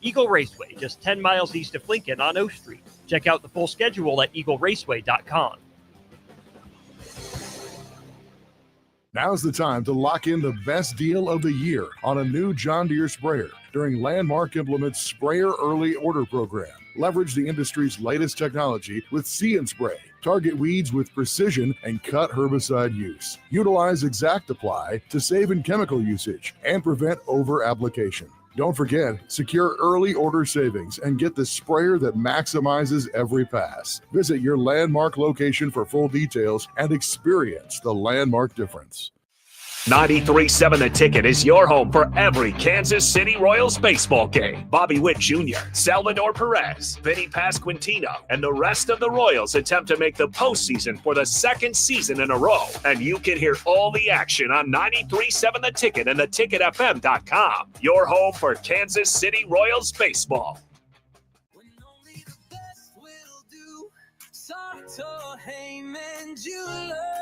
Eagle Raceway, just 10 miles east of Lincoln on O Street. Check out the full schedule at eagleraceway.com. Now's the time to lock in the best deal of the year on a new John Deere sprayer during Landmark Implement's Sprayer Early Order Program. Leverage the industry's latest technology with See and Spray. Target weeds with precision and cut herbicide use. Utilize Exact Apply to save in chemical usage and prevent over-application. Don't forget, secure early order savings and get the sprayer that maximizes every pass. Visit your Landmark location for full details and experience the Landmark difference. 93.7 The Ticket is your home for every Kansas City Royals baseball game. Bobby Witt Jr., Salvador Perez, Vinny Pasquantino, and the rest of the Royals attempt to make the postseason for the second season in a row. And you can hear all the action on 93.7 The Ticket and theticketfm.com. Your home for Kansas City Royals baseball.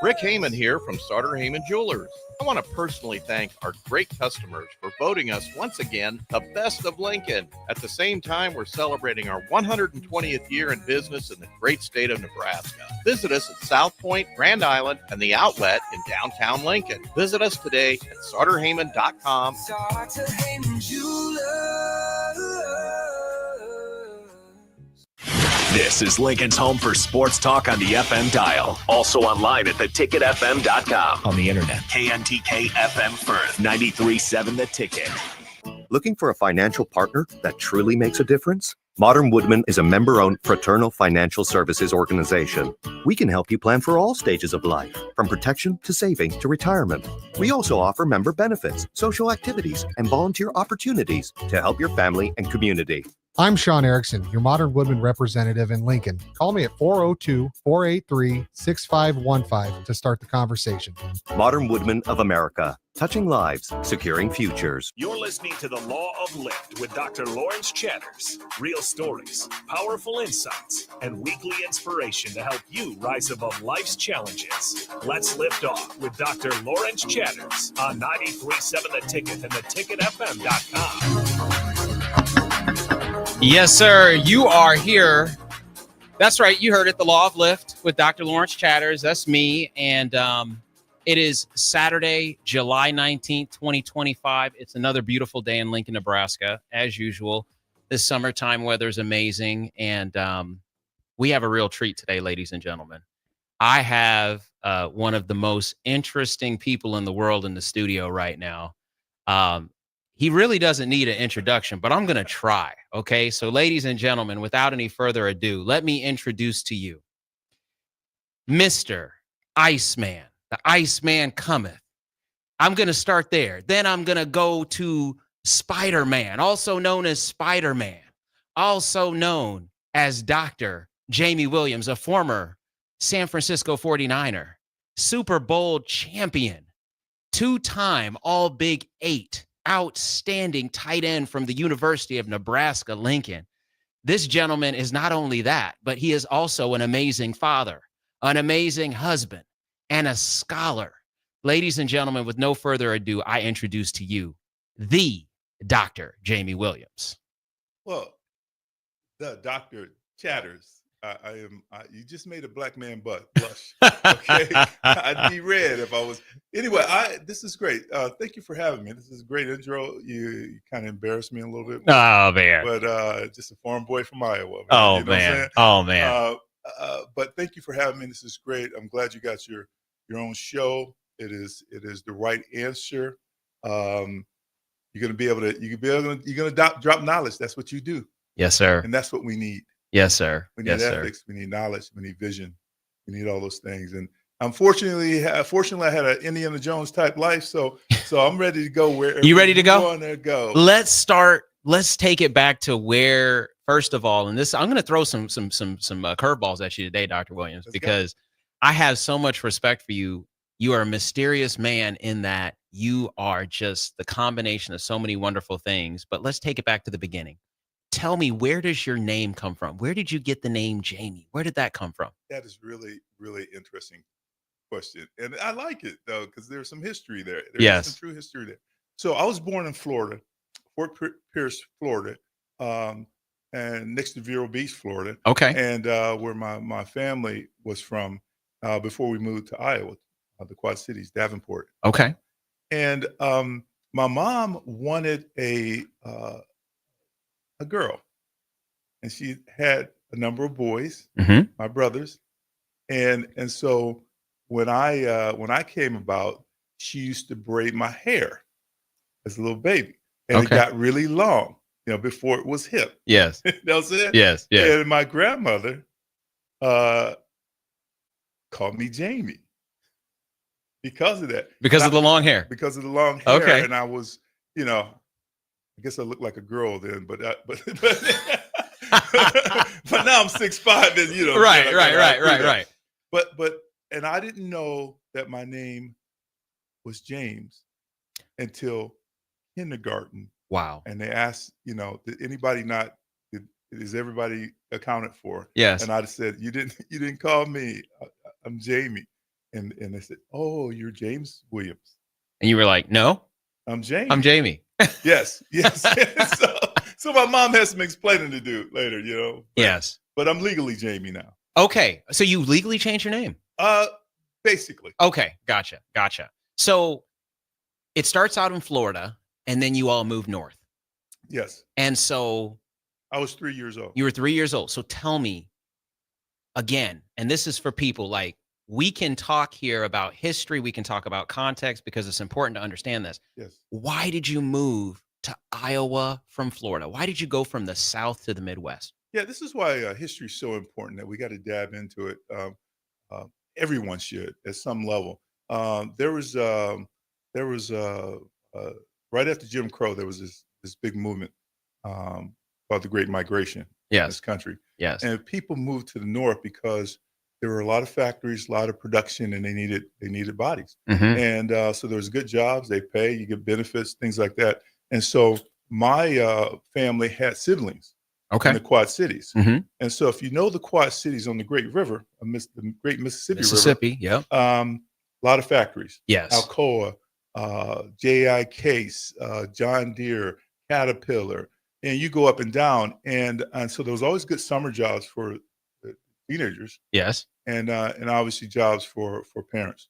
Rick Heyman here from Sartor Heyman Jewelers. I want to personally thank our great customers for voting us once again the best of Lincoln. At the same time, we're celebrating our 120th year in business in the great state of Nebraska. Visit us at South Point, Grand Island, and the Outlet in downtown Lincoln. Visit us today at SartorHeyman.com. Sartor Heyman Jewelers. This is Lincoln's home for sports talk on the FM dial. Also online at theticketfm.com. On the internet, KNTK FM Firth, 93.7 The Ticket. Looking for a financial partner that truly makes a difference? Modern Woodman is a member-owned fraternal financial services organization. We can help you plan for all stages of life, from protection to saving to retirement. We also offer member benefits, social activities, and volunteer opportunities to help your family and community. I'm Sean Erickson, your Modern Woodman representative in Lincoln. Call me at 402-483-6515 to start the conversation. Modern Woodman of America, touching lives, securing futures. You're listening to The Law of Lift with Dr. Lawrence Chatters. Real stories, powerful insights, and weekly inspiration to help you rise above life's challenges. Let's lift off with Dr. Lawrence Chatters on 93.7 The Ticket and theticketfm.com. Yes, sir. You are here. That's right. You heard it. The Law of Lift with Dr. Lawrence Chatters. That's me. And it is Saturday, July 19th, 2025. It's another beautiful day in Lincoln, Nebraska. As usual, this summertime weather is amazing. And we have a real treat today, ladies and gentlemen. I have one of the most interesting people in the world in the studio right now. He really doesn't need an introduction, but I'm going to try. Okay. So ladies and gentlemen, without any further ado, let me introduce to you Mr. Iceman. The Iceman cometh. I'm going to start there. Then I'm going to go to Spider-Man, also known as Spider-Man, also known as Dr. Jamie Williams, a former San Francisco 49er, Super Bowl champion, two-time All Big 8, outstanding tight end from the University of Nebraska, Lincoln. This gentleman is not only that, but he is also an amazing father, an amazing husband, and a scholar. Ladies and gentlemen, with no further ado, I introduce to you the Dr. Jamie Williams. Well, the Dr. Chatters. You just made a black man blush. Okay, I'd be red if I was. Anyway, this is great. Thank you for having me. This is a great intro. You kind of embarrassed me a little bit. Oh man! But just a farm boy from Iowa. Man. Oh you know man! Oh man! But thank you for having me. This is great. I'm glad you got your own show. It is the right answer. You're gonna be able to. You're gonna drop knowledge. That's what you do. Yes, sir. And that's what we need. Yes, sir. We need ethics. We need knowledge. We need vision. We need all those things. And fortunately, I had an Indiana Jones type life. So I'm ready to go wherever you ready to go. Want to go. Let's start. Let's take it back to where, first of all, and this I'm going to throw some curveballs at you today, Dr. Williams, because I have so much respect for you. You are a mysterious man in that you are just the combination of so many wonderful things. But let's take it back to the beginning. Tell me, where does your name come from? Where did you get the name Jamie? Where did that come from? That is really, really interesting question. And I like it, though, because there's some history there. There's some true history there. So I was born in Florida, Fort Pierce, Florida, and next to Vero Beach, Florida, Okay. and where my family was from before we moved to Iowa, the Quad Cities, Davenport. Okay. And my mom wanted a girl, and she had a number of boys, Mm-hmm. my brothers, and so when I came about, she used to braid my hair as a little baby, and it Okay. got really long, before it was hip. Yes. You know what I'm saying? Yes. Yes. And my grandmother called me Jamie because of that. Because of the long hair. Because of the long hair. Okay. And I was, I guess I looked like a girl then, but but now I'm 6'5", and Right. But and I didn't know that my name was James until kindergarten. Wow. And they asked, did anybody is everybody accounted for? Yes. And I said, you didn't call me. I'm Jamie. And they said, oh, you're James Williams. And you were like, no, I'm Jamie. I'm Jamie. Yes. So my mom has some explaining to do later, Yes. But I'm legally Jamie now. Okay. So you legally changed your name? Basically. Okay. Gotcha. So it starts out in Florida and then you all move north. Yes. And so I was 3 years old. you were 3 years old. So tell me again, and this is for people like, we can talk here about history. We can talk about context because it's important to understand this. Yes. Why did you move to Iowa from Florida? Why did you go from the South to the Midwest? Yeah, this is why history is so important that we got to dab into it. Everyone should at some level. There was right after Jim Crow, there was this big movement called the Great Migration in this country. Yes. And people moved to the north because there were a lot of factories, a lot of production, and they needed bodies. Mm-hmm. And so there was good jobs, they pay, you get benefits, things like that. And so my family had siblings in the Quad Cities. Mm-hmm. And so if you know the Quad Cities on the Great River, the Great Mississippi, River, yeah. a lot of factories. Yes. Alcoa, J.I. Case, John Deere, Caterpillar, and you go up and down. And so there was always good summer jobs for teenagers. Yes. And obviously jobs for parents.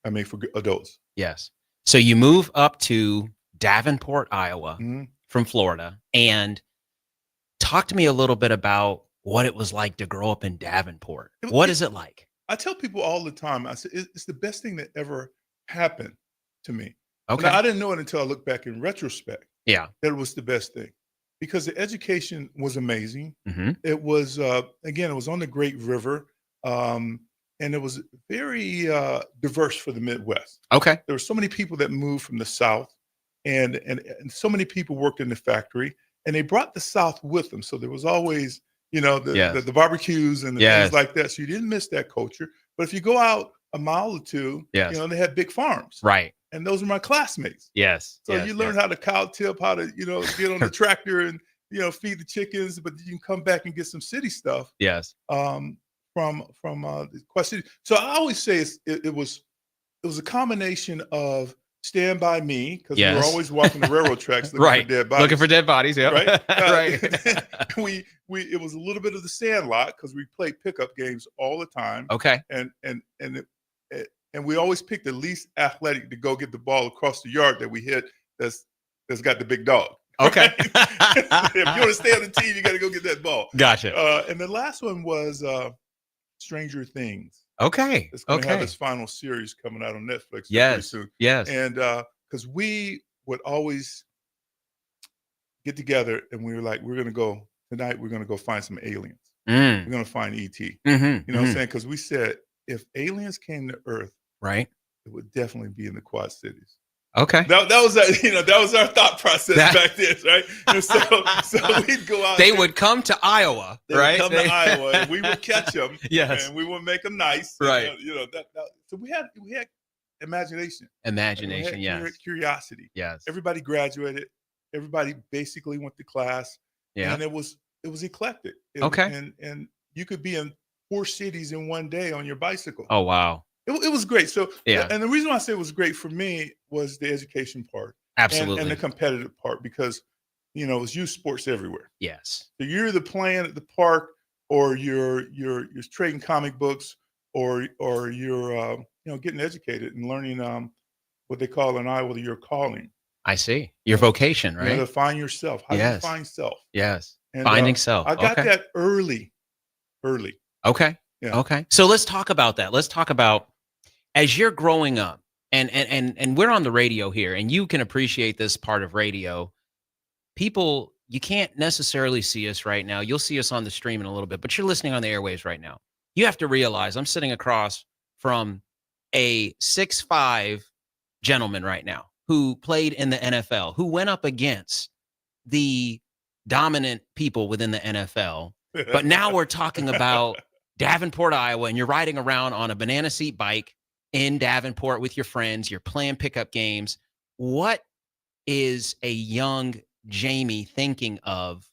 I mean, for adults. Yes. So you move up to Davenport, Iowa, Mhm. from Florida, and talk to me a little bit about what it was like to grow up in Davenport. What is it like? I tell people all the time, I say, it's the best thing that ever happened to me. Okay. Now, I didn't know it until I look back in retrospect. Yeah. That it was the best thing because the education was amazing. Mm-hmm. It was, again, it was on the Great River. And it was very diverse for the Midwest. Okay. There were so many people that moved from the South and so many people worked in the factory and they brought the South with them. So there was always, the barbecues and the things like that. So you didn't miss that culture. But if you go out a mile or two, they had big farms. Right. And those are my classmates. Yes. So you learn how to cow tip, how to, get on the tractor and, feed the chickens, but you can come back and get some city stuff. Yes. From the Quad City. So I always say it was a combination of Stand By Me, because we were always walking the railroad tracks looking for dead bodies. Looking for dead bodies, yeah. Right. Right. It was a little bit of the Sandlot because we played pickup games all the time. Okay. And we always picked the least athletic to go get the ball across the yard that we hit that's got the big dog. Okay. If you want to stay on the team, you got to go get that ball. Gotcha. And the last one was Stranger Things. Okay. It's going to have its final series coming out on Netflix pretty soon. Yes. And because we would always get together and we were like, we're going to go find some aliens. We're going to find ET. Mm-hmm. You know what I'm saying? Because we said if aliens came to Earth, right, it would definitely be in the Quad Cities. Okay. That was our thought process back then, right? And so we'd go out. They would come to Iowa, right? Would come to Iowa, and we would catch them. Yes. And we would make them nice. Right. So we had imagination. Imagination, yes. Curiosity. Yes. Everybody graduated. Everybody basically went to class. Yeah. And it was eclectic. Okay. And you could be in 4 cities in one day on your bicycle. Oh, wow. It was great. So, yeah. And the reason why I say it was great for me was the education part. Absolutely. And the competitive part, because it's youth sports everywhere. Yes. So you're either playing at the park, or you're trading comic books, or you're getting educated and learning what they call in Iowa your calling. I see. Your vocation, right? To find yourself. How do you find self? Yes. And, Finding self. I got Okay. that early. Okay. Yeah. Okay. So let's talk about that. Let's talk about as you're growing up, and we're on the radio here, and you can appreciate this part of radio. People, you can't necessarily see us right now. You'll see us on the stream in a little bit, but you're listening on the airwaves right now. You have to realize I'm sitting across from a 6'5" gentleman right now who played in the NFL, who went up against the dominant people within the NFL. But now we're talking about Davenport, Iowa, and you're riding around on a banana seat bike in Davenport with your friends. You're playing pickup games. What is a young Jamie thinking of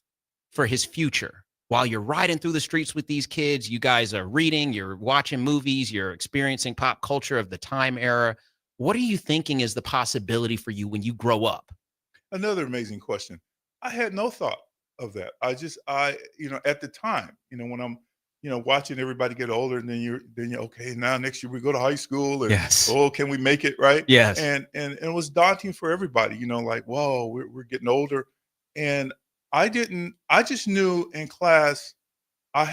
for his future? While you're riding through the streets with these kids, you guys are reading, you're watching movies, you're experiencing pop culture of the time era. What are you thinking is the possibility for you when you grow up? Another amazing question. I had no thought of that. I at the time, when I'm, watching everybody get older, and then you're okay, now next year we go to high school, and Yes. can we make it, right? Yes. And it was daunting for everybody, like, whoa, we're getting older. And I just knew in class I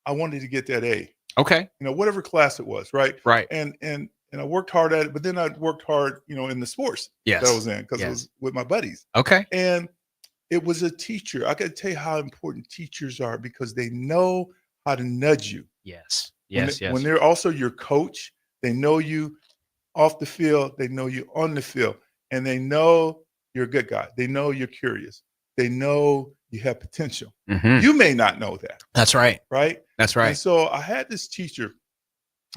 wanted to get that A. Okay. Whatever class it was, right? Right. And I worked hard at it, but then I worked hard, in the sports Yes. that I was in, because Yes. it was with my buddies. Okay. And it was a teacher. I got to tell you how important teachers are, because they know how to nudge you. Yes. When Yes. When they're also your coach, they know you off the field, they know you on the field, and they know you're a good guy. They know you're curious. They know you have potential. Mhm. You may not know that, That's right. right? That's right. And so I had this teacher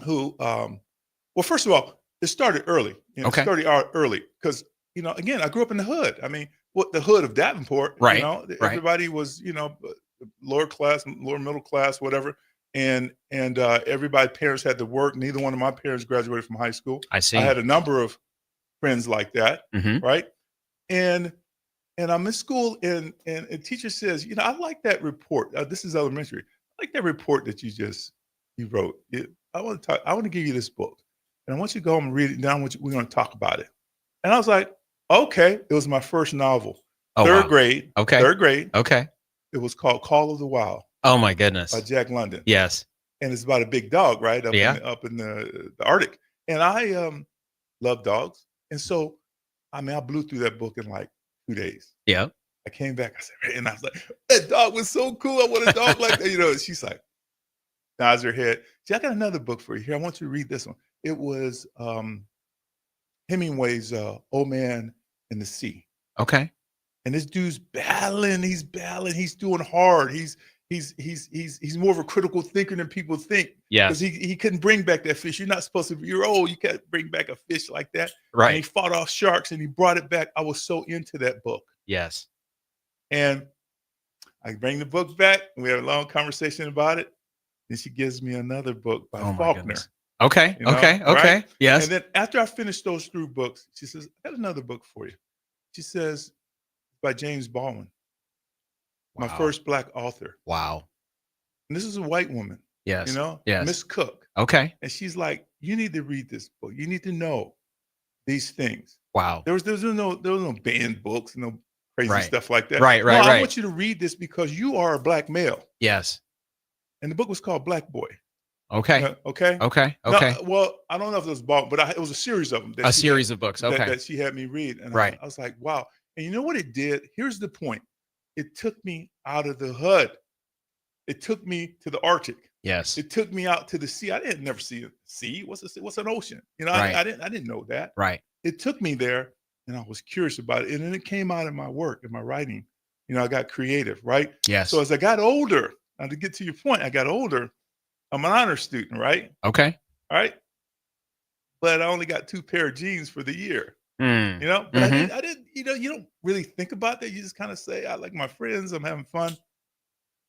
who, well, first of all, it started early. Okay. It started out early because, again, I grew up in the hood. I mean, the hood of Davenport, Right, right. everybody was, lower class, lower middle class, whatever. And everybody's parents had to work. Neither one of my parents graduated from high school. I see. I had a number of friends like that, Mhm. right? And I'm in school, and a teacher says, I like that report. This is elementary. I like that report that you wrote. I want to give you this book, and I want you to go home and read it down. We're going to talk about it. And I was like, okay. It was my first novel, Oh, third wow. grade. Okay. Third grade. Okay. It was called Call of the Wild Oh my goodness. by Jack London. Yes. And it's about a big dog, right? Yeah. Up in the Arctic. And I love dogs. And so, I blew through that book in like 2 days. Yeah. I came back, and I was like, that dog was so cool. I want a dog like that. And she's like, nods her head. See, I got another book for you here. I want you to read this one. It was Hemingway's Old Man in the Sea. Okay. And this dude's battling. He's doing hard. He's more of a critical thinker than people think. Yes. Because he couldn't bring back that fish. You're not supposed to. You're old. You can't bring back a fish like that. Right. And he fought off sharks, and he brought it back. I was so into that book. Yes. And I bring the book back. And we have a long conversation about it. Then she gives me another book by Oh my Faulkner. goodness. Okay. You know, Okay. right? Okay. Yes. And then after I finished those 3 books, she says, I got another book for you. She says, by James Baldwin, my Wow. first Black author. Wow. And this is a white woman, Yes. Miss Yes. Cook. Okay. And she's like, you need to read this book. You need to know these things. Wow. There was no banned books, no crazy Right. stuff like that. Right, No, right, I right. want you to read this because you are a Black male. Yes. And the book was called Black Boy. Okay. Okay. Okay. No, Okay. well, I don't know if it was Baldwin, but it was a series of them. A series of books. Okay. That she had me read. And Right. I was like, wow. And you know what it did? Here's the point. It took me out of the hood. It took me to the Arctic. Yes. It took me out to the sea. I didn't never see a sea. What's an ocean? Right. I didn't know that. Right. It took me there, and I was curious about it. And then it came out in my work, in my writing. I got creative, right? Yes. So as I got older, now to get to your point, I got older. I'm an honor student, right? Okay. All right. But I only got 2 pair of jeans for the year. Mm. But Mhm. I didn't, you don't really think about that. You just kind of say, I like my friends, I'm having fun.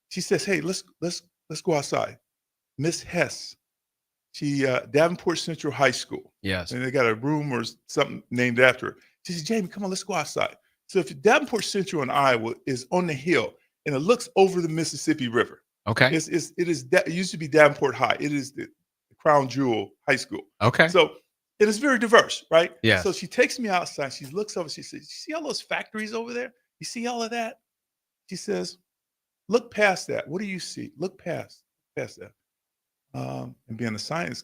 She says, hey, let's go outside. Miss Hess, she Davenport Central High School. Yes. And they got a room or something named after her. She says, Jamie, come on, let's go outside. So if Davenport Central in Iowa is on the hill and it looks over the Mississippi River, Okay. it used to be Davenport High. It is the crown jewel high school. Okay. So it is very diverse, right? Yes. So she takes me outside. She looks over. She says, "You see all those factories over there? You see all of that?" She says, "Look past that. What do you see? Look past that." And being a science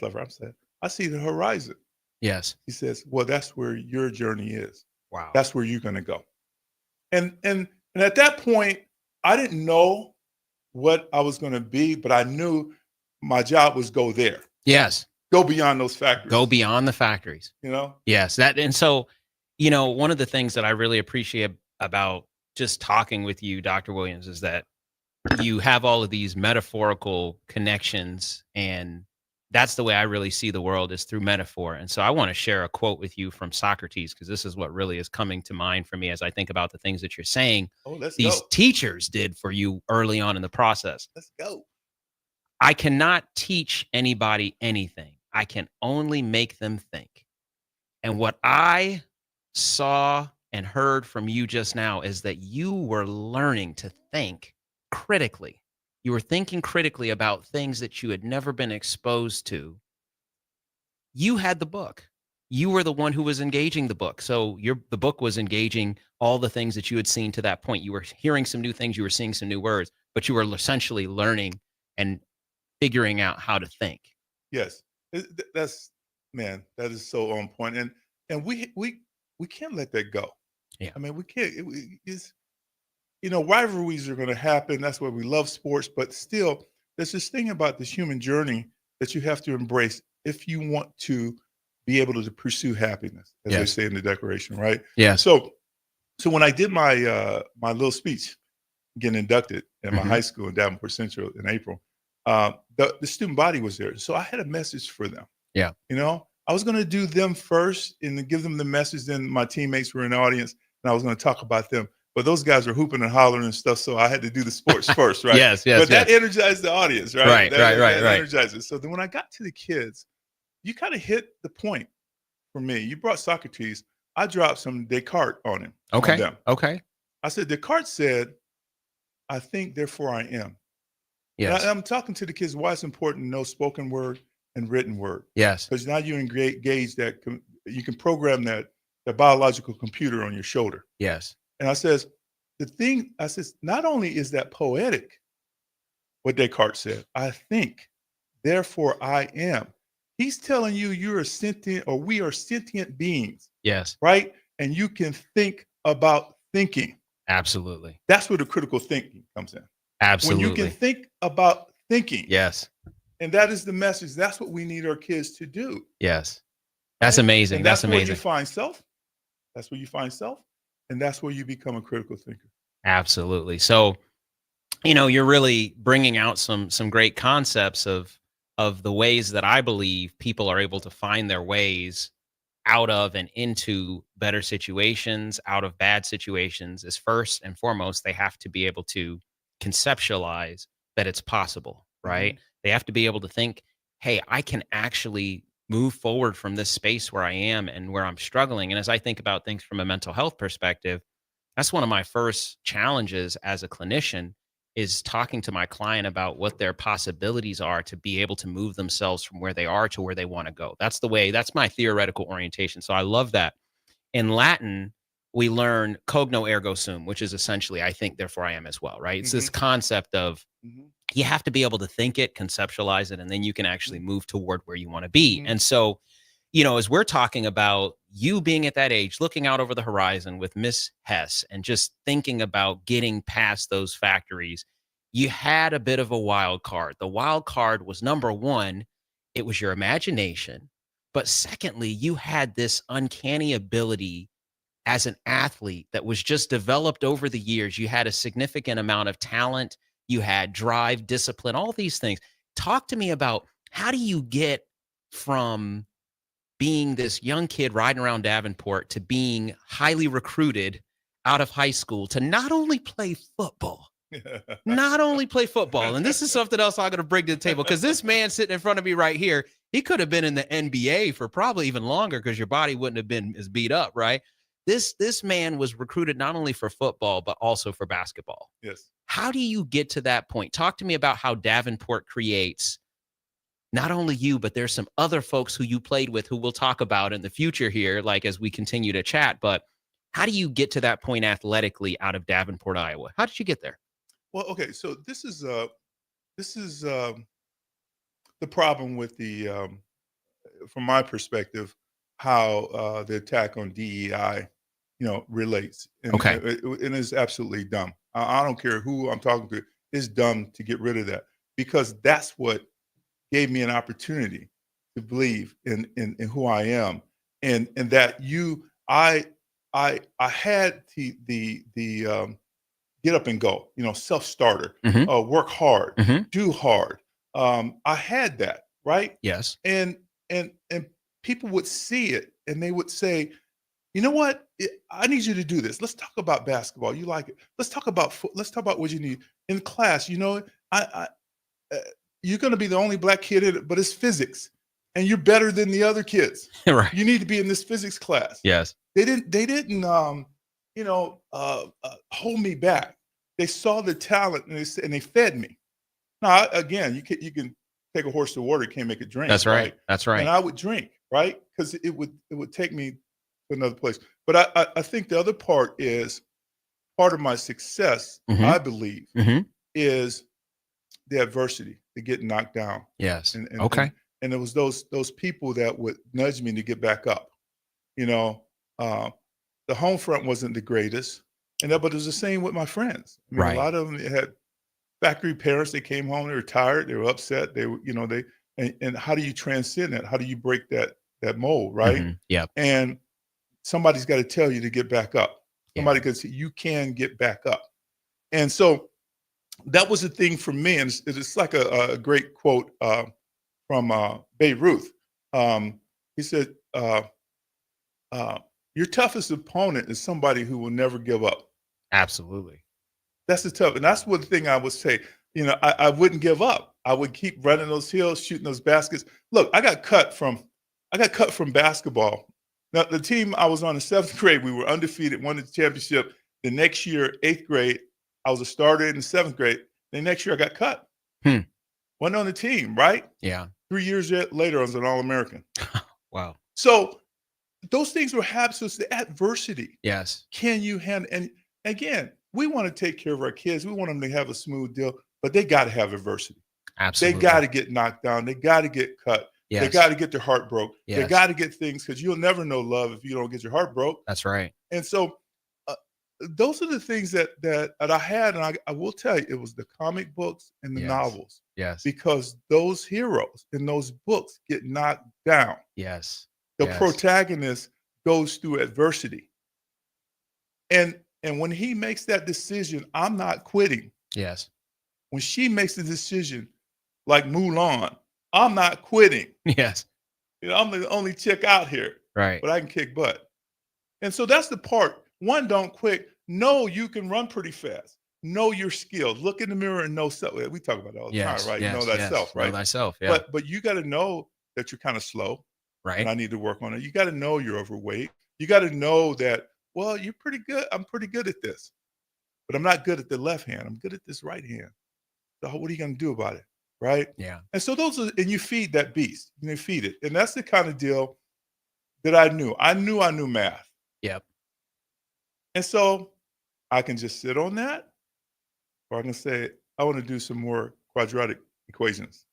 lover, I'm saying, "I see the horizon." Yes. He says, "Well, that's where your journey is. Wow. That's where you're going to go." And at that point, I didn't know what I was going to be, but I knew my job was go there, Yes. go beyond those factories, Go beyond the factories. you know? Yes. And so, one of the things that I really appreciate about just talking with you, Dr. Williams, is that you have all of these metaphorical connections, and that's the way I really see the world, is through metaphor. And so I want to share a quote with you from Socrates, because this is what really is coming to mind for me as I think about the things that you're saying. Oh, let's These go. teachers did for you early on in the process. Let's go. I cannot teach anybody anything. I can only make them think. And what I saw and heard from you just now is that you were learning to think critically. You were thinking critically about things that you had never been exposed to. You had the book. You were the one who was engaging the book. So the book was engaging all the things that you had seen to that point. You were hearing some new things. You were seeing some new words, but you were essentially learning and figuring out how to think. Yes. That's, man, that is so on point. And we can't let that go. Yeah. I mean, we can't. It's, rivalries are going to happen. That's why we love sports. But still, there's this thing about this human journey that you have to embrace if you want to be able to pursue happiness, as they Yes. say in the Declaration, right? Yeah. So when I did my my little speech, getting inducted in my Mhm. high school in Davenport Central in April, the student body was there. So I had a message for them. Yeah. I was going to do them first and give them the message. Then my teammates were in the audience, and I was going to talk about them. But those guys were hooping and hollering and stuff, so I had to do the sports first, right? Yes. But that energized the audience, right? Right, That right. energized it. So then when I got to the kids, you kind of hit the point for me. You brought Socrates. I dropped some Descartes on him. Okay. On them. Okay. I said, Descartes said, "I think, therefore I am." Yes. And I'm talking to the kids why it's important to know spoken word and written word. Yes. Because now you engage that, you can program that biological computer on your shoulder. Yes. And I says, not only is that poetic, what Descartes said, "I think, therefore I am." He's telling you you're a sentient, or we are sentient beings, Yes. right? And you can think about thinking. Absolutely. That's where the critical thinking comes in. Absolutely. When you can think about thinking. Yes. And that is the message. That's what we need our kids to do. Yes. That's amazing. And That's that's where amazing. you find self. That's where you find self. And that's where you become a critical thinker. Absolutely. So, you're really bringing out some great concepts of the ways that I believe people are able to find their ways out of and into better situations, out of bad situations. Is first and foremost, they have to be able to conceptualize that it's possible, right? They have to be able to think, hey, I can actually move forward from this space where I am and where I'm struggling. And as I think about things from a mental health perspective, that's one of my first challenges as a clinician, is talking to my client about what their possibilities are to be able to move themselves from where they are to where they want to go. That's my theoretical orientation. So I love that. In Latin, we learn cogno ergo sum, which is essentially, I think, therefore I am as well, right? It's this concept of you have to be able to think it, conceptualize it, and then you can actually move toward where you want to be. And so, as we're talking about you being at that age, looking out over the horizon with Miss Hess and just thinking about getting past those factories, you had a bit of a wild card. The wild card was, number one, it was your imagination. But secondly, you had this uncanny ability as an athlete that was just developed over the years. You had a significant amount of talent. You had drive, discipline, all these things. Talk to me about, how do you get from being this young kid riding around Davenport to being highly recruited out of high school to not only play football, and this is something else I'm going to bring to the table, because this man sitting in front of me right here, he could have been in the NBA for probably even longer, because your body wouldn't have been as beat up, right? This man was recruited not only for football but also for basketball. Yes. How do you get to that point? Talk to me about how Davenport creates not only you, but there's some other folks who you played with who we'll talk about in the future here, like as we continue to chat. But how do you get to that point athletically out of Davenport, Iowa? How did you get there? Well, okay, so this is the problem with the from my perspective, how the attack on DEI, relates. And, Okay. and it's absolutely dumb. I don't care who I'm talking to. It's dumb to get rid of that because that's what gave me an opportunity to believe in who I am, and that I had the get up and go, self starter, work hard, do hard. I had that, right? Yes. And people would see it and they would say, you know what? I need you to do this. Let's talk about basketball. You like it. Let's talk about what you need in class. You're going to be the only black kid in it, but it's physics, and you're better than the other kids. Right. You need to be in this physics class. Yes. They didn't hold me back. They saw the talent and they fed me. Now, again, you can take a horse to water, you can't make it drink. That's right. That's right. And I would drink, right? Because it would take me to another place. But I think the other part is part of my success, I believe, is the adversity, the getting knocked down. Yes. And Okay. And it was those people that would nudge me to get back up. The home front wasn't the greatest, but it was the same with my friends. Right. A lot of them had factory parents. They came home, they were tired, they were upset. They were, and how do you transcend that? How do you break that mold, right? Yeah. And somebody's got to tell you to get back up. Somebody could say you can get back up. And so that was the thing for me. And it's like a great quote from Babe Ruth. He said, your toughest opponent is somebody who will never give up. Absolutely. That's the tough. And that's one thing I would say. I wouldn't give up. I would keep running those hills, shooting those baskets. Look, I got cut from basketball. Now, the team I was on in 7th grade, we were undefeated, won the championship. The next year, 8th grade, I was a starter in 7th grade. The next year I got cut. Wasn't on the team, right? Yeah. 3 years later, I was an All-American. Wow. So those things were happening. So it's the adversity. Yes. Can you handle? And again, we want to take care of our kids. We want them to have a smooth deal, but they got to have adversity. Absolutely. They got to get knocked down. They got to get cut. Yes. They got to get their heart broke. Yes. They got to get things because you'll never know love if you don't get your heart broke. That's right. And so those are the things that I had. And I will tell you, it was the comic books and the novels. Yes. Because those heroes in those books get knocked down. Yes. The protagonist goes through adversity. And when he makes that decision, I'm not quitting. Yes. When she makes the decision, like Mulan, I'm not quitting. Yes. I'm the only chick out here. Right. But I can kick butt. And so that's the part. One, don't quit. Know you can run pretty fast. Know your skills. Look in the mirror and know self. We talk about that all the time, right? Yes, know thyself, right? Know thyself, yeah. But you got to know that you're kind of slow. Right. And I need to work on it. You got to know you're overweight. You got to know that, well, you're pretty good. I'm pretty good at this. But I'm not good at the left hand. I'm good at this right hand. So what are you going to do about it? Right? Yeah. And so and you feed that beast. You feed it. And that's the kind of deal that I knew. I knew math. Yep. And so I can just sit on that, or I can say, I want to do some more quadratic equations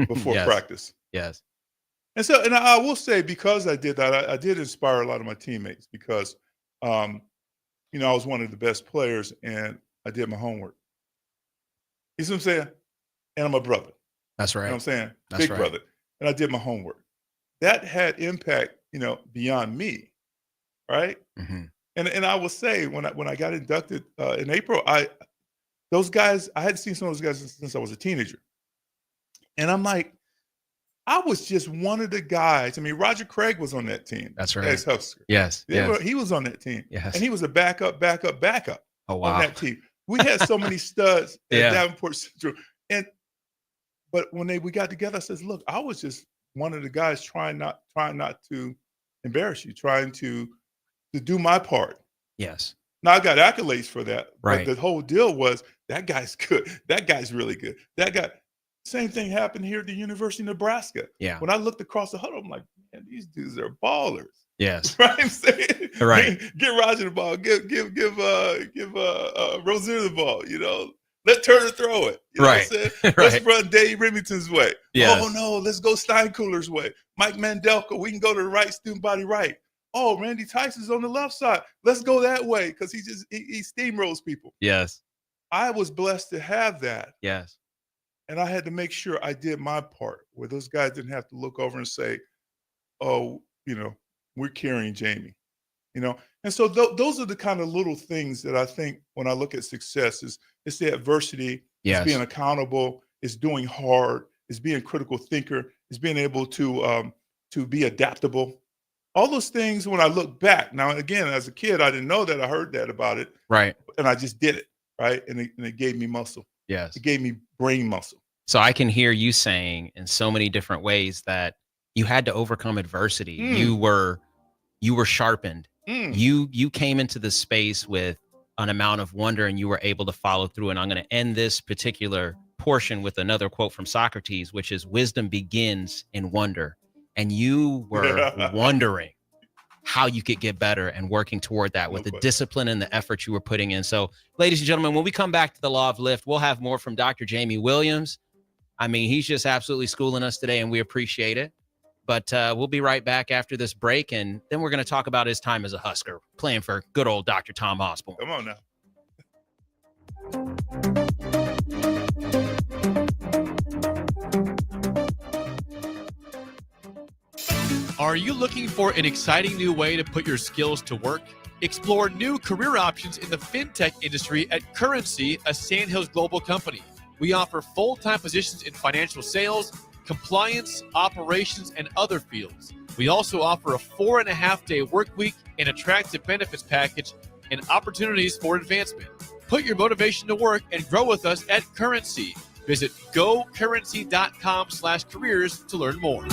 before practice. Yes. And so, and I will say, because I did that, I did inspire a lot of my teammates because, I was one of the best players and I did my homework. You see what I'm saying? And I'm a brother. That's right. You know what I'm saying? That's Big right. brother. And I did my homework. That had impact, beyond me. Right? Mm-hmm. And I will say, when I got inducted in April, those guys, I hadn't seen some of those guys since I was a teenager. And I'm like, I was just one of the guys. I mean, Roger Craig was on that team. That's right. As Husker. Yes. He was on that team. Yes. And he was a backup Oh, wow. on that team. We had so many studs at Yeah. Davenport Central. But when we got together, I says, look, I was just one of the guys trying not to embarrass you, trying to to do my part. Yes. Now I got accolades for that, Right. but the whole deal was that guy's good. That guy's really good. That guy. Same thing happened here at the University of Nebraska. Yeah. When I looked across the huddle, I'm like, man, these dudes are ballers. Yes. Right? I'm saying, Right. Get Roger the ball. Give Rozier the ball. Let Turner throw it. You know Right. what I'm saying? Let's Right. run Dave Remington's way. Yes. Oh no, let's go Steinkuhler's way. Mike Mandelka, we can go to the right, student body right. Oh, Randy Tyson's on the left side. Let's go that way because he steamrolls people. Yes. I was blessed to have that. Yes. And I had to make sure I did my part where those guys didn't have to look over and say, oh, we're carrying Jamie, And so those are the kind of little things that I think when I look at success it's the adversity, Yes. it's being accountable, it's doing hard, it's being a critical thinker, it's being able to be adaptable. All those things when I look back. Now, again, as a kid, I didn't know that. I heard that about it. Right. And I just did it, right? And it gave me muscle. Yes. It gave me brain muscle. So I can hear you saying in so many different ways that you had to overcome adversity. You were sharpened. You came into this space with an amount of wonder and you were able to follow through. And I'm going to end this particular portion with another quote from Socrates, which is wisdom begins in wonder. And you were wondering how you could get better and working toward that with the discipline and the effort you were putting in. So, ladies and gentlemen, when we come back to the Law of Lift, we'll have more from Dr. Jamie Williams. I mean, he's just absolutely schooling us today, and we appreciate it. But we'll be right back after this break, and then we're going to talk about his time as a Husker, playing for good old Dr. Tom Osborne. Come on now. Are you looking for an exciting new way to put your skills to work? Explore new career options in the fintech industry at Currency, a Sandhills Global company. We offer full-time positions in financial sales, compliance, operations, and other fields. We also offer a 4.5-day work week, an attractive benefits package, and opportunities for advancement. Put your motivation to work and grow with us at Currency. Visit gocurrency.com/careers to learn more.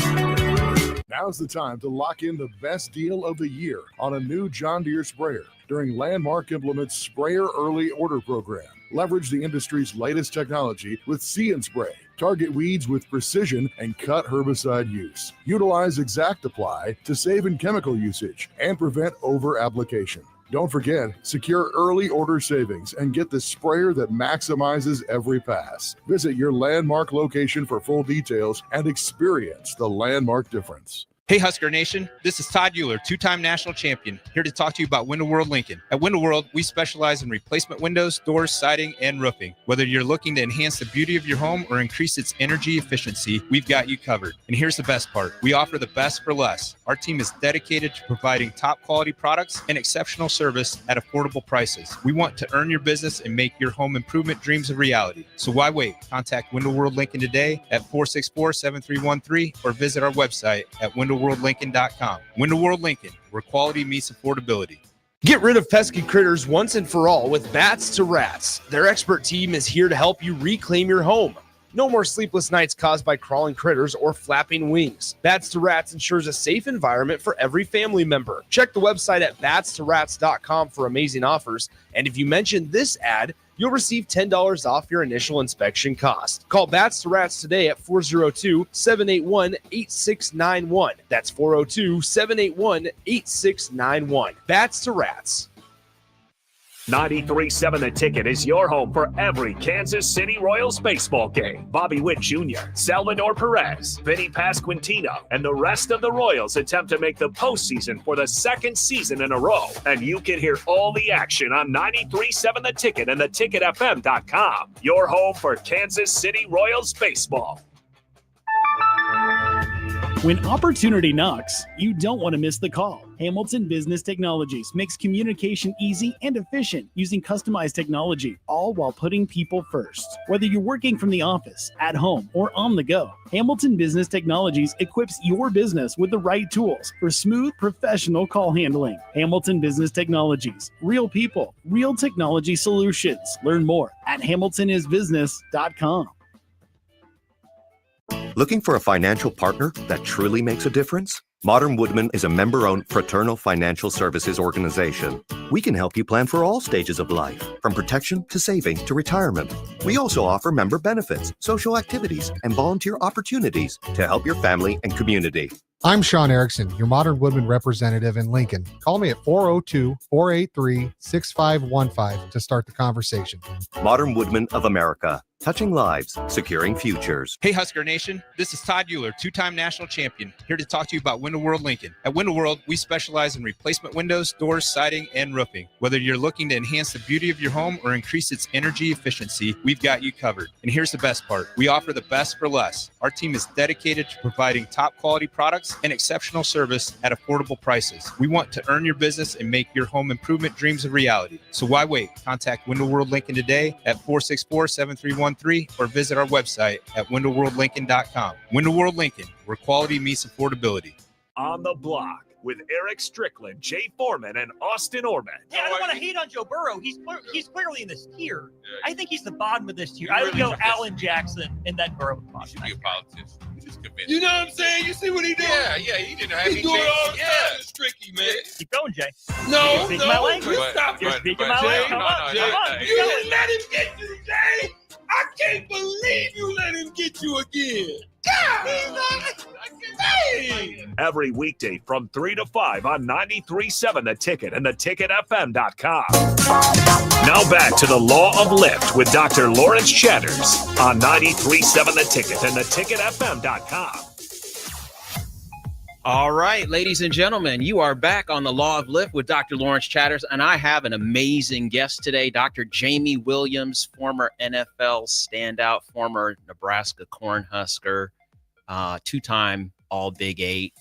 Now's the time to lock in the best deal of the year on a new John Deere sprayer during Landmark Implement's Sprayer Early Order Program. Leverage the industry's latest technology with See and Spray. Target weeds with precision and cut herbicide use. Utilize Exact Apply to save in chemical usage and prevent over-application. Don't forget, secure early order savings and get the sprayer that maximizes every pass. Visit your Landmark location for full details and experience the Landmark difference. Hey Husker Nation, this is Todd Euler, two-time national champion, here to talk to you about Window World Lincoln. At Window World, we specialize in replacement windows, doors, siding, and roofing. Whether you're looking to enhance the beauty of your home or increase its energy efficiency, we've got you covered. And here's the best part. We offer the best for less. Our team is dedicated to providing top quality products and exceptional service at affordable prices. We want to earn your business and make your home improvement dreams a reality. So why wait? Contact Window World Lincoln today at 464-7313 or visit our website at windowworldlincoln.com. Window World Lincoln, where quality meets affordability. Get rid of pesky critters once and for all with Bats to Rats. Their expert team is here to help you reclaim your home. No more sleepless nights caused by crawling critters or flapping wings. Bats to Rats ensures a safe environment for every family member. Check the website at batstoRats.com for amazing offers. And if you mention this ad, you'll receive $10 off your initial inspection cost. Call Bats to Rats today at 402-781-8691. That's 402-781-8691. Bats to Rats. 93.7 The Ticket is your home for every Kansas City Royals baseball game. Bobby Witt Jr., Salvador Perez, Vinny Pasquantino, and the rest of the Royals attempt to make the postseason for the second season in a row. And you can hear all the action on 93.7 The Ticket and theticketfm.com. Your home for Kansas City Royals baseball. When opportunity knocks, you don't want to miss the call. Hamilton Business Technologies makes communication easy and efficient using customized technology, all while putting people first. Whether you're working from the office, at home, or on the go, Hamilton Business Technologies equips your business with the right tools for smooth, professional call handling. Hamilton Business Technologies. Real people, real technology solutions. Learn more at hamiltonisbusiness.com. Looking for a financial partner that truly makes a difference? Modern Woodman is a member-owned fraternal financial services organization. We can help you plan for all stages of life, from protection to saving to retirement. We also offer member benefits, social activities, and volunteer opportunities to help your family and community. I'm Sean Erickson, your Modern Woodman representative in Lincoln. Call me at 402-483-6515 to start the conversation. Modern Woodman of America, touching lives, securing futures. Hey Husker Nation, this is Todd Euler, two-time national champion, here to talk to you about Window World Lincoln. At Window World, we specialize in replacement windows, doors, siding, and roofing. Whether you're looking to enhance the beauty of your home or increase its energy efficiency, we've got you covered. And here's the best part. We offer the best for less. Our team is dedicated to providing top quality products and exceptional service at affordable prices. We want to earn your business and make your home improvement dreams a reality. So why wait? Contact Window World Lincoln today at 464-7313 or visit our website at windowworldlincoln.com. Window World Lincoln, where quality meets affordability. On the Block with Eric Strickland, Jay Foreman, and Austin Orman. Hey, I don't want to hate on Joe Burrow. He's clearly in this tier. I think he's the bottom of this tier. I would go Alan Jackson and then Burrow. You should be a politician. Just convinced. You know what I'm saying? You see what he did? Yeah, he didn't have He do it all the time. It's tricky, man. Keep going, Jay. No, You're speaking my language. Stop You're it. speaking my language. Come on. You didn't let him get you, Jay. I can't believe you let him get you again. God, hey. Every weekday from 3 to 5 on 93.7 The Ticket and theticketfm.com. Now back to the Law of Lift with Dr. Lawrence Chatters on 93.7 The Ticket and theticketfm.com. All right, ladies and gentlemen, you are back on the Law of Lift with Dr. Lawrence Chatters, and I have an amazing guest today, Dr. Jamie Williams, former NFL standout, former Nebraska Cornhusker, two-time All-Big 8.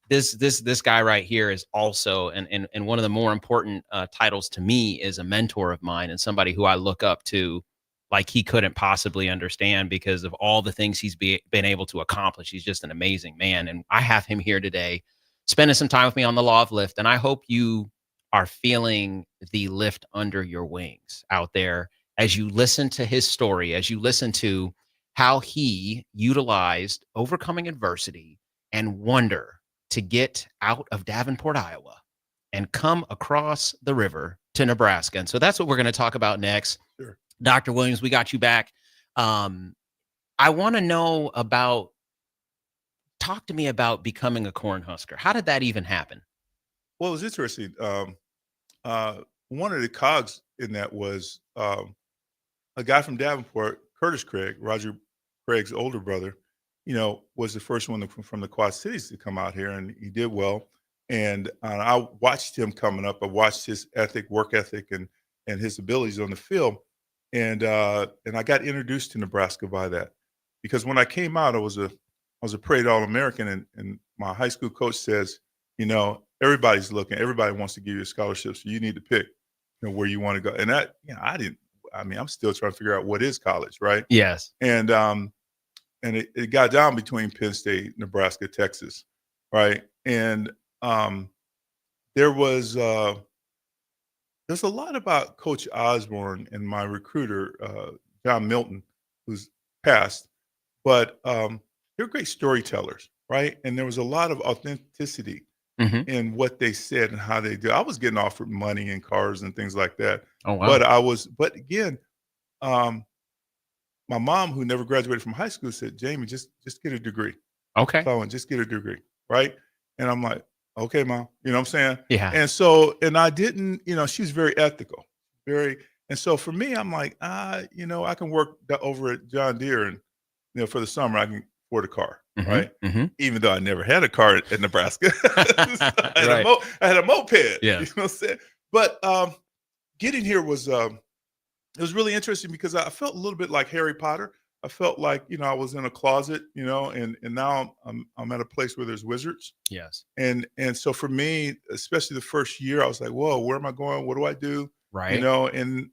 This guy right here is also, and one of the more important titles to me, is a mentor of mine and somebody who I look up to like he couldn't possibly understand because of all the things he's been able to accomplish. He's just an amazing man. And I have him here today spending some time with me on the Law of Lift. And I hope you are feeling the lift under your wings out there as you listen to his story, as you listen to how he utilized overcoming adversity and wonder to get out of Davenport, Iowa, and come across the river to Nebraska. And so that's what we're going to talk about next. Sure. Dr. Williams, we got you back. I want to know about, talk to me about becoming a Cornhusker. How did that even happen? Well, it was interesting. One of the cogs in that was a guy from Davenport, Curtis Craig, Roger Craig's older brother, was the first one from the Quad Cities to come out here, and he did well. And I watched him coming up. I watched his work ethic, and his abilities on the field. And I got introduced to Nebraska by that, because when I came out, I was a parade All-American, and my high school coach says, everybody's looking, everybody wants to give you a scholarship, so you need to pick, where you want to go. And that, I'm still trying to figure out what is college, right? Yes. And it got down between Penn State, Nebraska, Texas, right? And there's a lot about Coach Osborne and my recruiter, John Milton, who's passed, but they're great storytellers, right? And there was a lot of authenticity in what they said and how they do. I was getting offered money and cars and things like that. Oh, wow. But again, my mom, who never graduated from high school, said, Jamie, just get a degree. Okay. Just get a degree, right? And I'm like, okay, Mom, you know what I'm saying? Yeah. And so, and I didn't, she's very ethical, and so for me, I'm like, I can work over at John Deere, and, for the summer, I can afford a car, right? Even though I never had a car in Nebraska. I had a moped, yeah. You know what I'm saying? But getting here was, it was really interesting because I felt a little bit like Harry Potter. I felt like, I was in a closet, and now I'm at a place where there's wizards. Yes. And so for me, especially the first year, I was like, whoa, where am I going? What do I do? Right. And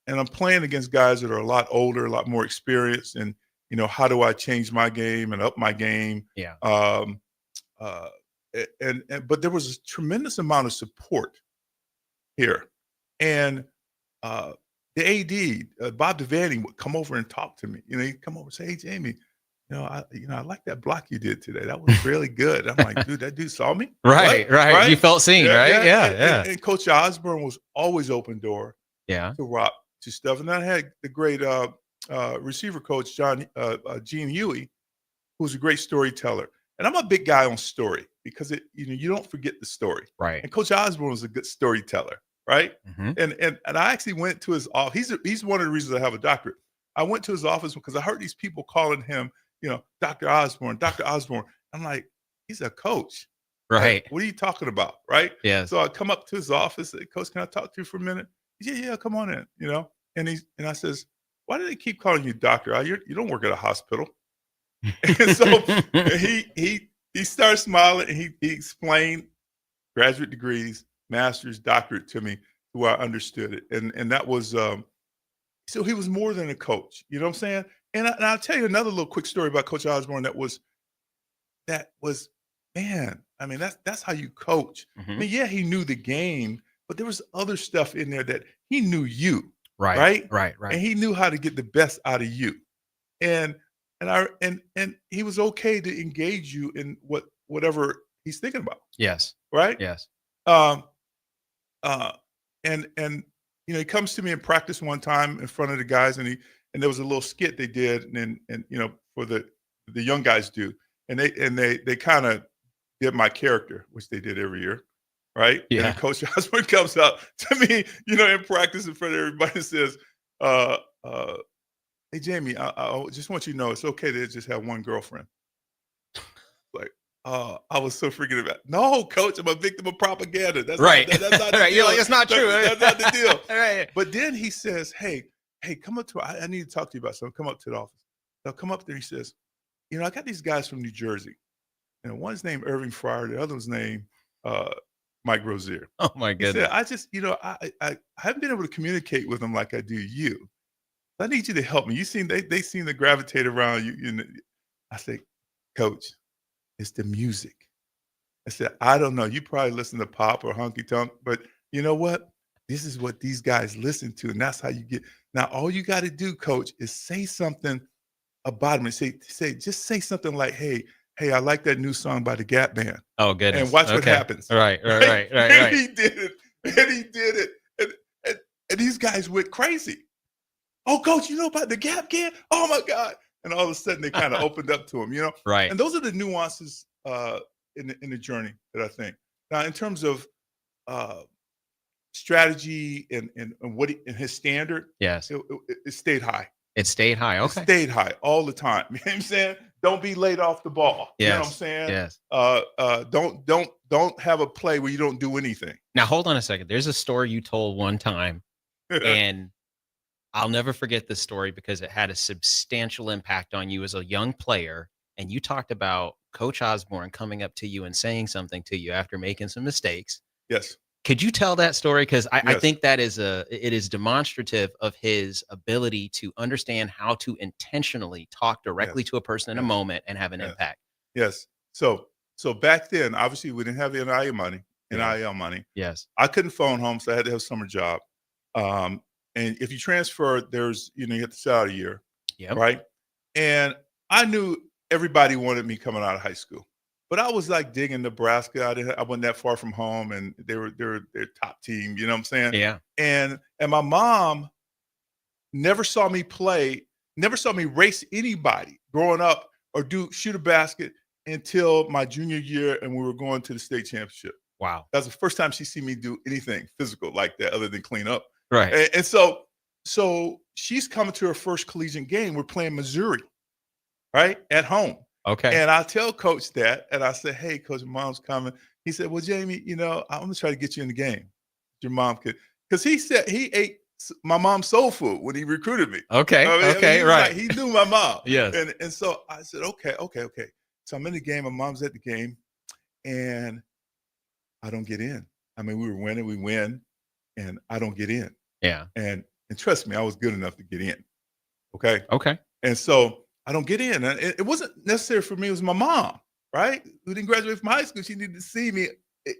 I'm playing against guys that are a lot older, a lot more experienced. And, how do I change my game and up my game? Yeah. But there was a tremendous amount of support here. And, the AD, Bob Devaney, would come over and talk to me. He'd come over and say, hey, Jamie, I like that block you did today. That was really good. I'm like, dude, that dude saw me. Right. You felt seen, right? Yeah. And Coach Osborne was always open door. Yeah. To rock to stuff. And then I had the great receiver coach, Gene Huey, who's a great storyteller. And I'm a big guy on story because you don't forget the story. Right. And Coach Osborne was a good storyteller, right? Mm-hmm. And I actually went to his office. He's one of the reasons I have a doctorate. I went to his office because I heard these people calling him, Dr. Osborne, Dr. Osborne. I'm like, he's a coach. Right. Like, what are you talking about? Right. Yes. So I come up to his office. Say, Coach, can I talk to you for a minute? Yeah, come on in, And I says, why do they keep calling you doctor? You don't work at a hospital. And so he started smiling and he explained graduate degrees, master's, doctorate to me where I understood it. And that was so he was more than a coach. You know what I'm saying? And I'll tell you another little quick story about Coach Osborne that was man, I mean, that's how you coach. Mm-hmm. I mean, yeah, he knew the game, but there was other stuff in there that he knew you. Right. And he knew how to get the best out of you. And he was okay to engage you in whatever he's thinking about. Yes. Right? Yes. And he comes to me in practice one time in front of the guys, and there was a little skit they did, and for the young guys do, and they kind of did my character, which they did every year, right? Yeah. And then Coach Osborne comes up to me, in practice in front of everybody and says, "Hey Jamie, I just want you to know it's okay to just have one girlfriend." Like, I was so freaking about. No, Coach, I'm a victim of propaganda. That's right. Not, that's not the right. deal. You're like, it's not true. That's not the deal. Right. But then he says, "Hey, come up to. I need to talk to you about something. Come up to the office." They'll come up there. He says, "I got these guys from New Jersey, and one's named Irving Fryer, the other one's named Mike Rozier." Oh my He goodness. said, "I just, I haven't been able to communicate with them like I do you. I need you to help me. You seen they seem to gravitate around you." I say, "Coach, it's the music." I said, "I don't know. You probably listen to pop or honky tonk, but you know what? This is what these guys listen to, and that's how you get." Now, all you got to do, Coach, is say something about them. And just say something like, "Hey, I like that new song by the Gap Band." Oh goodness. And watch what happens. Right. And he did it. And these guys went crazy. "Oh, Coach, you know about the Gap Band? Oh my God!" And all of a sudden, they kind of opened up to him. Right. And those are the nuances in the journey that I think. Now, in terms of strategy and what and his standard, Yes. it stayed high. It stayed high. Okay. It stayed high all the time. You know what I'm saying? Don't be laid off the ball. Yes. You know what I'm saying? Yes. Don't have a play where you don't do anything. Now hold on a second. There's a story you told one time, and I'll never forget this story because it had a substantial impact on you as a young player. And you talked about Coach Osborne coming up to you and saying something to you after making some mistakes. Yes. Could you tell that story? Because I Yes. think that it is demonstrative of his ability to understand how to intentionally talk directly Yes. to a person in a Yes. moment and have an Yes. impact. Yes. So back then, obviously, we didn't have the NIL money. Yes. I couldn't phone home, so I had to have a summer job. And if you transfer, there's you have to sit out a year, Yep. right? And I knew everybody wanted me coming out of high school, but I was like digging Nebraska. I wasn't that far from home, and they were their top team. You know what I'm saying? Yeah. And my mom never saw me play, never saw me race anybody growing up or shoot a basket until my junior year, and we were going to the state championship. Wow. That's the first time she seen me do anything physical like that, other than clean up. Right. And so she's coming to her first collegiate game. We're playing Missouri, right, at home. Okay. And I tell Coach that, and I said, "Hey, Coach, mom's coming." He said, "Well, Jamie, I'm gonna try to get you in the game. Your mom could," because he said he ate my mom's soul food when he recruited me. Okay. I mean, Okay. he was Right. like, he knew my mom. Yes. And so I said, okay. So I'm in the game. My mom's at the game, and I don't get in. I mean, we were winning. We win, and I don't get in. Yeah. And trust me, I was good enough to get in. Okay. Okay. And so I don't get in. And it wasn't necessary for me. It was my mom, right? Who didn't graduate from high school. She needed to see me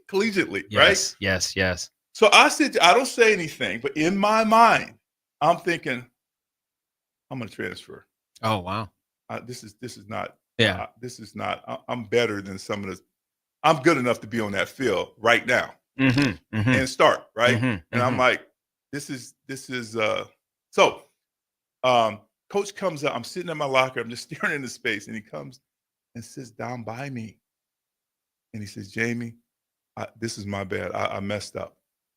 collegiately, right? Yes. Yes. Yes. So I don't say anything, but in my mind, I'm thinking, I'm going to transfer. Oh, wow. this is not. Yeah. This is not. I'm better than some of the. I'm good enough to be on that field right now and start right. And I'm like, this is. So, coach comes up. I'm sitting in my locker. I'm just staring into space, and he comes and sits down by me, and he says, "Jamie, this is my bad. I messed up.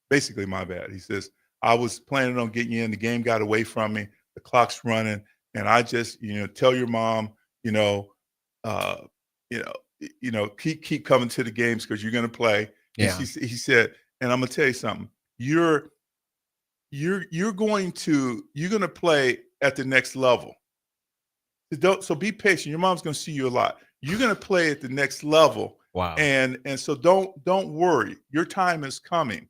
Basically, my bad." He says, "I was planning on getting you in. The game got away from me. The clock's running, and I just, tell your mom, keep coming to the games because you're going to play." Yeah. And he said, "And I'm going to tell you something. You're going to play at the next level. So be patient. Your mom's going to see you a lot. You're going to play at the next level." Wow. And so don't worry. Your time is coming.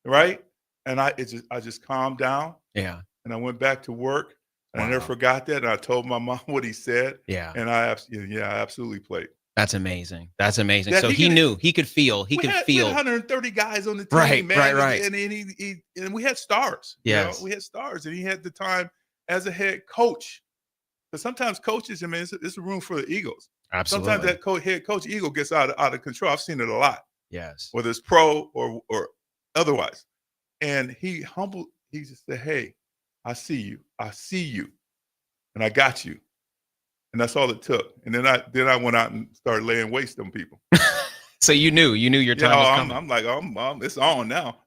Right? And I just calmed down. Yeah. And I went back to work. And I never forgot that. And I told my mom what he said. Yeah. And I absolutely played. That's amazing. That's amazing. Yeah, so he knew, he could feel, We had 130 guys on the team, Right, man. right. And we had stars. Yes. We had stars. And he had the time as a head coach. But sometimes coaches, it's a room for the egos. Absolutely. Sometimes that head coach ego gets out of control. I've seen it a lot. Yes. Whether it's pro or otherwise. And he just said, "Hey, I see you. And I got you." And that's all it took. And then I went out and started laying waste on people. So you knew your time was coming. I'm like, it's on now.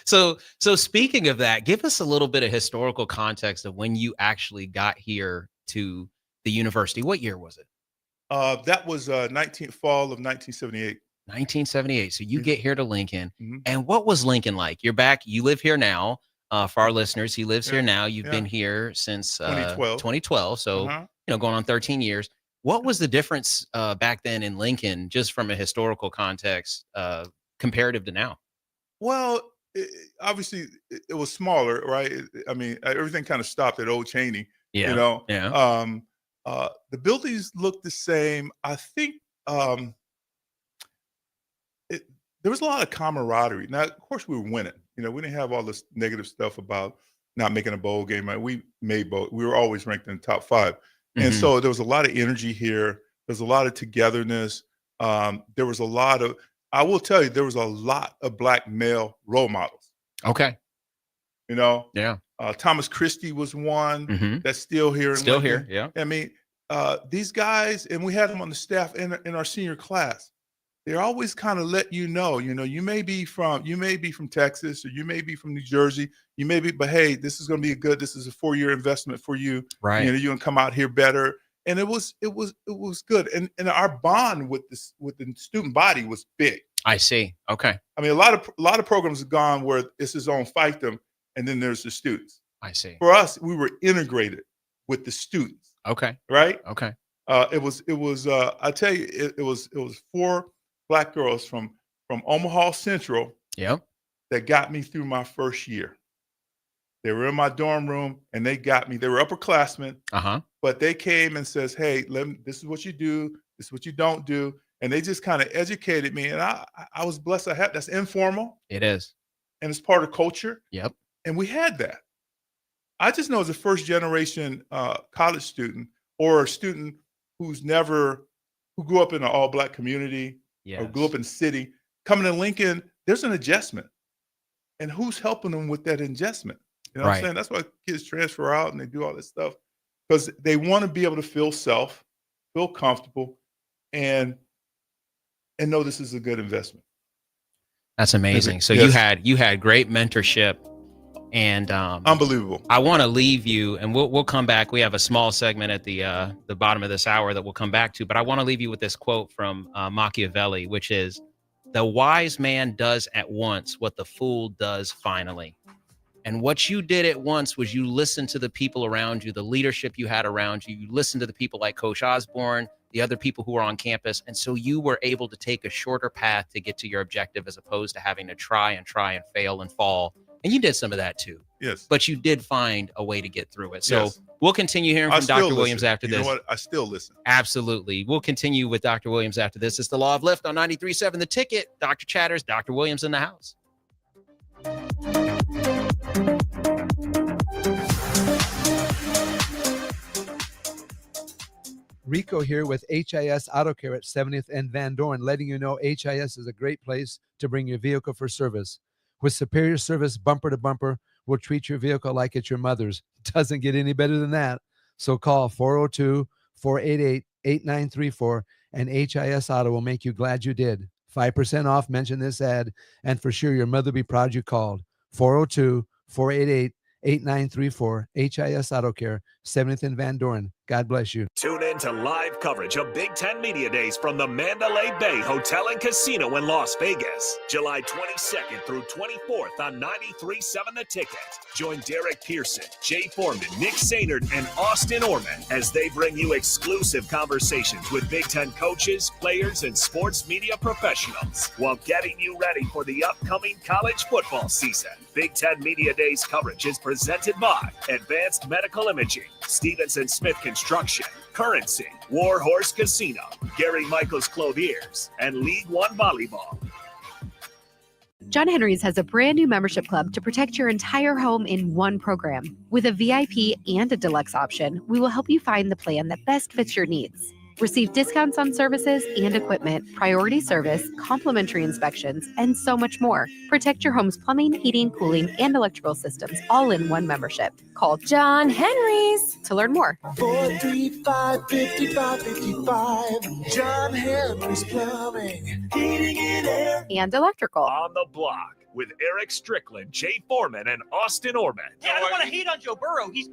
So speaking of that, give us a little bit of historical context of when you actually got here to the university. What year was it? That was fall of 1978. 1978. So you get here to Lincoln. Mm-hmm. And what was Lincoln like? You're back. You live here now. For our listeners, he lives here now. You've been here since 2012. So, going on 13 years. What was the difference back then in Lincoln, just from a historical context, comparative to now? Well, obviously it was smaller, right? Everything kind of stopped at Old Cheney. Yeah. The buildings looked the same. I think there was a lot of camaraderie. Now, of course, we were winning. We didn't have all this negative stuff about not making a bowl game. Right? We made bowl. We were always ranked in the top 5. And so there was a lot of energy here. There's a lot of togetherness. There was a lot of, I will tell you, there was a lot of Black male role models. Okay. Yeah. Thomas Christie was one that's still here. Still here. Yeah. These guys, and we had them on the staff in our senior class. They always kind of let you know, you may be from Texas, or you may be from New Jersey, but hey, this is going to be this is a 4-year investment for you. Right. You're going to come out here better. And it was good. And our bond with the student body was big. I see. Okay. A lot of programs have gone where it's his own fiefdom, and then there's the students. I see. For us, we were integrated with the students. Okay. Right. Okay. It was. I tell you, it was 4 Black girls from Omaha Central. Yep. That got me through my first year. They were in my dorm room and they got me. They were upperclassmen. But they came and says, "Hey, this is what you do. This is what you don't do." And they just kind of educated me. And I was blessed. That's informal. It is. And it's part of culture. Yep. And we had that. I just know as a first generation college student, or a student who grew up in an all Black community, or grew up in the city, coming to Lincoln, there's an adjustment. And who's helping them with that adjustment? What I'm saying? That's why kids transfer out and they do all this stuff, because they want to be able to feel comfortable, and know this is a good investment. That's amazing. So you had great mentorship, and unbelievable. I want to leave you, and we'll come back. We have a small segment at the bottom of this hour that we'll come back to, but I want to leave you with this quote from Machiavelli, which is, "The wise man does at once what the fool does finally." And what you did at once was you listened to the people around you, the leadership you had around you. You listened to the people like Coach Osborne, the other people who were on campus. And so you were able to take a shorter path to get to your objective, as opposed to having to try and fail and fall. And you did some of that too. Yes. But you did find a way to get through it. So we'll continue hearing from Dr. Williams after this. You know what? I still listen. Absolutely. We'll continue with Dr. Williams after this. It's the Law of Lift on 93.7 The Ticket. Dr. Chatters, Dr. Williams in the house. Rico here with HIS Auto Care at 70th and Van Dorn, letting you know HIS is a great place to bring your vehicle for service. With superior service bumper to bumper, we'll treat your vehicle like it's your mother's. Doesn't get any better than that. So call 402-488-8934 and HIS Auto will make you glad you did. 5% off, mention this ad, and for sure your mother will be proud you called. 402-488-8934, HIS Auto Care, 70th and Van Dorn. God bless you. Tune in to live coverage of Big Ten Media Days from the Mandalay Bay Hotel and Casino in Las Vegas, July 22nd through 24th on 93.7 The Ticket. Join Derek Pearson, Jay Foreman, Nick Sainert, and Austin Orman as they bring you exclusive conversations with Big Ten coaches, players, and sports media professionals while getting you ready for the upcoming college football season. Big Ten Media Days coverage is presented by Advanced Medical Imaging, Stevenson Smith Construction, Currency, Warhorse Casino, Gary Michaels Clothiers, and League One Volleyball. John Henry's has a brand new membership club to protect your entire home in one program. With a VIP and a deluxe option, we will help you find the plan that best fits your needs. Receive discounts on services and equipment, priority service, complimentary inspections, and so much more. Protect your home's plumbing, heating, cooling, and electrical systems all in one membership. Call John Henry's to learn more. 435-5555. John Henry's Plumbing, Heating and Air. And electrical. On the block with Eric Strickland, Jay Foreman, and Austin Orman. Yeah, I don't want to hate on Joe Burrow. He's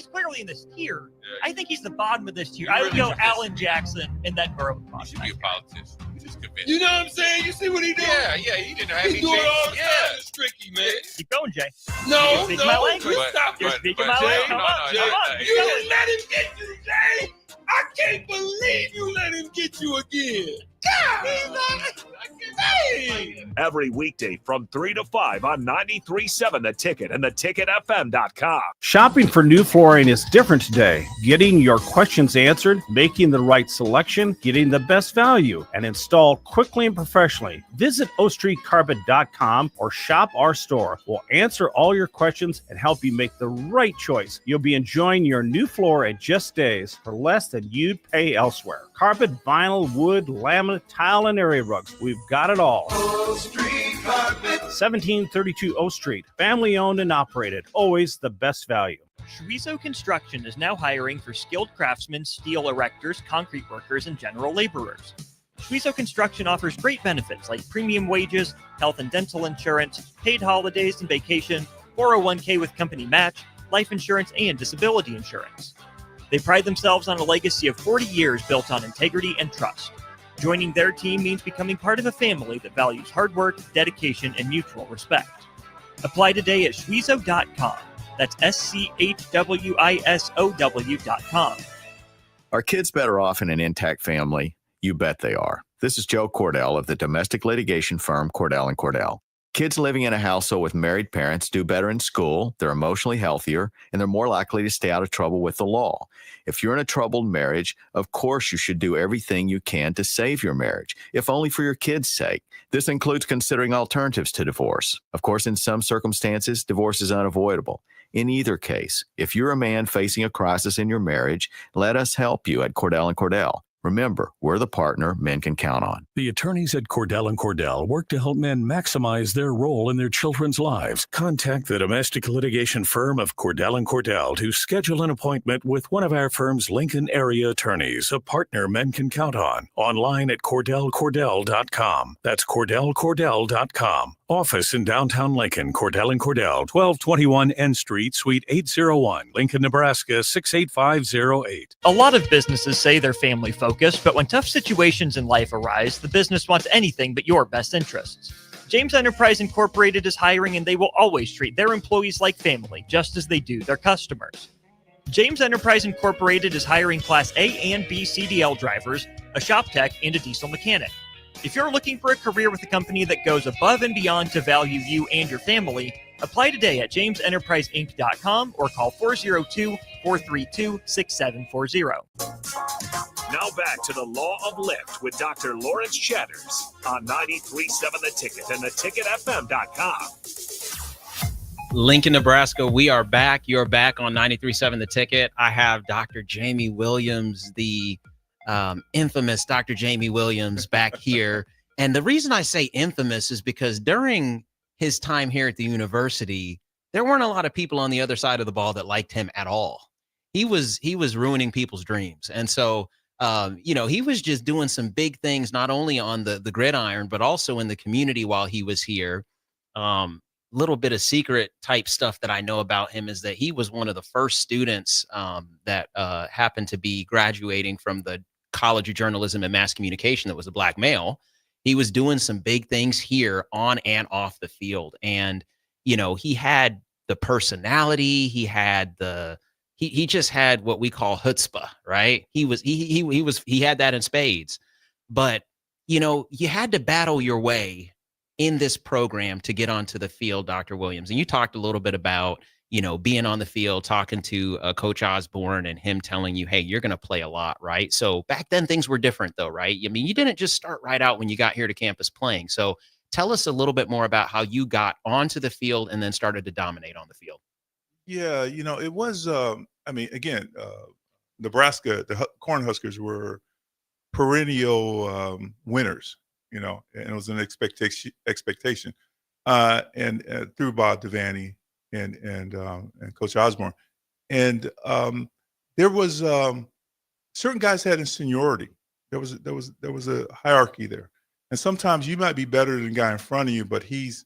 clearly in this tier. I think he's the bottom of this tier. I would go Alan Jackson and then Burrow. You should be a politician. You just convinced. You know what I'm saying? You see what he doing? Yeah, he didn't have He's doing all the time. It's tricky, man. Keep going, Jay. No, You're speaking my language. stop You're it. speaking my language. Come on. You didn't let him get you, Jay. I can't believe you let him get you again. God, hey. Every weekday from 3 to 5 on 93.7 The Ticket and theticketfm.com. Shopping for new flooring is different today. Getting your questions answered, making the right selection, getting the best value, and installed quickly and professionally. Visit ostreetcarpet.com or shop our store. We'll answer all your questions and help you make the right choice. You'll be enjoying your new floor in just days for less than you'd pay elsewhere. Carpet, vinyl, wood, laminate, tile, and area rugs. We've got it all. O Street Carpet. 1732 O Street. Family owned and operated. Always the best value. Schwizo Construction is now hiring for skilled craftsmen, steel erectors, concrete workers, and general laborers. Schwizo Construction offers great benefits like premium wages, health and dental insurance, paid holidays and vacation, 401k with company match, life insurance, and disability insurance. They pride themselves on a legacy of 40 years built on integrity and trust. Joining their team means becoming part of a family that values hard work, dedication, and mutual respect. Apply today at schwizo.com. That's SCHWISOW.com. Are kids better off in an intact family? You bet they are. This is Joe Cordell of the domestic litigation firm Cordell & Cordell. Kids living in a household with married parents do better in school, they're emotionally healthier, and they're more likely to stay out of trouble with the law. If you're in a troubled marriage, of course you should do everything you can to save your marriage, if only for your kids' sake. This includes considering alternatives to divorce. Of course, in some circumstances, divorce is unavoidable. In either case, if you're a man facing a crisis in your marriage, let us help you at Cordell & Cordell. Remember, we're the partner men can count on. The attorneys at Cordell & Cordell work to help men maximize their role in their children's lives. Contact the domestic litigation firm of Cordell & Cordell to schedule an appointment with one of our firm's Lincoln area attorneys, a partner men can count on. Online at CordellCordell.com. That's CordellCordell.com. Office in downtown Lincoln, Cordell & Cordell, 1221 N Street, Suite 801, Lincoln, Nebraska, 68508. A lot of businesses say they're family focused, but when tough situations in life arise, the business wants anything but your best interests. James Enterprise Incorporated is hiring, and they will always treat their employees like family, just as they do their customers. James Enterprise Incorporated is hiring Class A and B CDL drivers, a shop tech, and a diesel mechanic. If you're looking for a career with a company that goes above and beyond to value you and your family, apply today at jamesenterpriseinc.com or call 402-432-6740. Now back to the Law of Lift with Dr. Lawrence Chatters on 93.7 The Ticket and theticketfm.com. Lincoln, Nebraska, we are back. You're back on 93.7 The Ticket. I have Dr. Jamie Williams, the infamous Dr. Jamie Williams back here. And the reason I say infamous is because during his time here at the university, there weren't a lot of people on the other side of the ball that liked him at all. He was ruining people's dreams. And so, he was just doing some big things, not only on the gridiron, but also in the community while he was here. Little bit of secret type stuff that I know about him is that he was one of the first students that happened to be graduating from the College of Journalism and Mass Communication that was a Black male. He was doing some big things here on and off the field. And, he had the personality, he had he just had what we call chutzpah, right? He had that in spades. But, you had to battle your way in this program to get onto the field, Dr. Williams. And you talked a little bit about, being on the field, talking to Coach Osborne and him telling you, hey, you're going to play a lot, right? So back then things were different though, right? I mean, you didn't just start right out when you got here to campus playing. So tell us a little bit more about how you got onto the field and then started to dominate on the field. Yeah, it was, Nebraska, the Cornhuskers were perennial winners, and it was an expectation. And through Bob Devaney and Coach Osborne. And there was certain guys had in seniority. There was a hierarchy there. And sometimes you might be better than the guy in front of you, but he's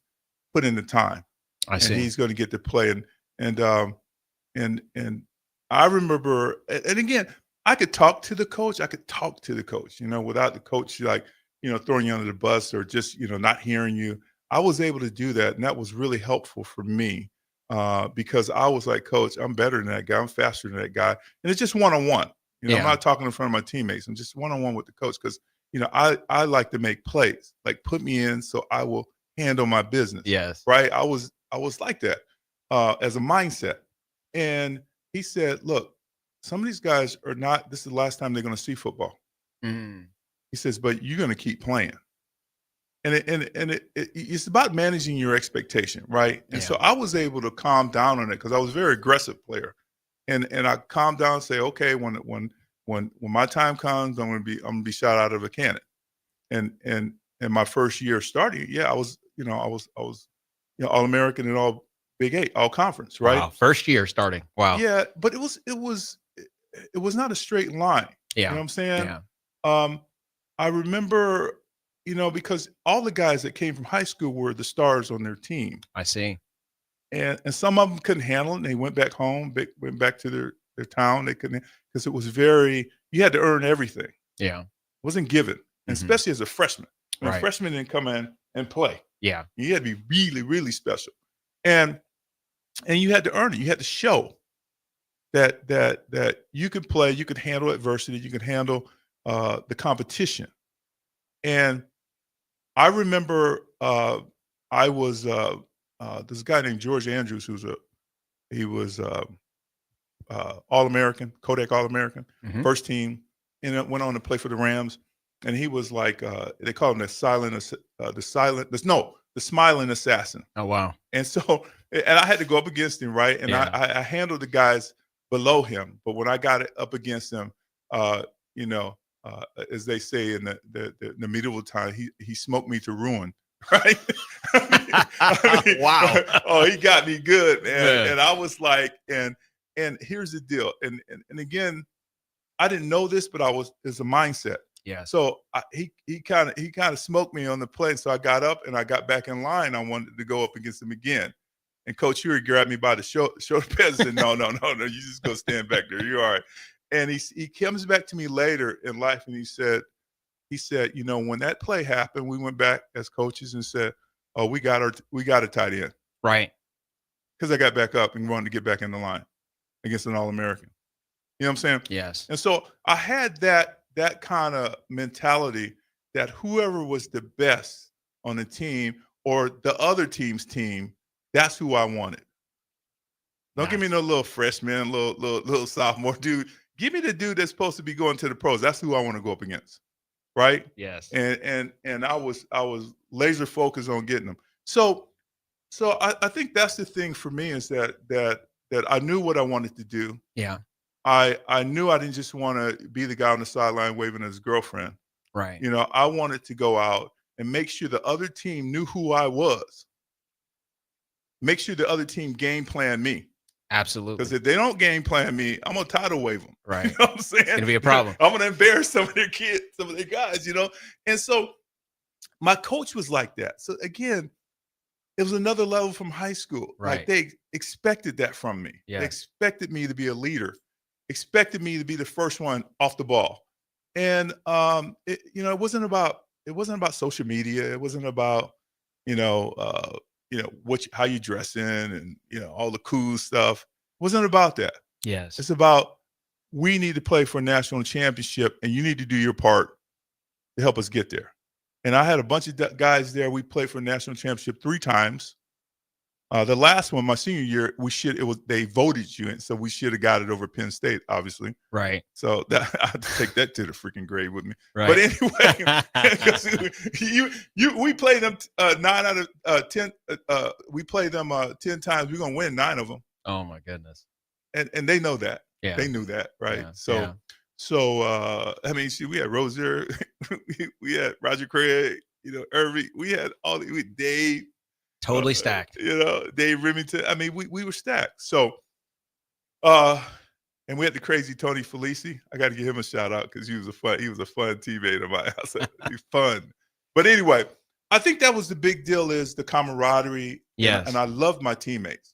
put in the time. I see. And he's going to get to play. And I remember, and again, I could talk to the coach. Without the coach, throwing you under the bus or just, not hearing you. I was able to do that. And that was really helpful for me because I was like, Coach, I'm better than that guy. I'm faster than that guy. And it's just one-on-one. I'm not talking in front of my teammates. I'm just one-on-one with the coach because, I like to make plays. Like put me in so I will handle my business. Yes. Right. I was like that as a mindset. And he said, look, some of these guys are not, this is the last time they're going to see football. Mm. He says, but you're going to keep playing. And it's about managing your expectation, right? And so I was able to calm down on it because I was a very aggressive player. And I calmed down and say, okay, when my time comes, I'm gonna be shot out of a cannon. And my first year starting, I was All-American and all Big 8, all conference, right? Wow. First year starting. Wow. Yeah, but it was not a straight line. Yeah. You know what I'm saying? Yeah. I remember, because all the guys that came from high school were the stars on their team. I see. And some of them couldn't handle it. And they went back home, went back to their town. They couldn't, because it was you had to earn everything. Yeah. It wasn't given, and especially as a freshman. When a Right. freshman didn't come in and play. Yeah. You had to be really, really special. And you had to earn it. You had to show that you could play, you could handle adversity, you could handle the competition. And I remember I was this guy named George Andrews, he was All-American, Kodak All-American, first team, and it went on to play for the Rams. And he was like they call him the smiling assassin. Oh wow! And so, and I had to go up against him, right? And I handled the guys below him, but when I got it up against him, as they say in the medieval time, he smoked me to ruin, right? Wow! Oh, he got me good, man. Yeah. And I was like, and here's the deal, and again, I didn't know this, but it's a mindset. Yeah. So he kind of smoked me on the play, so I got up and I got back in line. I wanted to go up against him again, and Coach Huey grabbed me by the shoulder pads and said, "No, you just go stand back there. You're all right." And he comes back to me later in life, and he said, when that play happened, we went back as coaches and said, "Oh, we got a tight end," right? Because I got back up and wanted to get back in the line against an All-American. You know what I'm saying? Yes. And so I had that kind of mentality that whoever was the best on the team or the other team's team, that's who I wanted. Don't give me no little freshman, little sophomore dude. Give me the dude that's supposed to be going to the pros. That's who I want to go up against, right? Yes. And I was laser focused on getting them. So I think that's the thing for me is that I knew what I wanted to do. Yeah. I knew I didn't just want to be the guy on the sideline waving at his girlfriend. Right. You know, I wanted to go out and make sure the other team knew who I was. Make sure the other team game plan me. Absolutely. Because if they don't game plan me, I'm gonna tidal wave them. Right. You know what I'm saying? It's gonna be a problem. I'm gonna embarrass some of their kids, some of their guys, you know. And so my coach was like that. So again, it was another level from high school. Right. Like they expected that from me. Yeah. They expected me to be a leader, expected me to be the first one off the ball. And it wasn't about social media. It wasn't about, how you dress in and, all the cool stuff. It wasn't about that. Yes. It's about, we need to play for a national championship and you need to do your part to help us get there. And I had a bunch of guys there. We played for a national championship 3 times. The last one, my senior year, they voted you, and so we should have got it over Penn State, obviously. Right. So I had to take that to the freaking grave with me. Right. But anyway, 'cause we played them 9 out of 10. We played them 10 times. We're gonna win 9 of them. Oh my goodness. And they know that. Yeah. They knew that, right? Yeah. So. Yeah. So we had Rozier, we had Roger Craig, Irving, we had Dave. Totally stacked. Dave Remington. I mean, we were stacked. So and we had the crazy Tony Felici. I got to give him a shout out because he was a fun teammate of mine. He's fun. But anyway, I think that was the big deal, is the camaraderie. Yes. And I loved my teammates.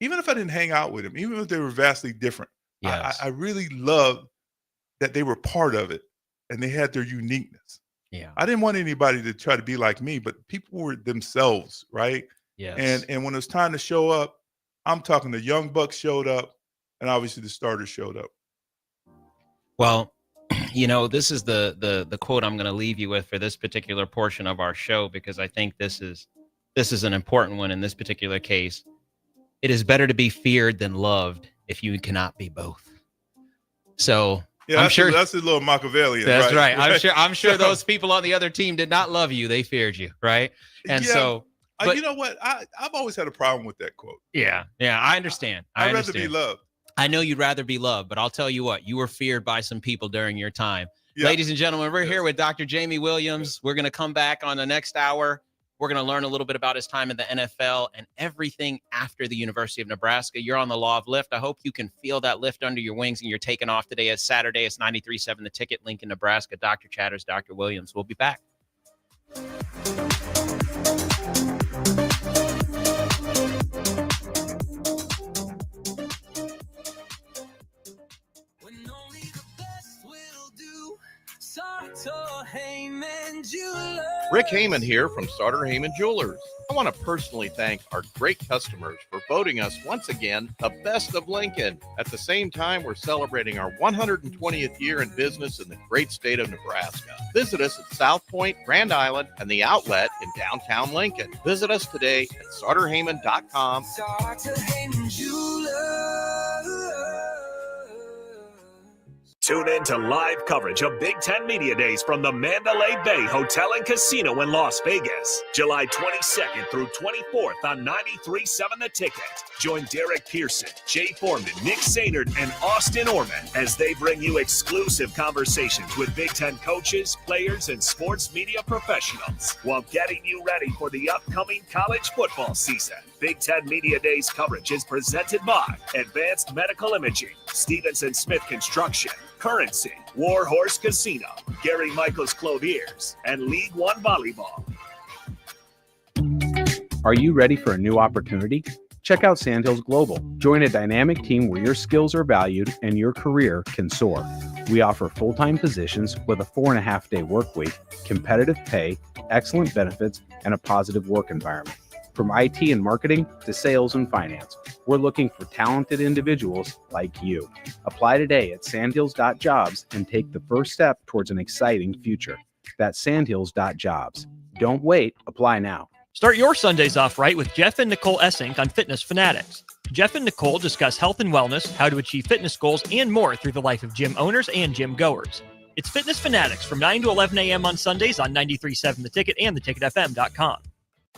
Even if I didn't hang out with them, even if they were vastly different. Yes. I really loved that they were part of it and they had their uniqueness. Yeah. I didn't want anybody to try to be like me, but people were themselves, right? Yes. And when it was time to show up, I'm talking the young bucks showed up, and obviously the starters showed up. Well, this is the quote I'm going to leave you with for this particular portion of our show, because I think this is an important one in this particular case. It is better to be feared than loved if you cannot be both. So Yeah, I'm sure that's a little Machiavellian. that's right. Right. I'm sure those people on the other team did not love you. They feared you, right? And Yeah. so, but, You know what? I've always had a problem with that quote. yeah, I understand. I'd rather be loved. I know you'd rather be loved, but I'll tell you what, you were feared by some people during your time. Yeah. Ladies and gentlemen, we're here with Dr. Jamie Williams. We're going to come back on the next hour. We're going to learn a little bit about his time in the NFL and everything after the University of Nebraska. You're on the Law of Lift. I hope you can feel that lift under your wings and you're taking off today. It's Saturday. It's 93.7 The Ticket, Lincoln, Nebraska. Dr. Chatters, Dr. Williams. We'll be back. Rick Heyman here from Sartor Heyman Jewelers. I want to personally thank our great customers for voting us once again the best of Lincoln. At the same time, we're celebrating our 120th year in business in the great state of Nebraska. Visit us at South Point, Grand Island, and the Outlet in downtown Lincoln. Visit us today at SartorHeyman.com. Sartor Heyman Jewelers. Tune in to live coverage of Big Ten Media Days from the Mandalay Bay Hotel and Casino in Las Vegas, July 22nd through 24th on 93.7 The Ticket. Join Derek Pearson, Jay Foreman, Nick Sainert, and Austin Orman as they bring you exclusive conversations with Big Ten coaches, players, and sports media professionals while getting you ready for the upcoming college football season. Big Ten Media Days coverage is presented by Advanced Medical Imaging, Stevenson Smith Construction, Currency, Warhorse Casino, Gary Michaels Clothiers, and League One Volleyball. Are you ready for a new opportunity? Check out Sandhills Global. Join a dynamic team where your skills are valued and your career can soar. We offer full-time positions with a 4.5-day work week, competitive pay, excellent benefits, and a positive work environment. From IT and marketing to sales and finance, we're looking for talented individuals like you. Apply today at sandhills.jobs and take the first step towards an exciting future. That's sandhills.jobs. Don't wait. Apply now. Start your Sundays off right with Jeff and Nicole Essink on Fitness Fanatics. Jeff and Nicole discuss health and wellness, how to achieve fitness goals, and more through the life of gym owners and gym goers. It's Fitness Fanatics from 9 to 11 a.m. on Sundays on 93.7 The Ticket and theticketfm.com.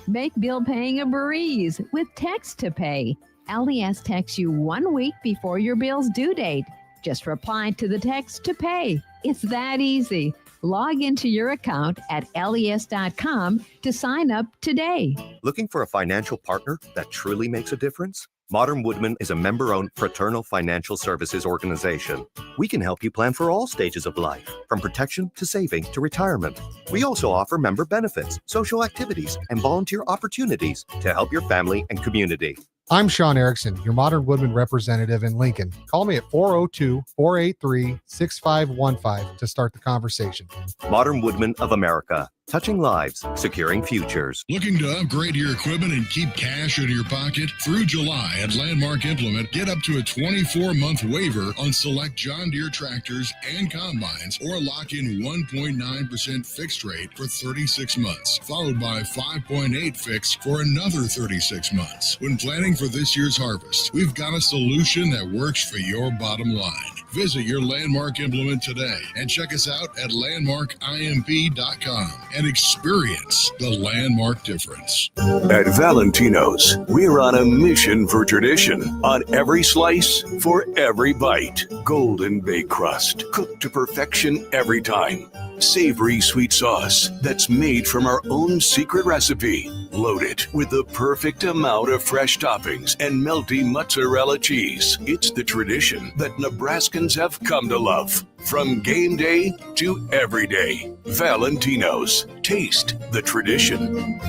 Make bill paying a breeze with Text to Pay. LES texts you 1 week before your bill's due date. Just reply to the text to pay. It's that easy. Log into your account at les.com to sign up today. Looking for a financial partner that truly makes a difference? Modern Woodman is a member-owned fraternal financial services organization. We can help you plan for all stages of life, from protection to saving to retirement. We also offer member benefits, social activities, and volunteer opportunities to help your family and community. I'm Sean Erickson, your Modern Woodman representative in Lincoln. Call me at 402-483-6515 to start the conversation. Modern Woodman of America, touching lives, securing futures. Looking to upgrade your equipment and keep cash in your pocket? Through July at Landmark Implement, get up to a 24-month waiver on select John Deere tractors and combines, or lock in 1.9% fixed rate for 36 months, followed by 5.8 fixed for another 36 months. When planning for this year's harvest, we've got a solution that works for your bottom line. Visit your Landmark Implement today and check us out at landmarkimp.com and experience the Landmark difference. At Valentino's, we're on a mission for tradition. On every slice, for every bite. Golden baked crust, cooked to perfection every time. Savory sweet sauce that's made from our own secret recipe. Loaded with the perfect amount of fresh toppings and melty mozzarella cheese. It's the tradition that Nebraskans have come to love. From game day to every day. Valentino's. Taste the tradition.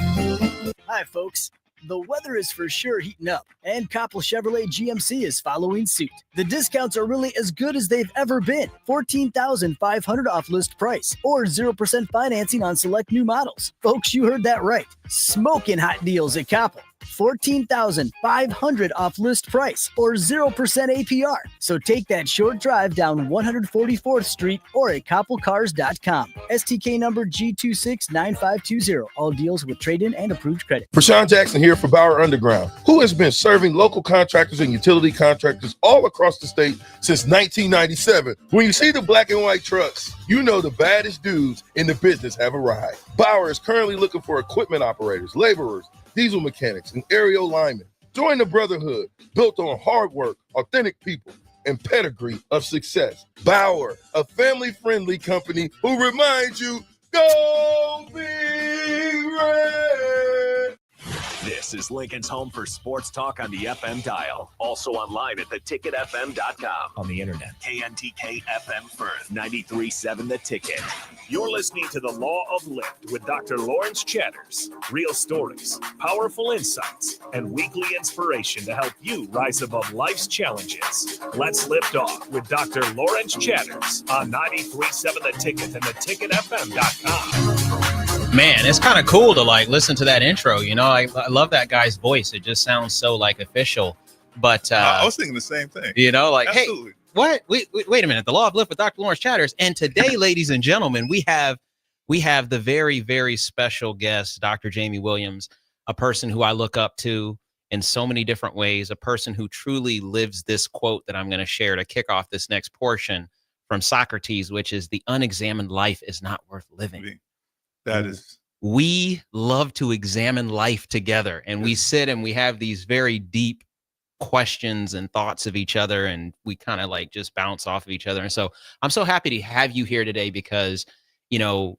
Hi, folks. The weather is for sure heating up, and Coppel Chevrolet GMC is following suit. The discounts are really as good as they've ever been. $14,500 off list price, or 0% financing on select new models. Folks, you heard that right. Smoking hot deals at Coppel. $14,500 off list price, or 0% APR. So take that short drive down 144th Street or at koppelcars.com. STK number G269520. All deals with trade-in and approved credit. Rashawn Jackson here for Bauer Underground, who has been serving local contractors and utility contractors all across the state since 1997. When you see the black and white trucks, you know the baddest dudes in the business have arrived. Bauer is currently looking for equipment operators, laborers, diesel mechanics, and aerial linemen. Join the brotherhood built on hard work, authentic people, and pedigree of success. Bauer, a family-friendly company who reminds you, go Big Red! This is Lincoln's home for sports talk on the FM dial. Also online at theticketfm.com. On the internet. KNTK FM Firth, 93.7 The Ticket. You're listening to The Law of Lift with Dr. Lawrence Chatters. Real stories, powerful insights, and weekly inspiration to help you rise above life's challenges. Let's lift off with Dr. Lawrence Chatters on 93.7 The Ticket and theticketfm.com. Man, it's kind of cool to like listen to that intro. You know, I love that guy's voice. It just sounds so like official. But I was thinking the same thing. You know, like, Absolutely. hey, what? Wait a minute. The Law of Lift with Dr. Lawrence Chatters. And today, ladies and gentlemen, we have the very, very special guest, Dr. Jamie Williams, a person who I look up to in so many different ways, a person who truly lives this quote that I'm going to share to kick off this next portion from Socrates, which is the unexamined life is not worth living. That is. We love to examine life together, and we sit and we have these very deep questions and thoughts of each other, and we kind of like just bounce off of each other. And so I'm so happy to have you here today because, we've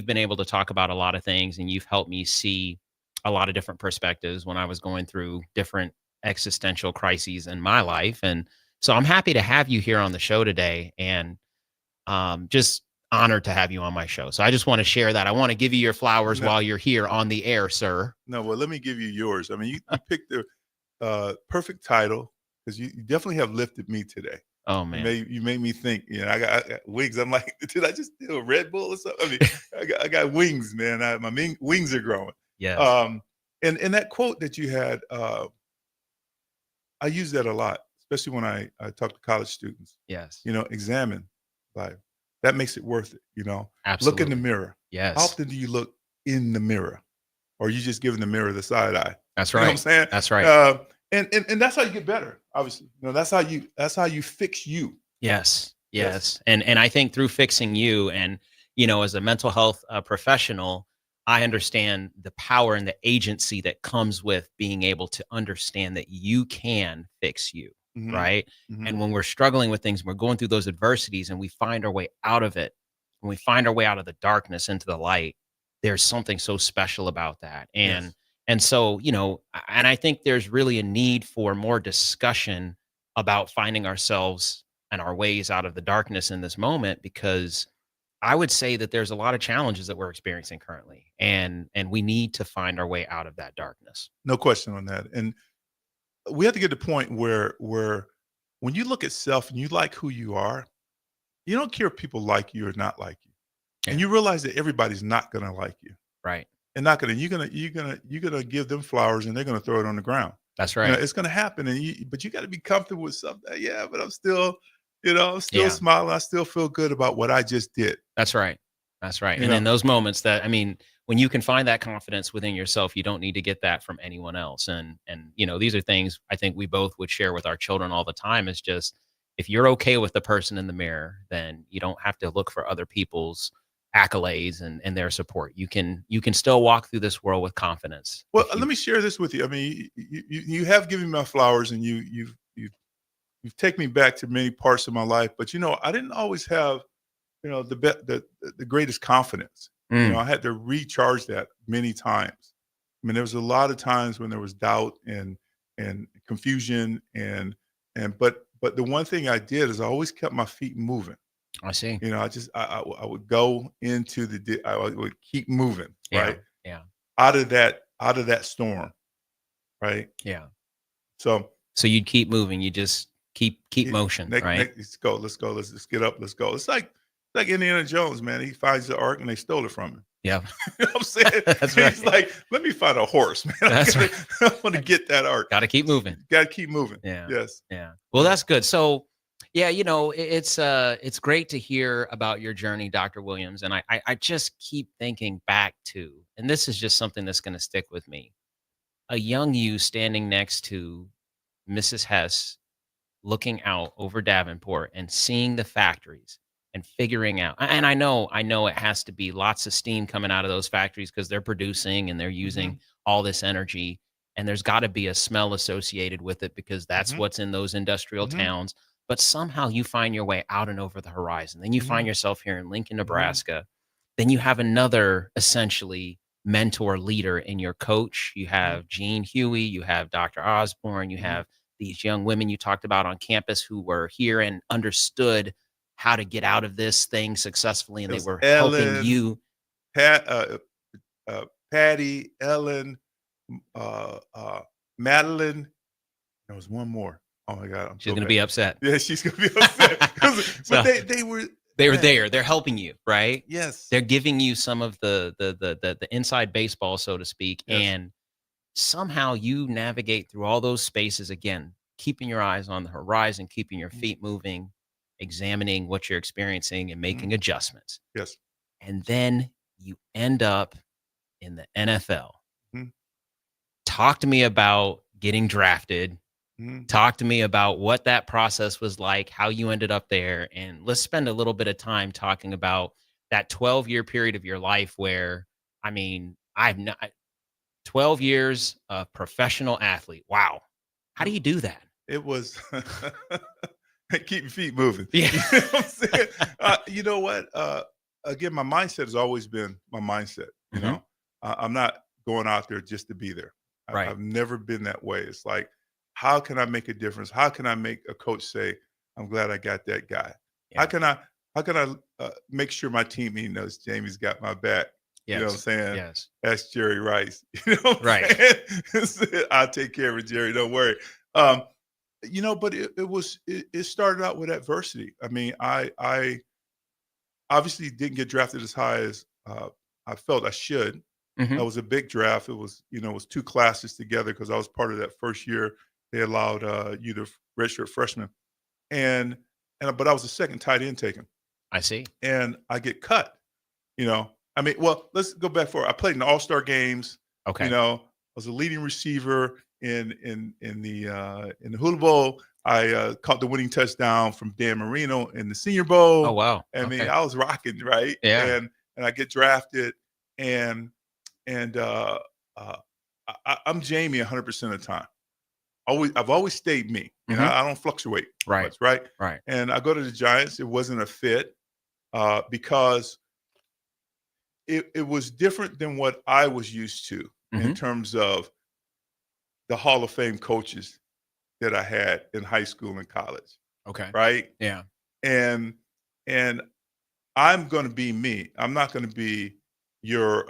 been able to talk about a lot of things, and you've helped me see a lot of different perspectives when I was going through different existential crises in my life. And so I'm happy to have you here on the show today, and just honored to have you on my show. So I just want to share that. I want to give you your flowers while you're here on the air, sir. No, well, let me give you yours. I mean, you picked the perfect title because you definitely have lifted me today. Oh man, you made me think. I got wings. I'm like, did I just do a Red Bull or something? I mean, I got wings, man. My wings are growing. Yeah. And that quote that you had, I use that a lot, especially when I talk to college students. Yes. Examine life. That makes it worth it. Absolutely. Look in the mirror. Yes. How often do you look in the mirror, or are you just giving the mirror the side eye? That's right. You know what I'm saying? That's right. And that's how you get better. Obviously, that's how you fix you. Yes. And I think through fixing you, and as a mental health professional, I understand the power and the agency that comes with being able to understand that you can fix you. right? And when we're struggling with things, we're going through those adversities and we find our way out of it. When we find our way out of the darkness into the light, there's something so special about that. And so, and I think there's really a need for more discussion about finding ourselves and our ways out of the darkness in this moment, because I would say that there's a lot of challenges that we're experiencing currently, and we need to find our way out of that darkness. No question on that. And we have to get to the point where when you look at self and you like who you are, you don't care if people like you or not like you. And you realize that everybody's not going to like you. Right. And not going to, you're going to give them flowers and they're going to throw it on the ground. That's right. It's going to happen. But you got to be comfortable with something. Yeah, but I'm still, I'm still smiling. I still feel good about what I just did. That's right. That's right. And in those moments when you can find that confidence within yourself, you don't need to get that from anyone else. And these are things I think we both would share with our children all the time, is just, if you're okay with the person in the mirror, then you don't have to look for other people's accolades and their support. You can still walk through this world with confidence. Well, let me share this with you. I mean, you have given me my flowers, and you've taken me back to many parts of my life, but I didn't always have the greatest confidence. I had to recharge that many times. I mean, there was a lot of times when there was doubt and confusion but the one thing I did is I always kept my feet moving. I see. I would go into I would keep moving, right? Yeah. Out of that storm, right? Yeah. So you'd keep moving. You just keep motion, right? Let's go. Let's get up. Let's go. It's like Indiana Jones, man. He finds the ark and they stole it from him. Yeah. You know what I'm saying? That's right. He's like, let me find a horse, man. I want to get that ark. Got to keep moving. Got to keep moving. Yeah. Yes. Yeah. Well, that's good. So, yeah, it's great to hear about your journey, Dr. Williams. And I just keep thinking back to, and this is just something that's going to stick with me, a young you standing next to Mrs. Hess, looking out over Davenport and seeing the factories and figuring out, and I know it has to be lots of steam coming out of those factories because they're producing and they're using all this energy, and there's got to be a smell associated with it because that's what's in those industrial towns. But somehow you find your way out and over the horizon. Then you find yourself here in Lincoln, Nebraska. Then you have another essentially mentor leader in your coach. You have Gene Huey, you have Dr. Osborne, you have these young women you talked about on campus who were here and understood how to get out of this thing successly, and they were helping you. Patty, Ellen, Madeline. There was one more. Oh my God, she's gonna be upset. Yeah, she's gonna be upset. So, but they were there. They're helping you, right? Yes. They're giving you some of the inside baseball, so to speak, Yes. and somehow you navigate through all those spaces again, keeping your eyes on the horizon, keeping your feet moving, examining what you're experiencing and making adjustments. Yes. And then you end up in the NFL. Talk to me about getting drafted. Talk to me about what that process was like, how you ended up there. And let's spend a little bit of time talking about that 12-year period of your life where, 12 years of professional athlete. Wow. How do you do that? It was keep your feet moving. Yeah. You know what I'm saying? You know what? Again, my mindset has always been my mindset. You know, I'm not going out there just to be there. Right. I've never been that way. It's like, how can I make a difference? How can I make a coach say, I'm glad I got that guy? Yeah. How can I make sure my team knows Jamie's got my back? Yes. You know what I'm saying? Yes. That's Jerry Rice. You know what I'm saying? I'll take care of it, Jerry. Don't worry. You know, but it started out with adversity. I mean, I obviously didn't get drafted as high as I felt I should. That was a big draft. It was, it was two classes together because I was part of that first year. They allowed you to redshirt freshman, but I was the second tight end taken. I see. And I get cut. Well, let's go back I played in the All-Star games. Okay. I was a leading receiver in the Hula Bowl. I caught the winning touchdown from Dan Marino in the Senior Bowl. Oh wow. I mean, I was rocking, right? Yeah. And I get drafted, and I'm Jamie 100% of the time. I've always stayed me. You know, Mhm. I don't fluctuate Right. much, right? Right. And I go to the Giants. It wasn't a fit because it was different than what I was used to in Mhm. terms of the Hall of Fame coaches that I had in high school and college, Okay. right? Yeah. And I'm going to be me. I'm not going to be your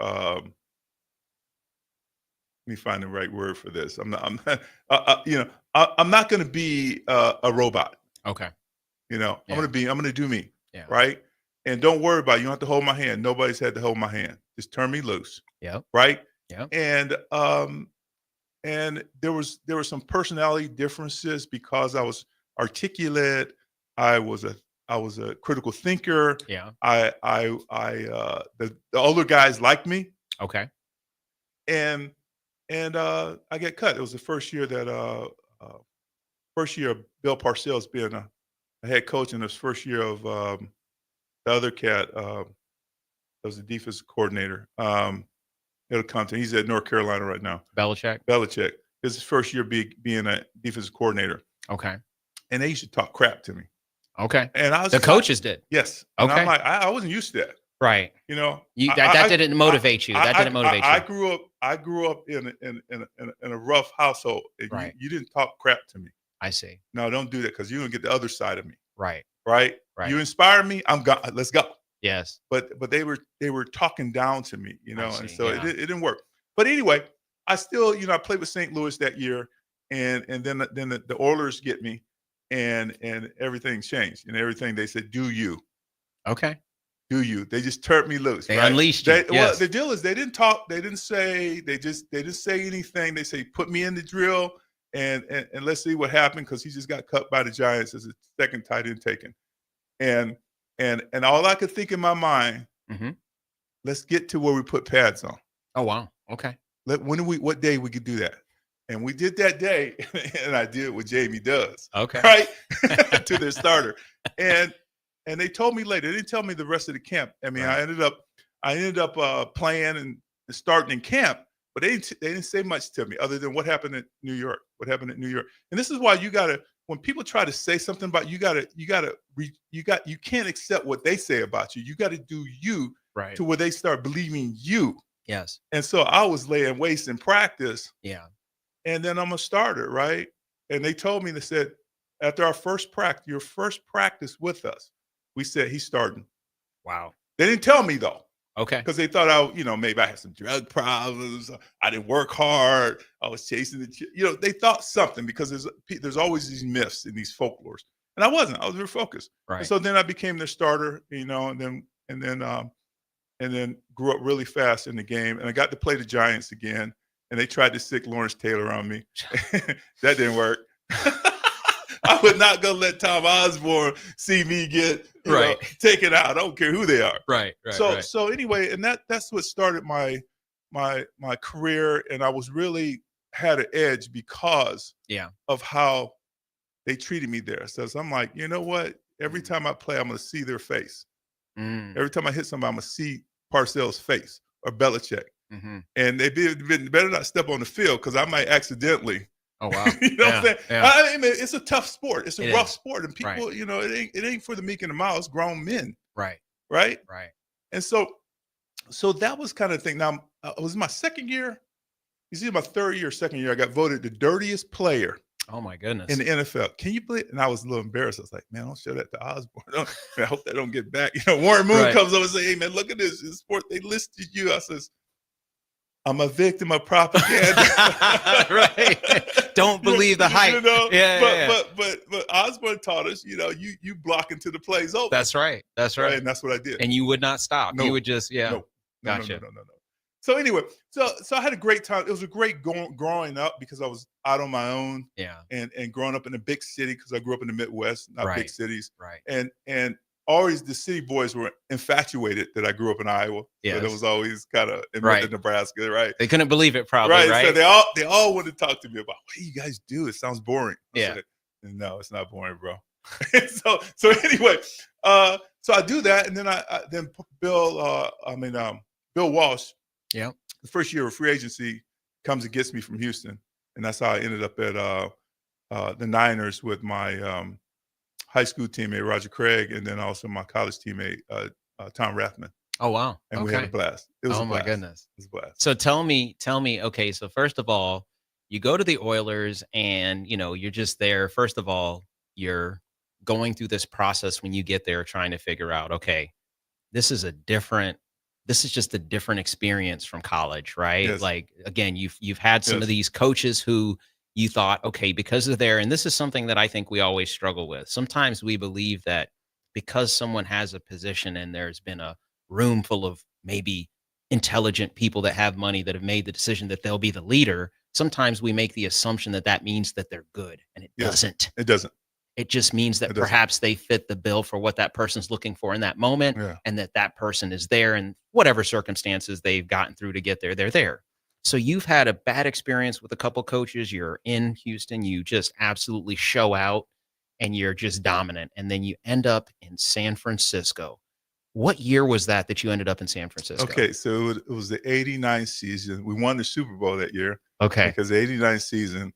let me find the right word for this. I'm not I'm not going to be a robot. Okay. You know, Yeah. I'm going to do me. Yeah. Right. And don't worry about it. You don't have to hold my hand. Nobody's had to hold my hand. Just turn me loose. Yep. Right. Yep. And there were some personality differences because I was articulate. I was a critical thinker. Yeah. The older guys liked me. Okay. And I get cut. It was the first year that first year of Bill Parcells being a head coach, and it was first year of the other cat that was the defensive coordinator. It'll come to. He's at North Carolina right now. Belichick. Belichick. This is his first year being a defensive coordinator, Okay. and they used to talk crap to me. Okay. And I was The just like- coaches did. Yes. And Okay. I'm like, I wasn't used to that. Right. You know, That didn't motivate you. That didn't motivate you. I grew up in a rough household. And Right. You didn't talk crap to me. I see. No, don't do that because you're gonna get the other side of me. Right. Right. Right. You inspire me. I'm gone. Let's go. Yes. But they were talking down to me. You know, and see, so yeah. it didn't work. But anyway, I still I played with St. Louis that year, and then the Oilers get me, and everything changed, and everything they said, do you. Okay. Do you? They just turned me loose. They right? unleashed you. Well, Yes. the deal is they didn't talk. They didn't say. They didn't say anything. They say put me in the drill and let's see what happened because he just got cut by the Giants as a second tight end taken, and all I could think in my mind, Mhm. let's get to where we put pads on. Oh wow. Okay. What day we could do that, and we did that day, and I did what Jamie does. Okay. Right to their starter, and they told me later. They didn't tell me the rest of the camp. I mean, Right. I ended up playing and starting in camp, but they didn't say much to me other than what happened at New York. What happened at New York, and this is why you gotta. When people try to say something about you, you can't accept what they say about you. You got to do you Right. to where they start believing you. Yes. And so I was laying waste in practice, Yeah. and then I'm a starter, right? And they told me, they said, after our first practice, your first practice with us, we said he's starting. Wow. They didn't tell me though, Okay. because they thought maybe I had some drug problems. I didn't work hard. I was chasing they thought something because there's always these myths and these folklores, and I wasn't. I was very focused. Right. And so then I became their starter, and then grew up really fast in the game, and I got to play the Giants again. And they tried to stick Lawrence Taylor on me. That didn't work. I would not go let Tom Osborne see me get taken out. I don't care who they are. Right. So anyway, and that's what started my career, and I was really had an edge because of how they treated me there. So I'm like, you know what? Every time I play, I'm going to see their face. Every time I hit somebody, I'm going to see Parcells' face or Belichick. Mm-hmm. And they better not step on the field because I might accidentally. Oh wow! You know what I'm saying? Yeah. I mean, it's a tough sport. It's a rough sport, and people, Right. it ain't for the meek and the mild. It's grown men, Right. right? Right. And so that was kind of the thing. Now, it was my second year. You see, my third year, second year, I got voted the dirtiest player Oh my goodness. in the NFL. Can you believe? And I was a little embarrassed. I was like, man, don't show that to Osborne. I hope that don't get back. Warren Moon Right. comes over and say, hey, man, look at this. This sport, they listed you. I says, I'm a victim of propaganda. Right. Don't believe the hype. But Osborne taught us, you block until the play's over. That's right. That's right. And that's what I did. And you would not stop. No. You would just No. Gotcha. No. So anyway, so I had a great time. It was a great growing up because I was out on my own. Yeah. And growing up in a big city because I grew up in the Midwest, not big Right. cities. Right. And always the city boys were infatuated that I grew up in Iowa. Yes. So that was always kind of in Right. Nebraska, right? They couldn't believe it, probably. Right. So they all wanted to talk to me about what do you guys do? It sounds boring. I Yeah. said, no, it's not boring, bro. so anyway, so I do that, and then then Bill Walsh. Yeah. The first year of free agency comes and gets me from Houston, and that's how I ended up at the Niners with my high school teammate Roger Craig, and then also my college teammate Tom Rathman. Oh wow! And we had a blast. It was oh a blast. my goodness! It was a blast. So tell me. Okay, so first of all, you go to the Oilers, and you're just there. First of all, you're going through this process when you get there, trying to figure out, okay, this is just a different experience from college, right? Yes. Like again, you've had some Yes. of these coaches who you thought, okay, because they're there, and this is something that I think we always struggle with. Sometimes we believe that because someone has a position and there's been a room full of maybe intelligent people that have money that have made the decision that they'll be the leader, sometimes we make the assumption that that means that they're good, and it Yes. doesn't. It doesn't. It just means that It doesn't. perhaps they fit the bill for what that person's looking for in that moment, Yeah. and that person is there, and whatever circumstances they've gotten through to get there, they're there. So you've had a bad experience with a couple coaches. You're in Houston, you just absolutely show out, and you're just dominant, and then you end up in San Francisco. What year was that you ended up in San Francisco? Okay, so it was the '89 season. We won the Super Bowl that year. Okay. Because the '89 season,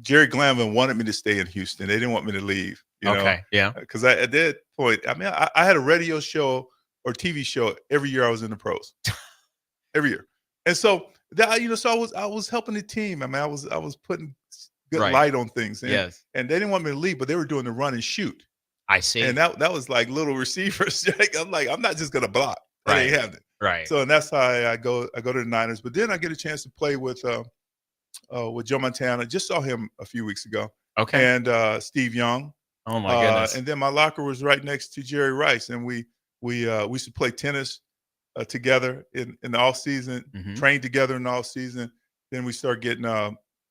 Jerry Glanville wanted me to stay in Houston. They didn't want me to leave. Okay, yeah. Because at that point, I mean, I had a radio show or TV show every year I was in the pros. Every year. And so that, so I was helping the team. I mean, I was putting good Right. light on things. And, Yes. and they didn't want me to leave, but they were doing the run and shoot. I see. And that was like little receivers. I'm like, I'm not just gonna block. That ain't Right. happening. Right. So and that's how I go to the Niners. But then I get a chance to play with Joe Montana. Just saw him a few weeks ago. Okay. And Steve Young. Oh my goodness. And then my locker was right next to Jerry Rice, and we used to play tennis together in the off season, Mhm. train together in the off season. Then we start getting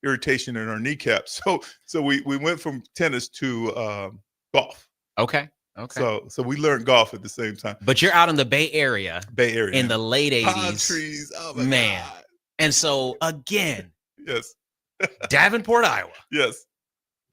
irritation in our kneecaps. So we went from tennis to golf. Okay. Okay. So we learned golf at the same time. But you're out in the Bay Area. Bay Area. In the late 80s. Palm trees. Oh my Man. God. And so again, Yes. Davenport, Iowa. Yes.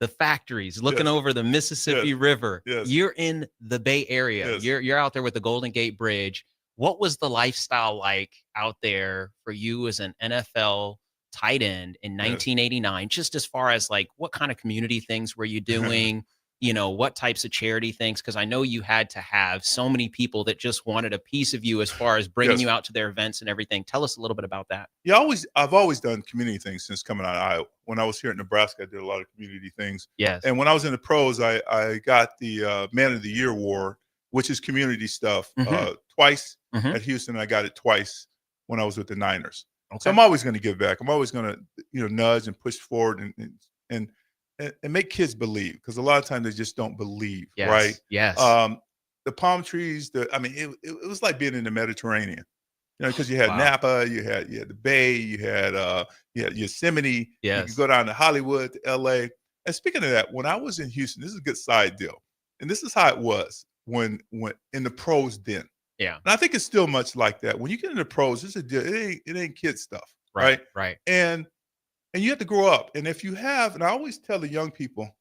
The factories looking Yes. over the Mississippi Yes. River. Yes. You're in the Bay Area. Yes. You're out there with the Golden Gate Bridge. What was the lifestyle like out there for you as an NFL tight end in 1989? Just as far as like what kind of community things were you doing? What types of charity things? Because I know you had to have so many people that just wanted a piece of you as far as bringing Yes. you out to their events and everything. Tell us a little bit about that. Yeah, I've always done community things since coming out of Iowa. When I was here in Nebraska, I did a lot of community things. Yes. And when I was in the pros, I got the Man of the Year award, which is community stuff, Mhm. twice Mhm. at Houston. I got it twice when I was with the Niners. So Okay. I'm always going to give back. I'm always going to nudge and push forward and make kids believe, because a lot of times they just don't believe, Yes. right? Yes. The palm trees, it was like being in the Mediterranean, because you had Wow. Napa, you had the Bay, you had Yosemite. You Yes. could go down to Hollywood, to LA. And speaking of that, when I was in Houston, this is a good side deal, and this is how it was when in the pros then. Yeah. And I think it's still much like that. When you get into pros, it's a deal. It ain't kid stuff, right? Right. And you have to grow up. And if you have, and I always tell the young people,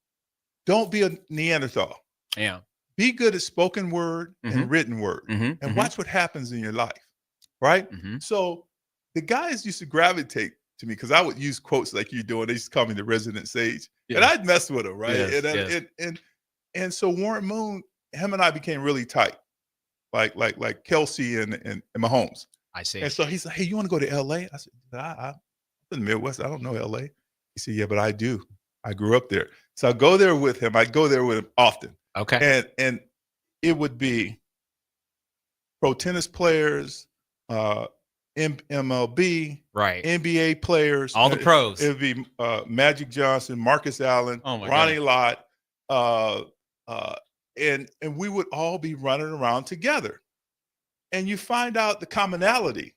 don't be a Neanderthal. Yeah. Be good at spoken word Mhm. and written word, Mhm. and Mhm. watch what happens in your life, right? Mhm. So the guys used to gravitate to me because I would use quotes like you're doing. They used to call me the resident sage, and Yeah. I'd mess with them, right? Yes, and, yes. and so Warren Moon, him and I became really tight, like Kelsey and Mahomes. I see. And so he's like, "Hey, you want to go to LA?" I said, I'm in the Midwest. I don't know LA. He said, "Yeah, but I do. I grew up there." So I go there with him. I go there with him often. Okay. And it would be pro tennis players, MLB, Right. NBA players, All the pros. It would be Magic Johnson, Marcus Allen, Oh my Ronnie goodness. Lott, and we would all be running around together. And you find out the commonality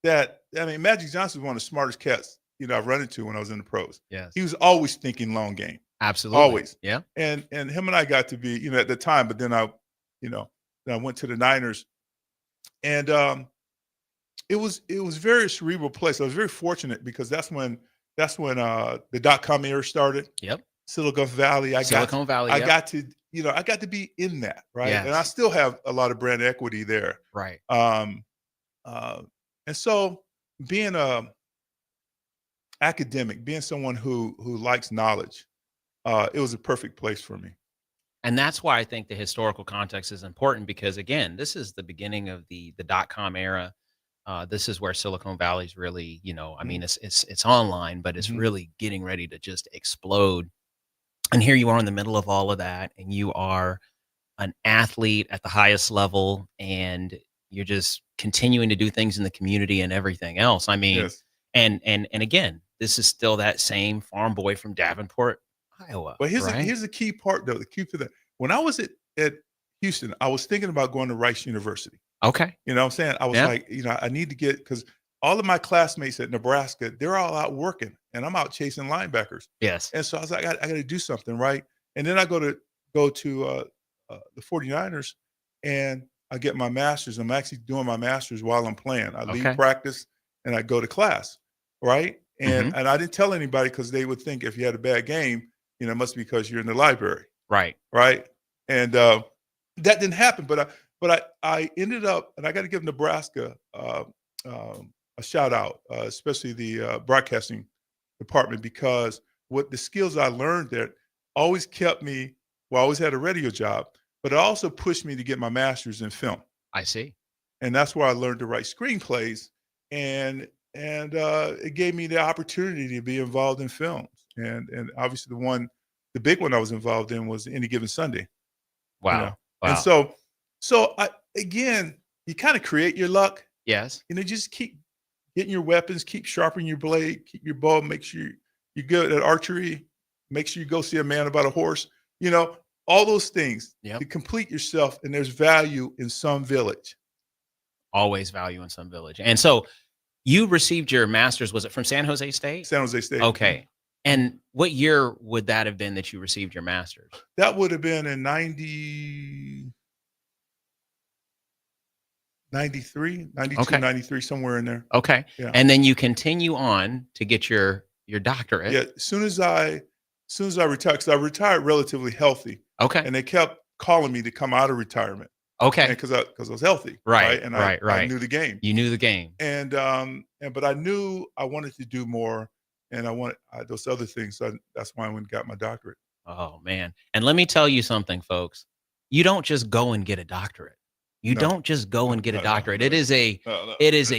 that, Magic Johnson was one of the smartest cats, I've run into when I was in the pros. Yes. He was always thinking long game. Absolutely. Always. Yeah. And him and I got to be, at the time, but then I went to the Niners, and it was very cerebral place. I was very fortunate because that's when the .com era started. Yep. Silicon Valley. I got to be in that, right? Yes. And I still have a lot of brand equity there. Right. And so being academic, being someone who likes knowledge, it was a perfect place for me. And that's why I think the historical context is important, because again, this is the beginning of the .com era. This is where Silicon Valley's really, I mean, it's online, but it's really getting ready to just explode. And here you are in the middle of all of that, and you are an athlete at the highest level, and you're just continuing to do things in the community and everything else. I mean, and again, this is still that same farm boy from Davenport, Iowa. But here's right? the key part, though. The key to that. When I was at Houston, I was thinking about going to Rice University. Okay. You know what I'm saying? I was like, I need to get, because all of my classmates at Nebraska, they're all out working, and I'm out chasing linebackers. Yes. And so I was like, I got to do something, right? And then I go to the 49ers, and I get my master's. I'm actually doing my master's while I'm playing. I leave practice and I go to class, right? And I didn't tell anybody, because they would think if you had a bad game, it must be because you're in the library. Right. Right. And that didn't happen. But I ended up, and I got to give Nebraska a shout out, especially the broadcasting department, because what the skills I learned there always kept me, I always had a radio job, but it also pushed me to get my master's in film. I see. And that's where I learned to write screenplays, and it gave me the opportunity to be involved in films. And obviously the big one I was involved in was Any Given Sunday. Wow. Wow. And so again, you kind of create your luck. Yes. Just keep getting your weapons, keep sharpening your blade, keep your bow, make sure you're good at archery, make sure you go see a man about a horse, all those things to complete yourself. And there's value in some village. Always value in some village. And so you received your master's, was it from San Jose State? San Jose State. Okay. And what year would that have been that you received your master's? That would have been in 93, 92, 93, somewhere in there. Okay. Yeah. And then you continue on to get your doctorate. Yeah. As soon as I retired, because I retired relatively healthy. Okay. And they kept calling me to come out of retirement. Okay. Because I was healthy. Right. And right. I knew the game. You knew the game. And but I knew I wanted to do more, and I wanted those other things. So that's why I went and got my doctorate. Oh man. And let me tell you something, folks. You don't just go and get a doctorate. You don't just go and get a doctorate. It is a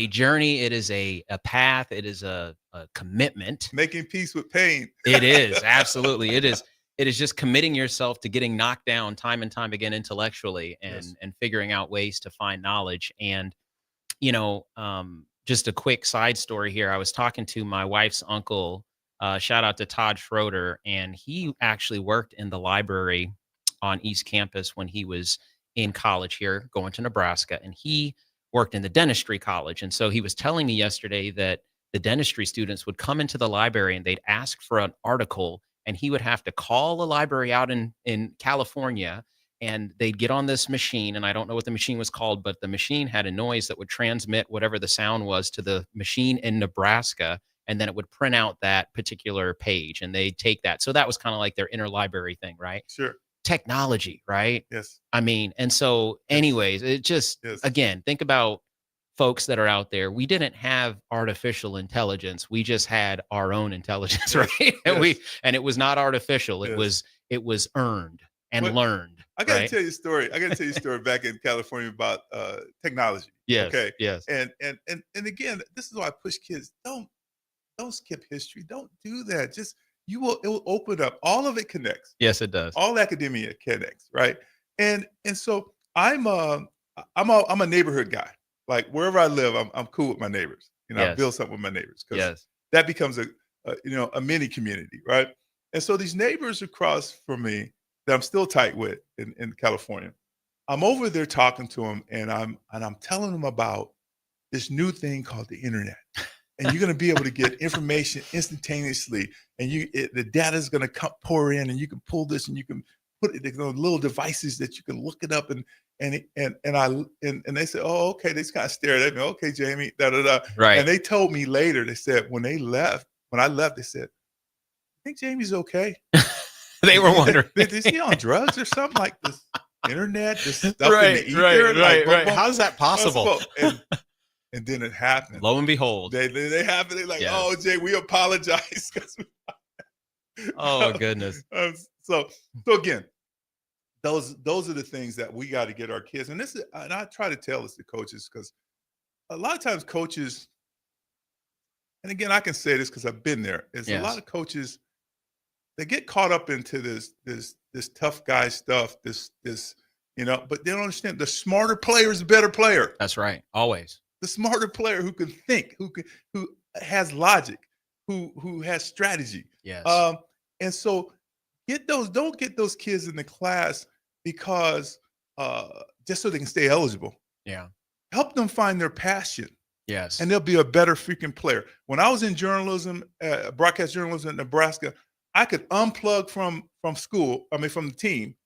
journey. It is a path. It is a commitment. Making peace with pain. It is. Absolutely. It is just committing yourself to getting knocked down time and time again intellectually, and figuring out ways to find knowledge. And, just a quick side story here. I was talking to my wife's uncle, shout out to Todd Schroeder, and he actually worked in the library on East Campus when he was in college here, going to Nebraska, and he worked in the dentistry college. And so he was telling me yesterday that the dentistry students would come into the library and they'd ask for an article, and he would have to call a library out in California, and they'd get on this machine, and I don't know what the machine was called, but the machine had a noise that would transmit whatever the sound was to the machine in Nebraska, and then it would print out that particular page, and they'd take that. So that was kind of like their interlibrary thing, right? Sure. Technology, right? Yes. I mean, and so anyways, it just, again, think about folks that are out there. We didn't have artificial intelligence. We just had our own intelligence, right? And it was not artificial. It was earned and learned. I got to tell you a story. Back in California about technology. Yes. Okay. Yes. And again, this is why I push kids. Don't skip history. Don't do that. It will open up. All of it connects. Yes, it does. All academia connects, right? And so I'm a neighborhood guy. Like wherever I live, I'm cool with my neighbors. I build something with my neighbors, because that becomes a mini community, right? And so these neighbors across from me that I'm still tight with in California, I'm over there talking to them, and I'm telling them about this new thing called the internet. And you're going to be able to get information instantaneously, and the data is going to pour in, and you can pull this, and you can put it in little devices that you can look it up, and they said, oh, okay. They just kind of stared at me. Okay, Jamie, Right. And they told me later, they said when I left, they said, I think Jamie's okay. They were wondering, is he on drugs or something, like this internet, this stuff right, in the ether? Right. How is that possible? and then it happened. Lo and behold. They happen. They're like, Yes. oh, Jay, we apologize. Oh, goodness. So again, those are the things that we got to get our kids. And I try to tell this to coaches, because a lot of times coaches, and again, I can say this because I've been there, is a lot of coaches, they get caught up into this tough guy stuff, this but they don't understand the smarter player is the better player. That's right. Always. The smarter player who can think, who has logic, who has strategy. Yes. And so don't get those kids in the class because just so they can stay eligible. Yeah. Help them find their passion. Yes. And they'll be a better freaking player. When I was in journalism, broadcast journalism in Nebraska, I could unplug from school, from the team,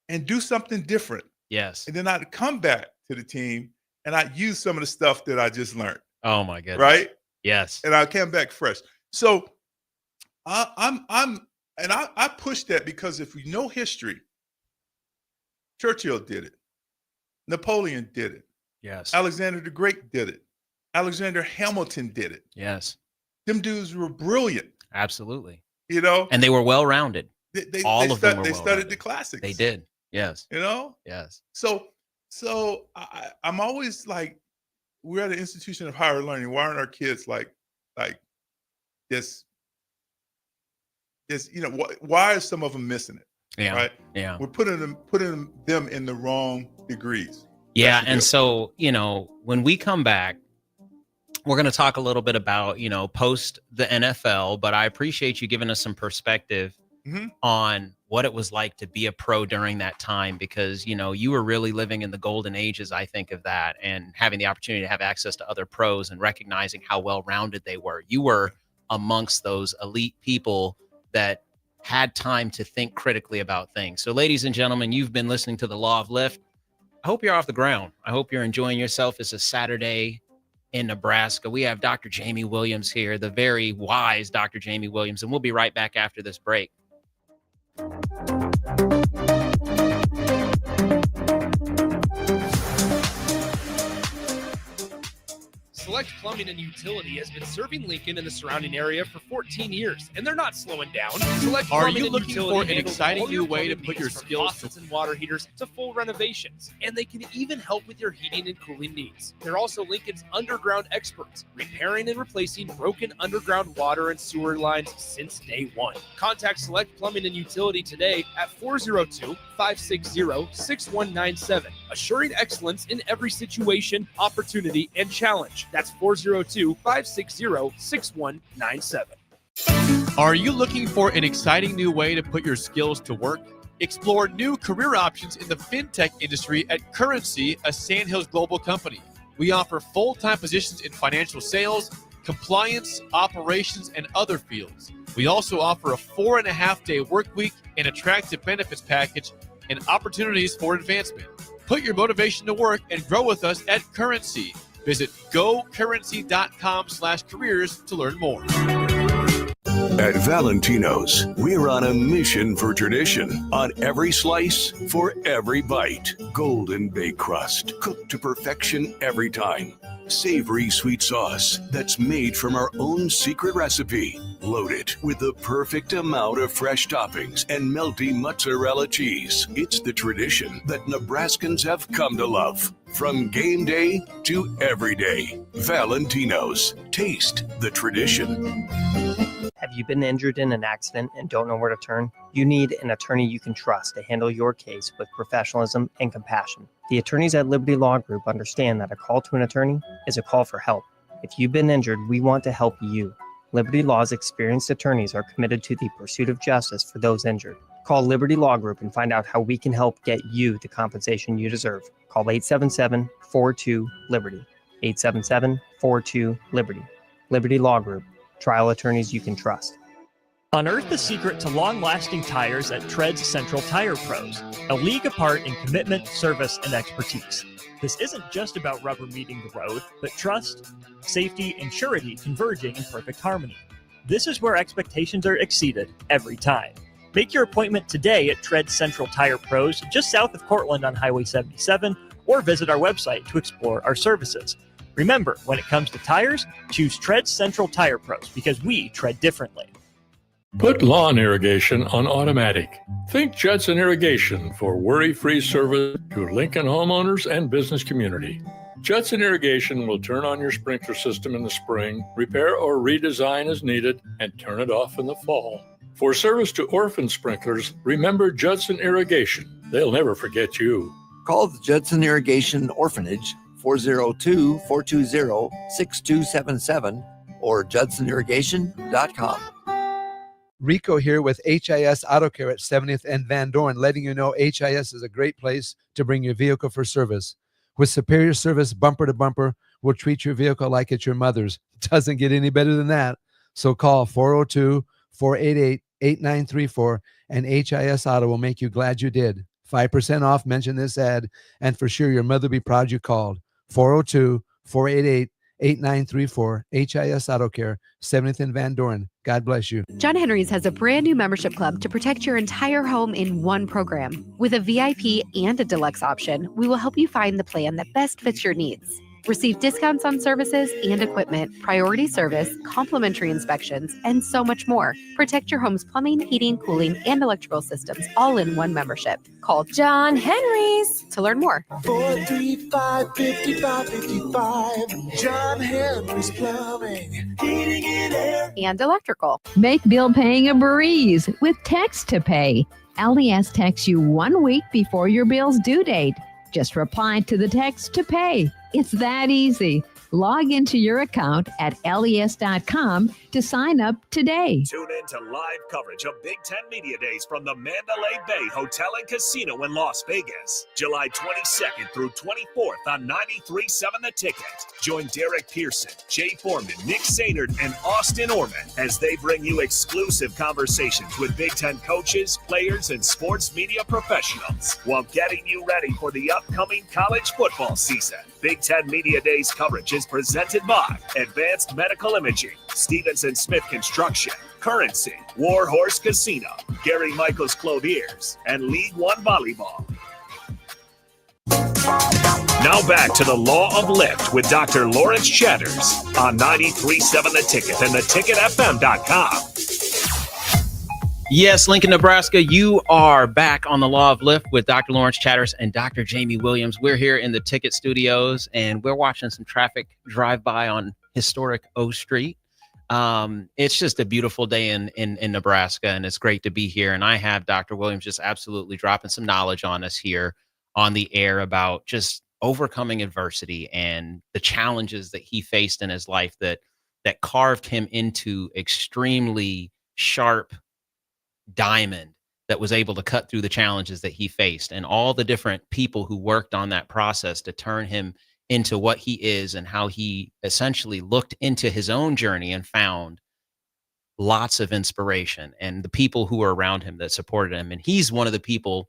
and do something different. Yes. And then I'd come back to the team and I'd use some of the stuff that I just learned. Oh my goodness. Right? Yes. And I came back fresh. So I push that, because if we know history, Churchill did it. Napoleon did it. Yes. Alexander the Great did it. Alexander Hamilton did it. Yes. Them dudes were brilliant. Absolutely. And they were well-rounded. All of them were They well-rounded. studied the classics. They did. Yes. Yes. So I'm always like, we're at an institution of higher learning. Why aren't our kids like this? Why are some of them missing it? Yeah. Right. Yeah. We're putting them in the wrong degrees. Yeah. That's the And deal. so, when we come back, we're going to talk a little bit about, post the NFL, but I appreciate you giving us some perspective on what it was like to be a pro during that time, because, you were really living in the golden ages, I think, of that, and having the opportunity to have access to other pros and recognizing how well-rounded they were. You were amongst those elite people that had time to think critically about things. So, ladies and gentlemen, you've been listening to The Law of Lift. I hope you're off the ground. I hope you're enjoying yourself. It's a Saturday in Nebraska. We have Dr. Jamie Williams here, the very wise Dr. Jamie Williams, and we'll be right back after this break. Select Plumbing and Utility has been serving Lincoln and the surrounding area for 14 years, and they're not slowing down. Select Are Plumbing you and looking Utility for an handles exciting all your new way to plumbing put your needs, from skills to- faucets and water heaters to full renovations, and they can even help with your heating and cooling needs. They're also Lincoln's underground experts, repairing and replacing broken underground water and sewer lines since day one. Contact Select Plumbing and Utility today at 402-560-6197, assuring excellence in every situation, opportunity, and challenge. That's 402-560-6197. Are you looking for an exciting new way to put your skills to work? Explore new career options in the fintech industry at Currency, a Sandhills Global company. We offer full-time positions in financial sales, compliance, operations, and other fields. We also offer a 4.5-day work week, an attractive benefits package, and opportunities for advancement. Put your motivation to work and grow with us at Currency. Visit gocurrency.com/careers to learn more. At Valentino's, we're on a mission for tradition. On every slice, for every bite. Golden baked crust, cooked to perfection every time. Savory sweet sauce that's made from our own secret recipe. Loaded with the perfect amount of fresh toppings and melty mozzarella cheese. It's the tradition that Nebraskans have come to love. From game day to every day. Valentino's. Taste the tradition. Have you been injured in an accident and don't know where to turn? You need an attorney you can trust to handle your case with professionalism and compassion. The attorneys at Liberty Law Group understand that a call to an attorney is a call for help. If you've been injured, we want to help you. Liberty Law's experienced attorneys are committed to the pursuit of justice for those injured. Call Liberty Law Group and find out how we can help get you the compensation you deserve. Call 877-42-LIBERTY. 877-42-LIBERTY. Liberty Law Group. Trial attorneys you can trust. Unearth the secret to long-lasting tires at Treads Central Tire Pros, a league apart in commitment, service, and expertise. This isn't just about rubber meeting the road, but trust, safety, and surety converging in perfect harmony. This is where expectations are exceeded every time. Make your appointment today at Treads Central Tire Pros, just south of Cortland on Highway 77, or visit our website to explore our services. Remember, when it comes to tires, choose Tread Central Tire Pros because we tread differently. Put lawn irrigation on automatic. Think Judson Irrigation for worry-free service to Lincoln homeowners and business community. Judson Irrigation will turn on your sprinkler system in the spring, repair or redesign as needed, and turn it off in the fall. For service to orphan sprinklers, remember Judson Irrigation. They'll never forget you. Call the Judson Irrigation Orphanage 402-420-6277 or judsonirrigation.com. Rico here with HIS Auto Care at 70th and Van Dorn, letting you know HIS is a great place to bring your vehicle for service. With superior service bumper to bumper, we'll treat your vehicle like it's your mother's. Doesn't get any better than that. So call 402-488-8934 and HIS Auto will make you glad you did. 5% off, mention this ad, and for sure your mother will be proud you called. 402-488-8934, HIS Auto Care, 70th and Van Dorn. God bless you. John Henry's has a brand new membership club to protect your entire home in one program. With a VIP and a deluxe option, we will help you find the plan that best fits your needs. Receive discounts on services and equipment, priority service, complimentary inspections, and so much more. Protect your home's plumbing, heating, cooling, and electrical systems all in one membership. Call John Henry's to learn more. 435-5555. John Henry's Plumbing, Heating and Air. And electrical. Make bill paying a breeze with Text to Pay. LES texts you 1 week before your bill's due date. Just reply to the text to pay. It's that easy. Log into your account at les.com to sign up today. Tune in to live coverage of Big Ten Media Days from the Mandalay Bay Hotel and Casino in Las Vegas, July 22nd through 24th on 93.7 The Ticket. Join Derek Pearson, Jay Foreman, Nick Sainert, and Austin Orman as they bring you exclusive conversations with Big Ten coaches, players, and sports media professionals while getting you ready for the upcoming college football season. Big Ten Media Days coverage is presented by Advanced Medical Imaging, Stevenson Smith Construction, Currency, Warhorse Casino, Gary Michaels Clothiers, and League One Volleyball. Now back to the Law of Lift with Dr. Lawrence Chatters on 93.7 The Ticket and theticketfm.com. Yes, Lincoln, Nebraska, you are back on the Law of Lift with Dr. Lawrence Chatters and Dr. Jamie Williams. We're here in the Ticket Studios, and we're watching some traffic drive by on historic O Street. It's just a beautiful day in Nebraska, and it's great to be here. And I have Dr. Williams just absolutely dropping some knowledge on us here on the air about just overcoming adversity and the challenges that he faced in his life that carved him into extremely sharp diamond that was able to cut through the challenges that he faced, and all the different people who worked on that process to turn him into what he is, and how he essentially looked into his own journey and found lots of inspiration, and the people who were around him that supported him. And he's one of the people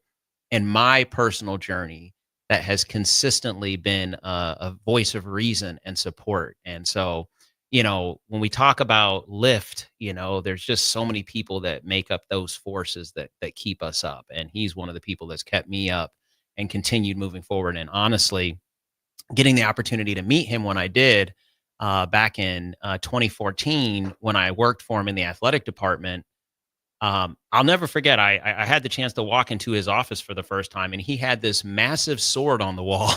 in my personal journey that has consistently been a voice of reason and support. And so, you know, when we talk about lift, you know, there's just so many people that make up those forces that keep us up. And he's one of the people that's kept me up and continued moving forward. And honestly, getting the opportunity to meet him when I did back in 2014, when I worked for him in the athletic department, I'll never forget, I had the chance to walk into his office for the first time, and he had this massive sword on the wall.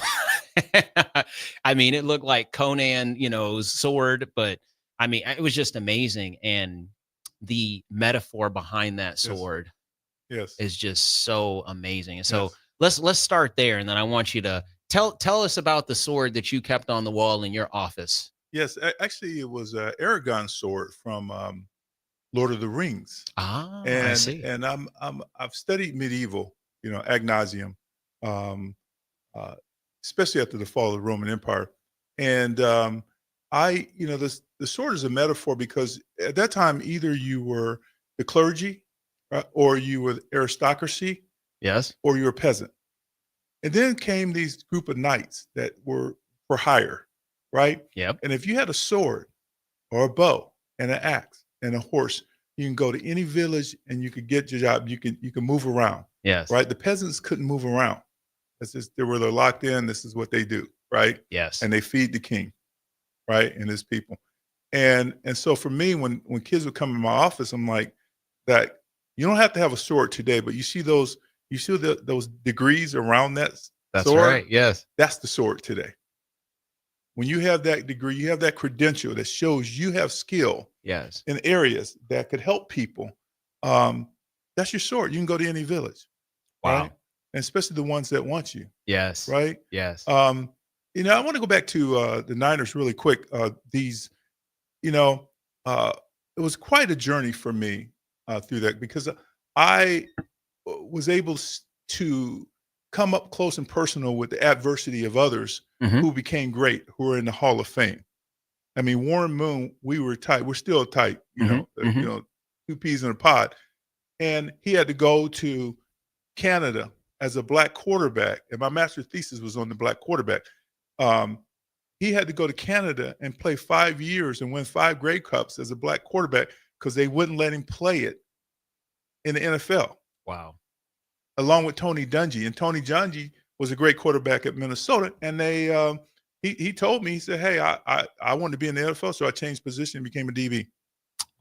I mean, it looked like Conan, you know, sword, but I mean, it was just amazing. And the metaphor behind that sword is just so amazing. And so let's start there. And then I want you to tell us about the sword that you kept on the wall in your office. Yes, actually, it was Aragorn's sword from Lord of the Rings. Ah, and I see. And I've studied medieval, you know, ad nauseum, especially after the fall of the Roman Empire. And the sword is a metaphor because at that time, either you were the clergy, right, or you were the aristocracy, yes, or you were a peasant. And then came these group of knights that were for hire, right? Yep. And if you had a sword or a bow and an axe and a horse, you can go to any village and you could get your job. You can move around. Yes. Right. The peasants couldn't move around. It's just they're locked in. This is what they do. Right. Yes. And they feed the king. right? And his people. And so for me, when kids would come in my office, I'm like, that you don't have to have a sword today, but you see those degrees around that That's sword? right. Yes. That's the sword today. When you have that degree, you have that credential that shows you have skill Yes. in areas that could help people. That's your sword. You can go to any village. Wow. Right? And especially the ones that want you. Yes. Right? Yes. I want to go back to the Niners really quick. It was quite a journey for me through that, because I was able to come up close and personal with the adversity of others who became great, who are in the Hall of Fame. I mean, Warren Moon, we were tight. We're still tight, two peas in a pod. And he had to go to Canada as a black quarterback. And my master's thesis was on the black quarterback. He had to go to Canada and play 5 years and win 5 Grey Cups as a black quarterback because they wouldn't let him play it in the NFL. Wow. Along with Tony Dungy. And Tony Dungy was a great quarterback at Minnesota. And he told me, he said, hey, I wanted to be in the NFL, so I changed position and became a DB.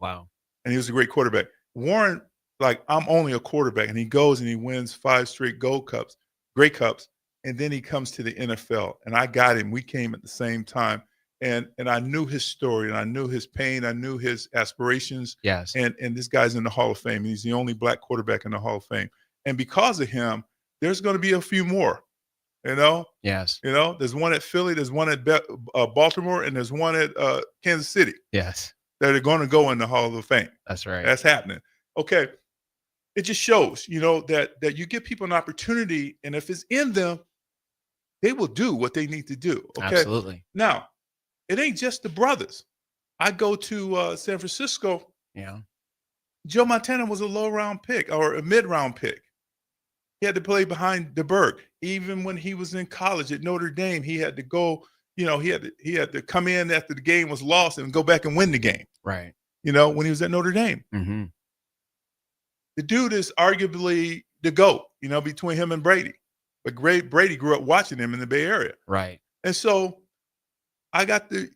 Wow. And he was a great quarterback. Warren, like, I'm only a quarterback. And he goes and he wins 5 straight Grey Cups. And then he comes to the NFL. And I got him. We came at the same time. And I knew his story, and I knew his pain. I knew his aspirations. Yes. And this guy's in the Hall of Fame. He's the only black quarterback in the Hall of Fame. And because of him, there's going to be a few more, Yes. There's one at Philly, there's one at Baltimore, and there's one at Kansas City. Yes. That are going to go in the Hall of Fame. That's right. That's happening. Okay. It just shows, that you give people an opportunity, and if it's in them, they will do what they need to do. Okay. Absolutely. Now, it ain't just the brothers. I go to San Francisco. Yeah. Joe Montana was a low-round pick or a mid-round pick. He had to play behind DeBerg. Even when he was in college at Notre Dame, he had to go, he had to come in after the game was lost and go back and win the game. Right. When he was at Notre Dame. Mm-hmm. The dude is arguably the GOAT, between him and Brady. But Brady grew up watching him in the Bay Area. Right. And so I got to,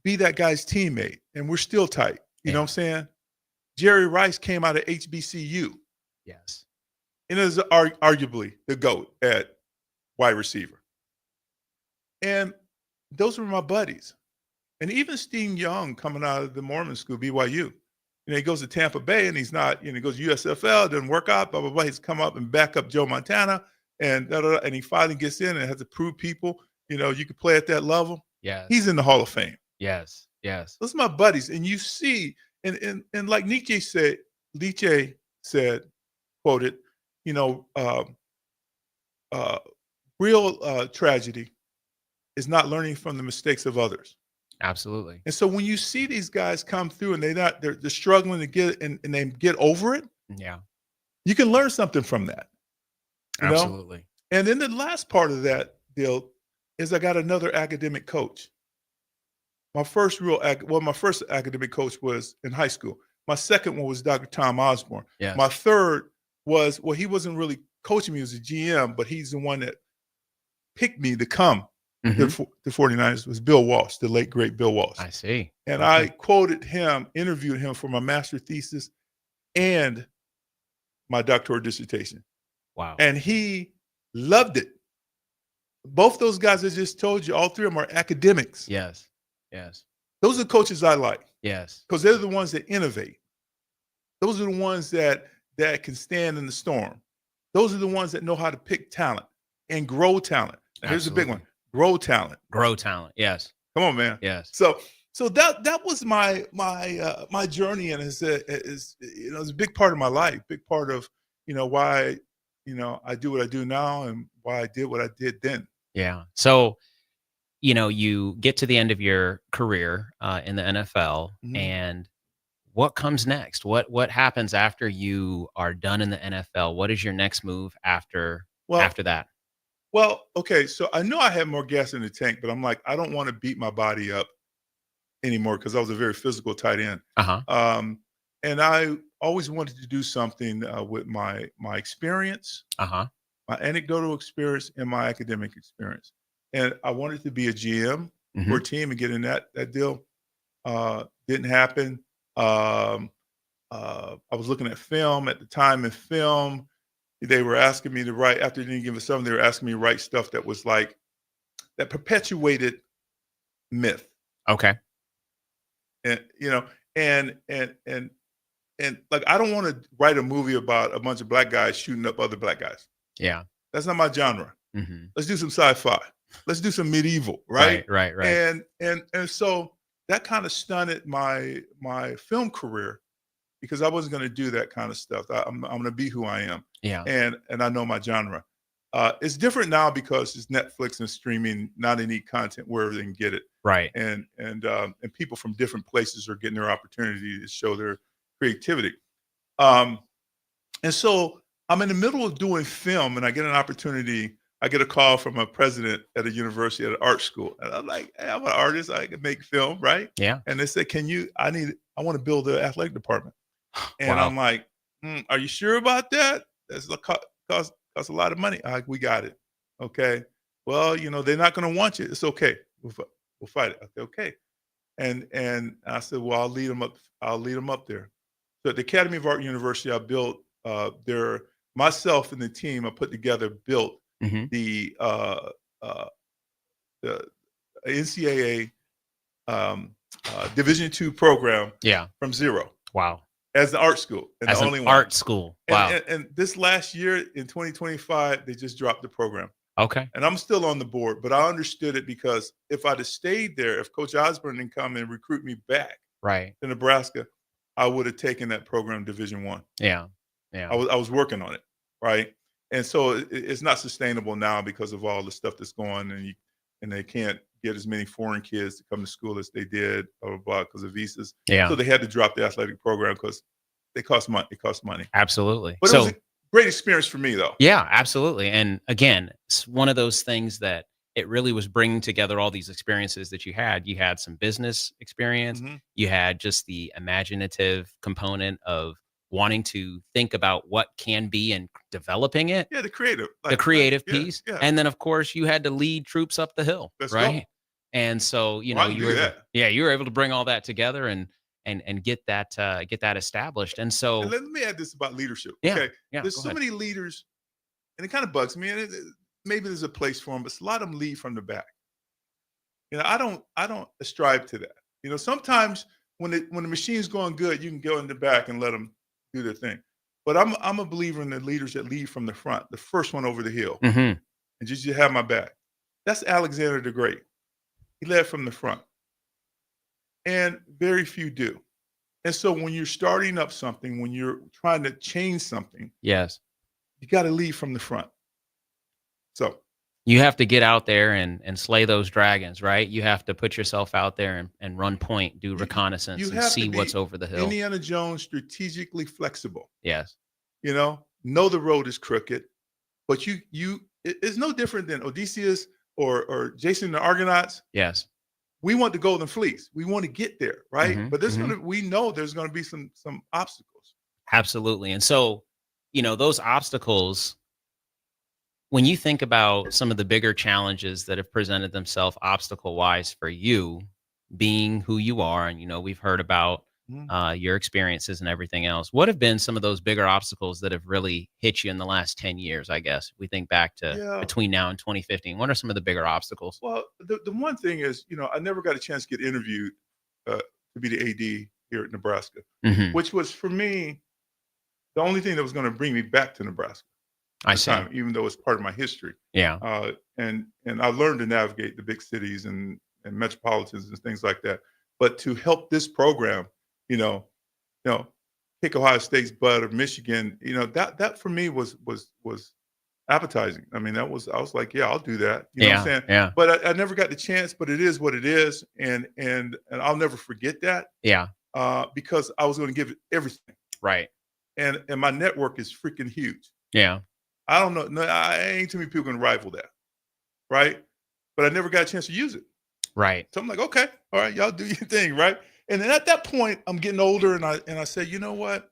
be that guy's teammate, and we're still tight. You know what I'm saying? Jerry Rice came out of HBCU. Yes. And is arguably the GOAT at wide receiver. And those were my buddies. And even Steve Young coming out of the Mormon school, BYU. He goes to Tampa Bay, and he's not, he goes to USFL, doesn't work out, blah, blah, blah. He's come up and back up Joe Montana, and and he finally gets in and has to prove people, you could play at that level. Yes. He's in the Hall of Fame. Yes. Yes. Those are my buddies. And you see, and like Nietzsche said, quoted, real tragedy is not learning from the mistakes of others. Absolutely. And so when you see these guys come through and they're struggling to get and they get over it, yeah, you can learn something from that. Absolutely. And then the last part of that deal is I got another academic coach. My first academic coach was in high school. My second one was Dr. Tom Osborne. Yes. My third was, he wasn't really coaching me, he was a GM, but he's the one that picked me to come to the 49ers, was Bill Walsh, the late, great Bill Walsh. I see. And I quoted him, interviewed him for my master's thesis and my doctoral dissertation. Wow. And he loved it. Both those guys I just told you, all three of them are academics. Yes. Yes. Those are the coaches I like. Yes. Because they're the ones that innovate. Those are the ones that can stand in the storm. Those are the ones that know how to pick talent and grow talent. Now, here's the big one. Grow talent. Grow talent. Yes. Come on, man. Yes. So that was my journey, and it's a big part of my life, big part of why I do what I do now and why I did what I did then. Yeah. So you get to the end of your career in the NFL, and what comes next? What happens after you are done in the NFL? What is your next move after that? Well, okay, so I know I had more gas in the tank, but I'm like, I don't want to beat my body up anymore because I was a very physical tight end. And I always wanted to do something with my experience, my anecdotal experience, and my academic experience. And I wanted to be a GM. for a team and getting that deal didn't happen. I was looking at film at the time. In film, they were asking me to write, after they didn't give us something, they were asking me to write stuff that was like, that perpetuated myth. Okay. And, you know, and like, I don't want to write a movie about a bunch of black guys shooting up other black guys. Yeah. That's not my genre. Mm-hmm. Let's do some sci-fi. Let's do some medieval, right? Right. And so that kind of stunted my film career because I wasn't going to do that kind of stuff. I'm going to be who I am. Yeah. And I know my genre. It's different now because it's Netflix and streaming. Now they need content wherever they can get it. Right. And people from different places are getting their opportunity to show their creativity. And so I'm in the middle of doing film, and I get an opportunity. I get a call from a president at a university at an art school, and I'm like, hey, I'm an artist. I can make film, right? Yeah. And they said, I want to build an athletic department. And Wow. I'm like, are you sure about that? That's cost a lot of money. We got it. Okay. Well, you know, they're not going to want you. It's okay. We'll fight it. I said, okay. And I said, well, I'll lead them up. I'll lead them up there. So at the Academy of Art University, I built myself and the team I put together built the NCAA Division II program from zero. Wow. As an art school. And As the an only one. art school. Wow. And this last year in 2025, they just dropped the program. Okay. And I'm still on the board, but I understood it because if I'd have stayed there, if Coach Osborne didn't come and recruit me back Right. to Nebraska, I would have taken that program Division I. Yeah. I was working on it, right? And so it's not sustainable now because of all the stuff that's going on, and they can't get as many foreign kids to come to school as they did because of visas. Yeah. So they had to drop the athletic program because they cost money. It costs money. Absolutely. But So it was a great experience for me, though. yeah, absolutely. And again, it's one of those things that it really was bringing together all these experiences that you had. You had some business experience. You had just the imaginative component of wanting to think about what can be and developing it. Yeah, the creative. The creative yeah, piece. yeah. And then, of course, you had to lead troops up the hill. Let's go. right. And so, you Well, I know, can you do were that. you were able to bring all that together and get that established. And so And let me add this about leadership. Yeah, Okay. yeah, There's go so ahead. many leaders, and it kind of bugs me. And maybe there's a place for them, but a lot of them lead from the back. You know, I don't ascribe to that. You know, sometimes when the machine's going good, you can go in the back and let them do their thing. But I'm a believer in the leaders that lead from the front, the first one over the hill, Mhm. and just you have my back. That's Alexander the Great. He led from the front, and very few do. And so when you're starting up something, when you're trying to change something, Yes. you got to lead from the front. So You have to get out there and slay those dragons, right? You have to put yourself out there and run point, do reconnaissance, you and have see to be what's over the hill. Indiana Jones, strategically flexible. Yes. You know the road is crooked, but it's no different than Odysseus or Jason and the Argonauts. Yes. We want the golden fleece. We want to get there, right? Mhm, But mhm. we know there's gonna be some obstacles. Absolutely. And so, you know, those obstacles, when you think about some of the bigger challenges that have presented themselves obstacle wise for you being who you are, and, you know, we've heard about your experiences and everything else. What have been some of those bigger obstacles that have really hit you in the last 10 years, I guess? We think back to Yeah. between now and 2015. What are some of the bigger obstacles? Well, the one thing is, you know, I never got a chance to get interviewed to be the AD here at Nebraska, Mhm. which was for me the only thing that was going to bring me back to Nebraska. I at the see. time, even though it's part of my history. Yeah. And I learned to navigate the big cities and metropolitans and things like that. But to help this program, you know, kick Ohio State's butt or Michigan, you know, that for me was appetizing. I mean, I was like, yeah, I'll do that. You know what I'm saying? Yeah. But I never got the chance, but it is what it is. And I'll never forget that. Yeah. Because I was going to give it everything. Right. And my network is freaking huge. Yeah. I don't know. No, I ain't too many people can rival that. Right. But I never got a chance to use it. Right. So I'm like, okay, all right, y'all do your thing, right? And then at that point, I'm getting older, and I said, you know what?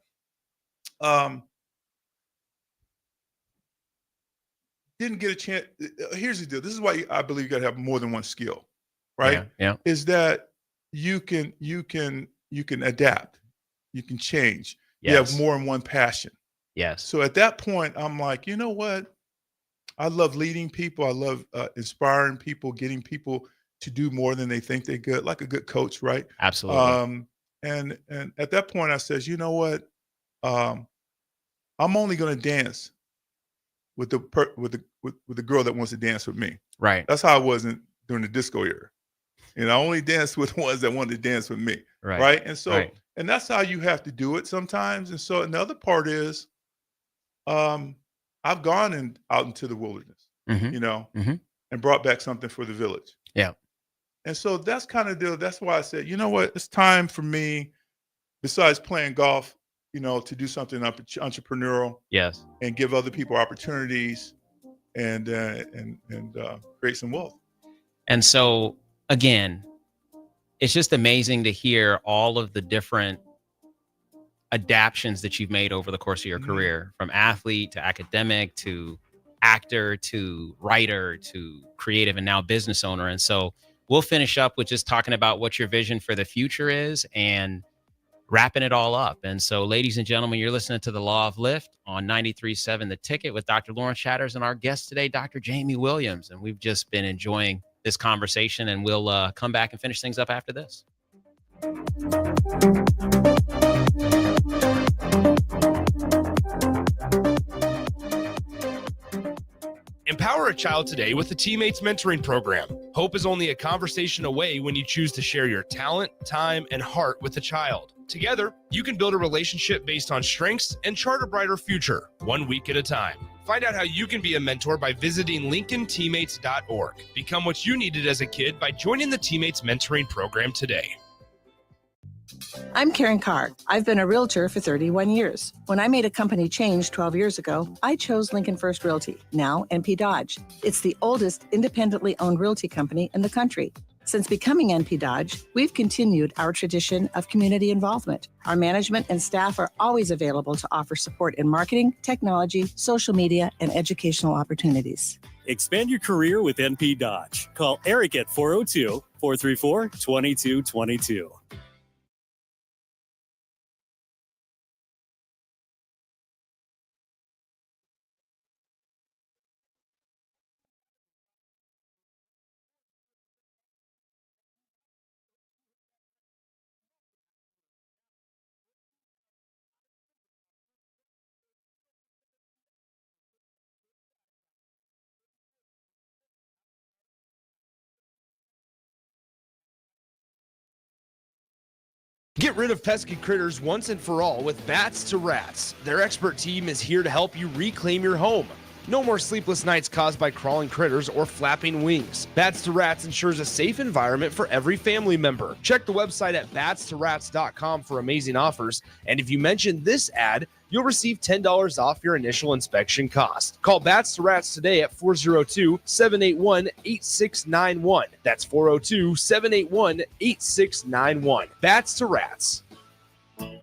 Didn't get a chance. Here's the deal. This is why I believe you got to have more than one skill. right? Yeah. Is that you can adapt, you can change. You Yes. have more than one passion. Yes. So at that point, I'm like, you know what? I love leading people. I love inspiring people, getting people to do more than they think they could, like a good coach, right? Absolutely. And at that point, I says, you know what? I'm only going to dance with the girl that wants to dance with me. Right. That's how I wasn't during the disco era. And I only danced with ones that wanted to dance with me. Right. And so, and that's how you have to do it sometimes. And so another part is, I've gone out into the wilderness, Mhm. you know, Mhm. and brought back something for the village. Yeah. And so that's kind of that's why I said, you know what, it's time for me, besides playing golf, you know, to do something entrepreneurial. Yes. And give other people opportunities and create some wealth. And so, again, it's just amazing to hear all of the different adaptions that you've made over the course of your career, from athlete to academic to actor to writer to creative and now business owner. And so we'll finish up with just talking about what your vision for the future is and wrapping it all up. And so, ladies and gentlemen, you're listening to The Law of Lift on 93.7 The Ticket with Dr. Lawrence Shatters and our guest today, Dr. Jamie Williams. And we've just been enjoying this conversation, and we'll come back and finish things up after this. Empower a child today with the Teammates Mentoring Program. Hope is only a conversation away when you choose to share your talent, time, and heart with a child. Together, you can build a relationship based on strengths and chart a brighter future, 1 week at a time. Find out how you can be a mentor by visiting LincolnTeammates.org. Become what you needed as a kid by joining the Teammates Mentoring Program today. I'm Karen Carr. I've been a realtor for 31 years. When I made a company change 12 years ago, I chose Lincoln First Realty, now NP Dodge. It's the oldest independently owned realty company in the country. Since becoming NP Dodge, we've continued our tradition of community involvement. Our management and staff are always available to offer support in marketing, technology, social media, and educational opportunities. Expand your career with NP Dodge. Call Eric at 402-434-2222. Get rid of pesky critters once and for all with Bats to Rats. Their expert team is here to help you reclaim your home. No more sleepless nights caused by crawling critters or flapping wings. Bats to Rats ensures a safe environment for every family member. Check the website at batstorats.com for amazing offers. And if you mention this ad, you'll receive $10 off your initial inspection cost. Call Bats to Rats today at 402-781-8691. That's 402-781-8691. Bats to Rats.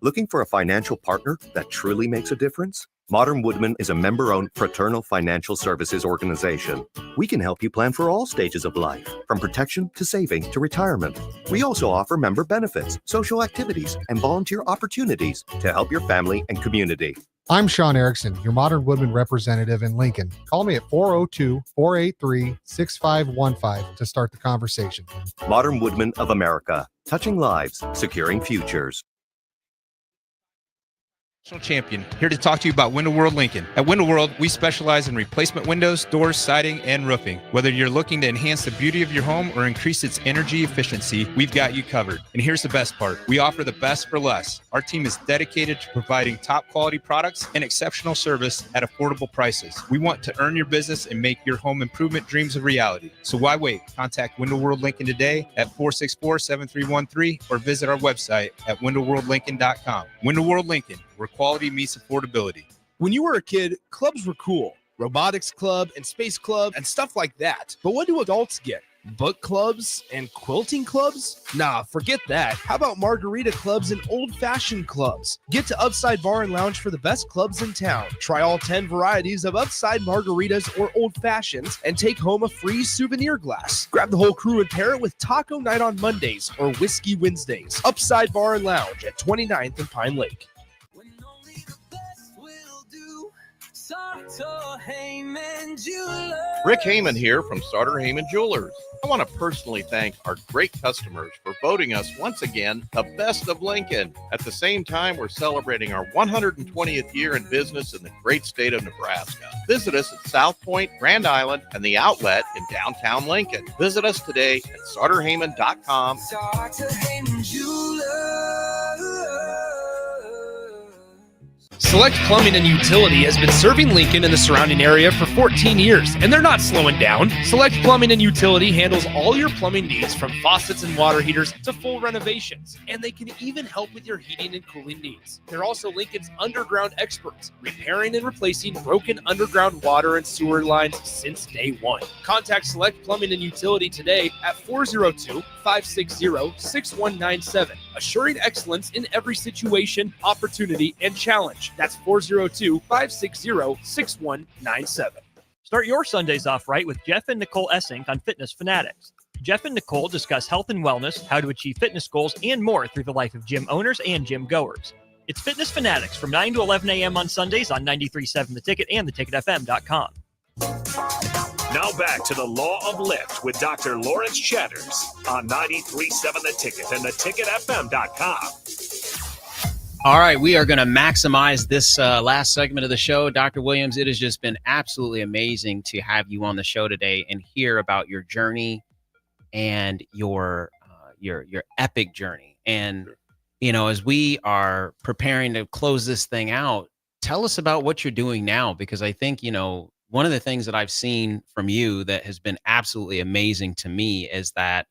Looking for a financial partner that truly makes a difference? Modern Woodman is a member-owned fraternal financial services organization. We can help you plan for all stages of life, from protection to saving to retirement. We also offer member benefits, social activities, and volunteer opportunities to help your family and community. I'm Sean Erickson, your Modern Woodman representative in Lincoln. Call me at 402-483-6515 to start the conversation. Modern Woodman of America, touching lives, securing futures. Champion, here to talk to you about Window World Lincoln. At Window World, we specialize in replacement windows, doors, siding, and roofing. Whether you're looking to enhance the beauty of your home or increase its energy efficiency, we've got you covered. And here's the best part. We offer the best for less. Our team is dedicated to providing top quality products and exceptional service at affordable prices. We want to earn your business and make your home improvement dreams a reality. So why wait? Contact Window World Lincoln today at 464-7313 or visit our website at windowworldlincoln.com. Window World Lincoln, where quality meets affordability. When you were a kid, clubs were cool. Robotics club and space club and stuff like that. But what do adults get? Book clubs and quilting clubs? Nah, forget that. How about margarita clubs and old-fashioned clubs? Get to Upside Bar and Lounge for the best clubs in town. Try all 10 varieties of Upside margaritas or old fashions and take home a free souvenir glass. Grab the whole crew and pair it with taco night on Mondays or whiskey Wednesdays. Upside Bar and Lounge at 29th and Pine Lake. Rick Heyman here from Starter Heyman Jewelers. I want to personally thank our great customers for voting us once again the best of Lincoln. At the same time, we're celebrating our 120th year in business in the great state of Nebraska. Visit us at South Point, Grand Island, and the Outlet in downtown Lincoln. Visit us today at starterheyman.com. Starter Heyman Jewelers. Select Plumbing and Utility has been serving Lincoln and the surrounding area for 14 years, and they're not slowing down. Select Plumbing and Utility handles all your plumbing needs from faucets and water heaters to full renovations, and they can even help with your heating and cooling needs. They're also Lincoln's underground experts, repairing and replacing broken underground water and sewer lines since day one. Contact Select Plumbing and Utility today at 402-560-6197, assuring excellence in every situation, opportunity, and challenge. That's 402-560-6197. Start your Sundays off right with Jeff and Nicole Essink on Fitness Fanatics. Jeff and Nicole discuss health and wellness, how to achieve fitness goals, and more through the life of gym owners and gym goers. It's Fitness Fanatics from 9 to 11 a.m. on Sundays on 93.7 The Ticket and theticketfm.com. Now back to the Law of Lift with Dr. Lawrence Chatters on 93.7 The Ticket and theticketfm.com. All right, we are going to maximize this last segment of the show. Dr. Williams, it has just been absolutely amazing to have you on the show today and hear about your journey and your epic journey. And, you know, as we are preparing to close this thing out, tell us about what you're doing now, because I think, you know, one of the things that I've seen from you that has been absolutely amazing to me is that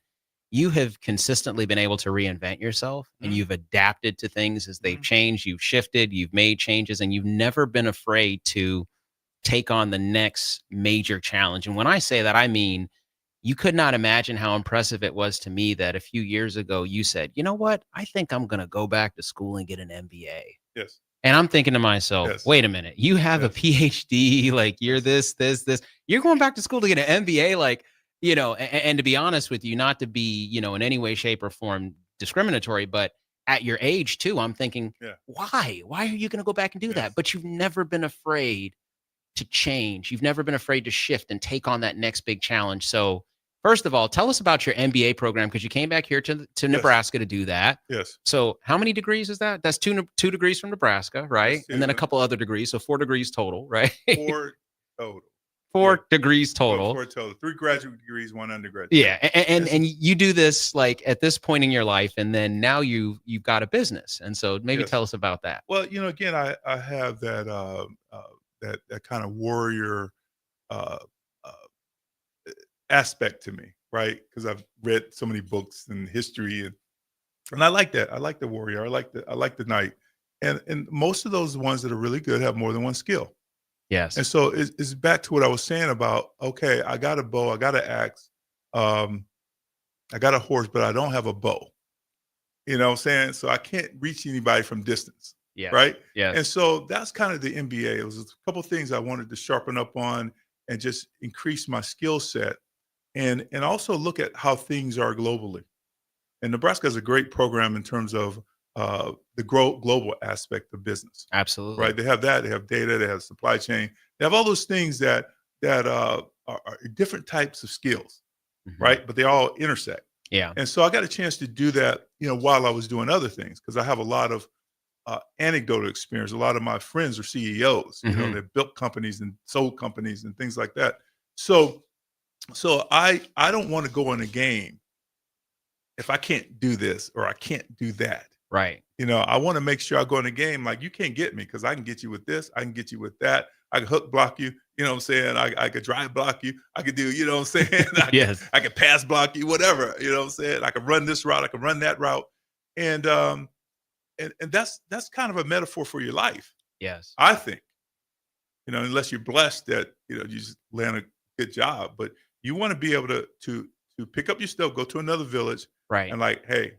you have consistently been able to reinvent yourself, and you've adapted to things as they've changed. You've shifted, you've made changes, and you've never been afraid to take on the next major challenge. And when I say that, I mean, you could not imagine how impressive it was to me that a few years ago you said, you know what, I think I'm going to go back to school and get an MBA. Yes. And I'm thinking to myself, Yes. wait a minute, you have a PhD, like you're this. You're going back to school to get an MBA, like, you know, and to be honest with you, not to be, you know, in any way, shape, or form discriminatory, but at your age too, I'm thinking, why are you going to go back and do that? But you've never been afraid to change. You've never been afraid to shift and take on that next big challenge. So first of all, tell us about your MBA program, because you came back here to Nebraska to do that. Yes. So how many degrees is that? That's two degrees from Nebraska, right? Yes, and then a couple other degrees. So 4 degrees total, right? 4 total. 4 degrees total. 4 total. 3 graduate degrees, 1 undergraduate. Yeah, and you do this like at this point in your life, and then now you've got a business, and so maybe tell us about that. Well, you know, again, I have that that kind of warrior aspect to me, right? Because I've read so many books and history, and I like that. I like the warrior. I like the knight, and most of those ones that are really good have more than one skill. Yes. And so it's back to what I was saying about, okay, I got a bow, I got an axe, I got a horse, but I don't have a bow. You know what I'm saying? So I can't reach anybody from distance. Yeah. Right? Yes. And so that's kind of the MBA. It was a couple of things I wanted to sharpen up on and just increase my skill set and also look at how things are globally. And Nebraska has a great program in terms of the global aspect of business. Absolutely. Right. They have that. They have data. They have supply chain. They have all those things that are different types of skills, right? But they all intersect. Yeah. And so I got a chance to do that, you know, while I was doing other things, because I have a lot of anecdotal experience. A lot of my friends are CEOs. You know, they've built companies and sold companies and things like that. So I don't want to go in a game if I can't do this or I can't do that. Right. You know, I want to make sure I go in a game like, you can't get me, because I can get you with this, I can get you with that, I can hook block you, you know what I'm saying? I could drive block you, I could do, you know what I'm saying? I could pass block you, whatever, you know what I'm saying? I could run this route, I could run that route. And that's kind of a metaphor for your life. Yes. I think. You know, unless you're blessed that, you know, you just land a good job, but you want to be able to to pick up your stuff, go to another village, Right. and like, hey,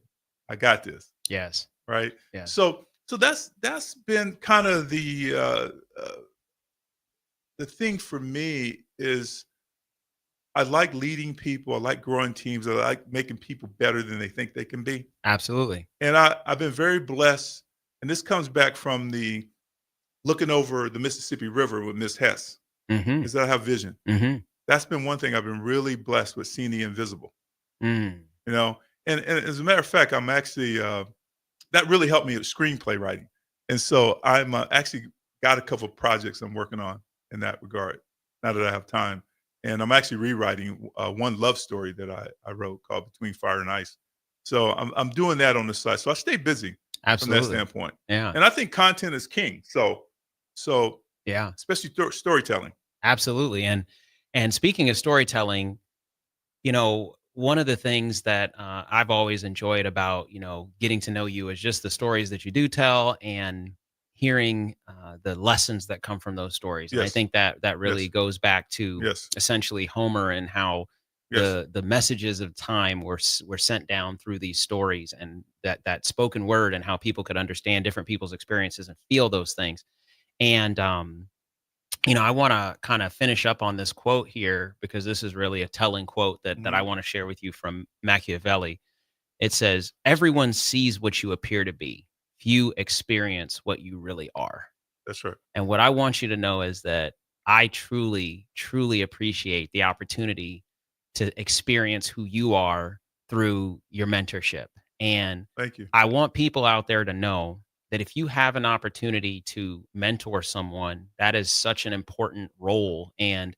I got this. Yes. Right. Yeah. So that's been kind of the thing for me is I like leading people. I like growing teams. I like making people better than they think they can be. Absolutely. And I've been very blessed. And this comes back from the looking over the Mississippi River with Miss Hess, Mm-hmm. is that I have vision. Mm-hmm. That's been one thing I've been really blessed with, seeing the invisible. Mm. You know, and as a matter of fact, I'm actually that really helped me with screenplay writing. And so I'm actually got a couple of projects I'm working on in that regard now that I have time. And I'm actually rewriting one love story that I wrote called Between Fire and Ice. So I'm doing that on the side. So I stay busy Absolutely. from that standpoint. Yeah. And I think content is king. So Yeah. especially storytelling. Absolutely. And speaking of storytelling, you know, one of the things that I've always enjoyed about, you know, getting to know you is just the stories that you do tell and hearing the lessons that come from those stories. And I Yes. think that really Yes. goes back to Yes. essentially Homer and how Yes. the messages of time were sent down through these stories, and that spoken word, and how people could understand different people's experiences and feel those things. And you know, I want to kind of finish up on this quote here, because this is really a telling quote that I want to share with you from Machiavelli. It says, "Everyone sees what you appear to be. Few experience what you really are." That's right. And what I want you to know is that I truly, truly appreciate the opportunity to experience who you are through your mentorship. And Thank you. I want people out there to know that if you have an opportunity to mentor someone, that is such an important role. And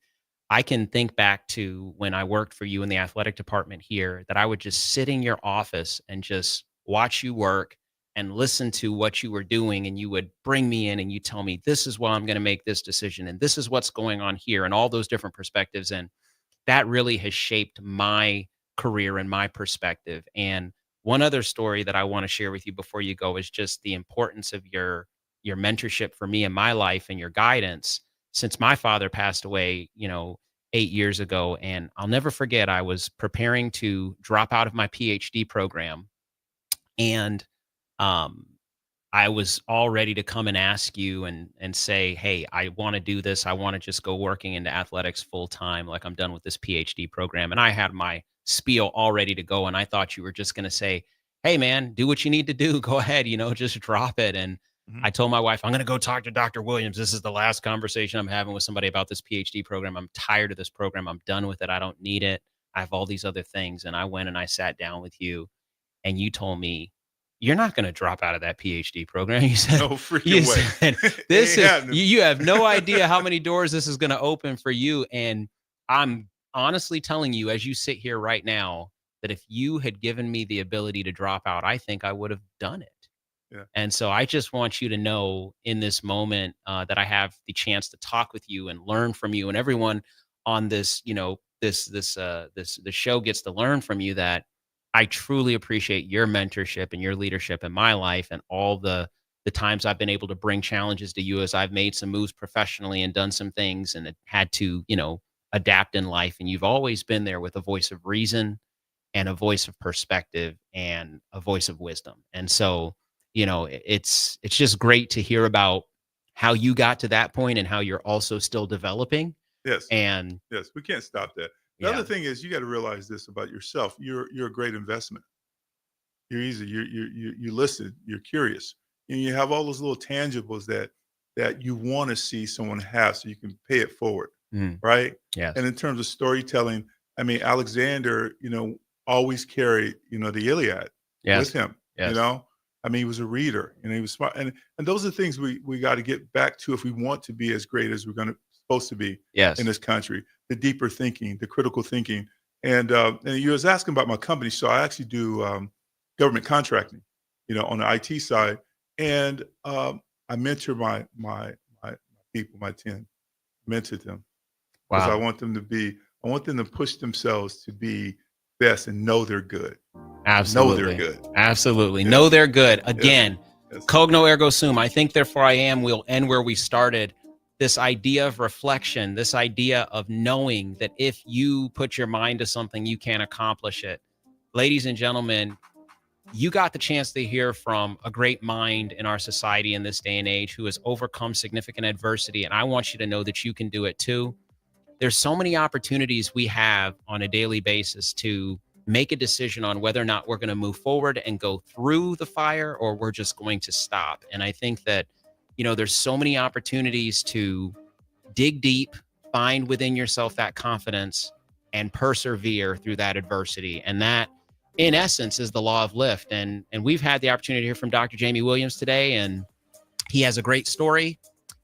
I can think back to when I worked for you in the athletic department here, that I would just sit in your office and just watch you work and listen to what you were doing. And you would bring me in and you tell me, this is why I'm going to make this decision, and this is what's going on here, and all those different perspectives. And that really has shaped my career and my perspective. And one other story that I want to share with you before you go is just the importance of your mentorship for me in my life, and your guidance, since my father passed away, you know, 8 years ago. And I'll never forget, I was preparing to drop out of my PhD program, and I was all ready to come and ask you and say, hey, I want to do this. I want to just go working into athletics full time. Like, I'm done with this PhD program. And I had my spiel all ready to go. And I thought you were just going to say, hey man, do what you need to do. Go ahead, you know, just drop it. And I told my wife, I'm going to go talk to Dr. Williams. This is the last conversation I'm having with somebody about this PhD program. I'm tired of this program. I'm done with it. I don't need it. I have all these other things. And I went and I sat down with you, and you told me, you're not going to drop out of that PhD program. You said, No freaking way. said, this Ain't is, happening. you have no idea how many doors this is going to open for you. And I'm honestly telling you, as you sit here right now, that if you had given me the ability to drop out, I think I would have done it. Yeah. And so I just want you to know in this moment that I have the chance to talk with you and learn from you, and everyone on this, you know, the show gets to learn from you, that I truly appreciate your mentorship and your leadership in my life, and all the times I've been able to bring challenges to you as I've made some moves professionally and done some things and had to, you know, adapt in life. And you've always been there with a voice of reason and a voice of perspective and a voice of wisdom. And so, you know, it's just great to hear about how you got to that point and how you're also still developing. Yes. And yes, we can't stop that. The other thing is, you got to realize this about yourself. You're a great investment. You're easy. You listen. You're curious. And you have all those little tangibles that you want to see someone have, so you can pay it forward. Right. Yes. And in terms of storytelling, I mean, Alexander, you know, always carried, you know, the Iliad Yes. with him. Yes. You know, I mean, he was a reader, and he was smart. And those are things we got to get back to if we want to be as great as we're supposed to be Yes. in this country. The deeper thinking, the critical thinking. And you was asking about my company. So I actually do government contracting, you know, on the IT side. And I mentor my people, my 10, mentor them. Because Wow. I want them to push themselves to be best and know they're good. Absolutely. Know they're good. Absolutely. Know they're good. Again, Yes. Cogno ergo sum. I think therefore I am. We'll end where we started. this idea of reflection, this idea of knowing that if you put your mind to something, you can accomplish it. Ladies and gentlemen, you got the chance to hear from a great mind in our society in this day and age who has overcome significant adversity. And I want you to know that you can do it too. There's so many opportunities we have on a daily basis to make a decision on whether or not we're going to move forward and go through the fire, or we're just going to stop. And I think that, you know, there's so many opportunities to dig deep, find within yourself that confidence, and persevere through that adversity. And that, in essence, is the law of lift. And we've had the opportunity to hear from Dr. Jamie Williams today, and he has a great story.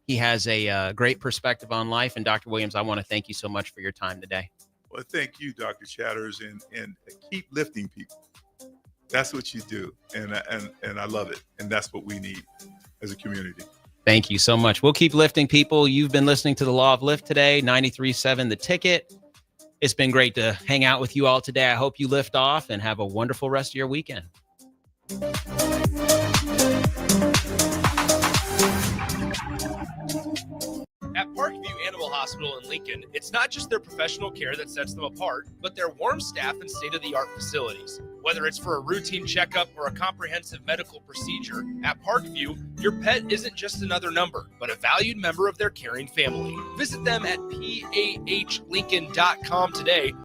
He has a great perspective on life. And Dr. Williams, I want to thank you so much for your time today. Well, thank you, Dr. Chatters, and keep lifting people. That's what you do, and I love it, and that's what we need as a community. Thank you so much. We'll keep lifting people. You've been listening to the Law of Lift today, 93.7 The Ticket. It's been great to hang out with you all today. I hope you lift off and have a wonderful rest of your weekend. At Parkview Animal Hospital in Lincoln, it's not just their professional care that sets them apart, but their warm staff and state-of-the-art facilities. Whether it's for a routine checkup or a comprehensive medical procedure, at Parkview, your pet isn't just another number, but a valued member of their caring family. Visit them at pahlincoln.com today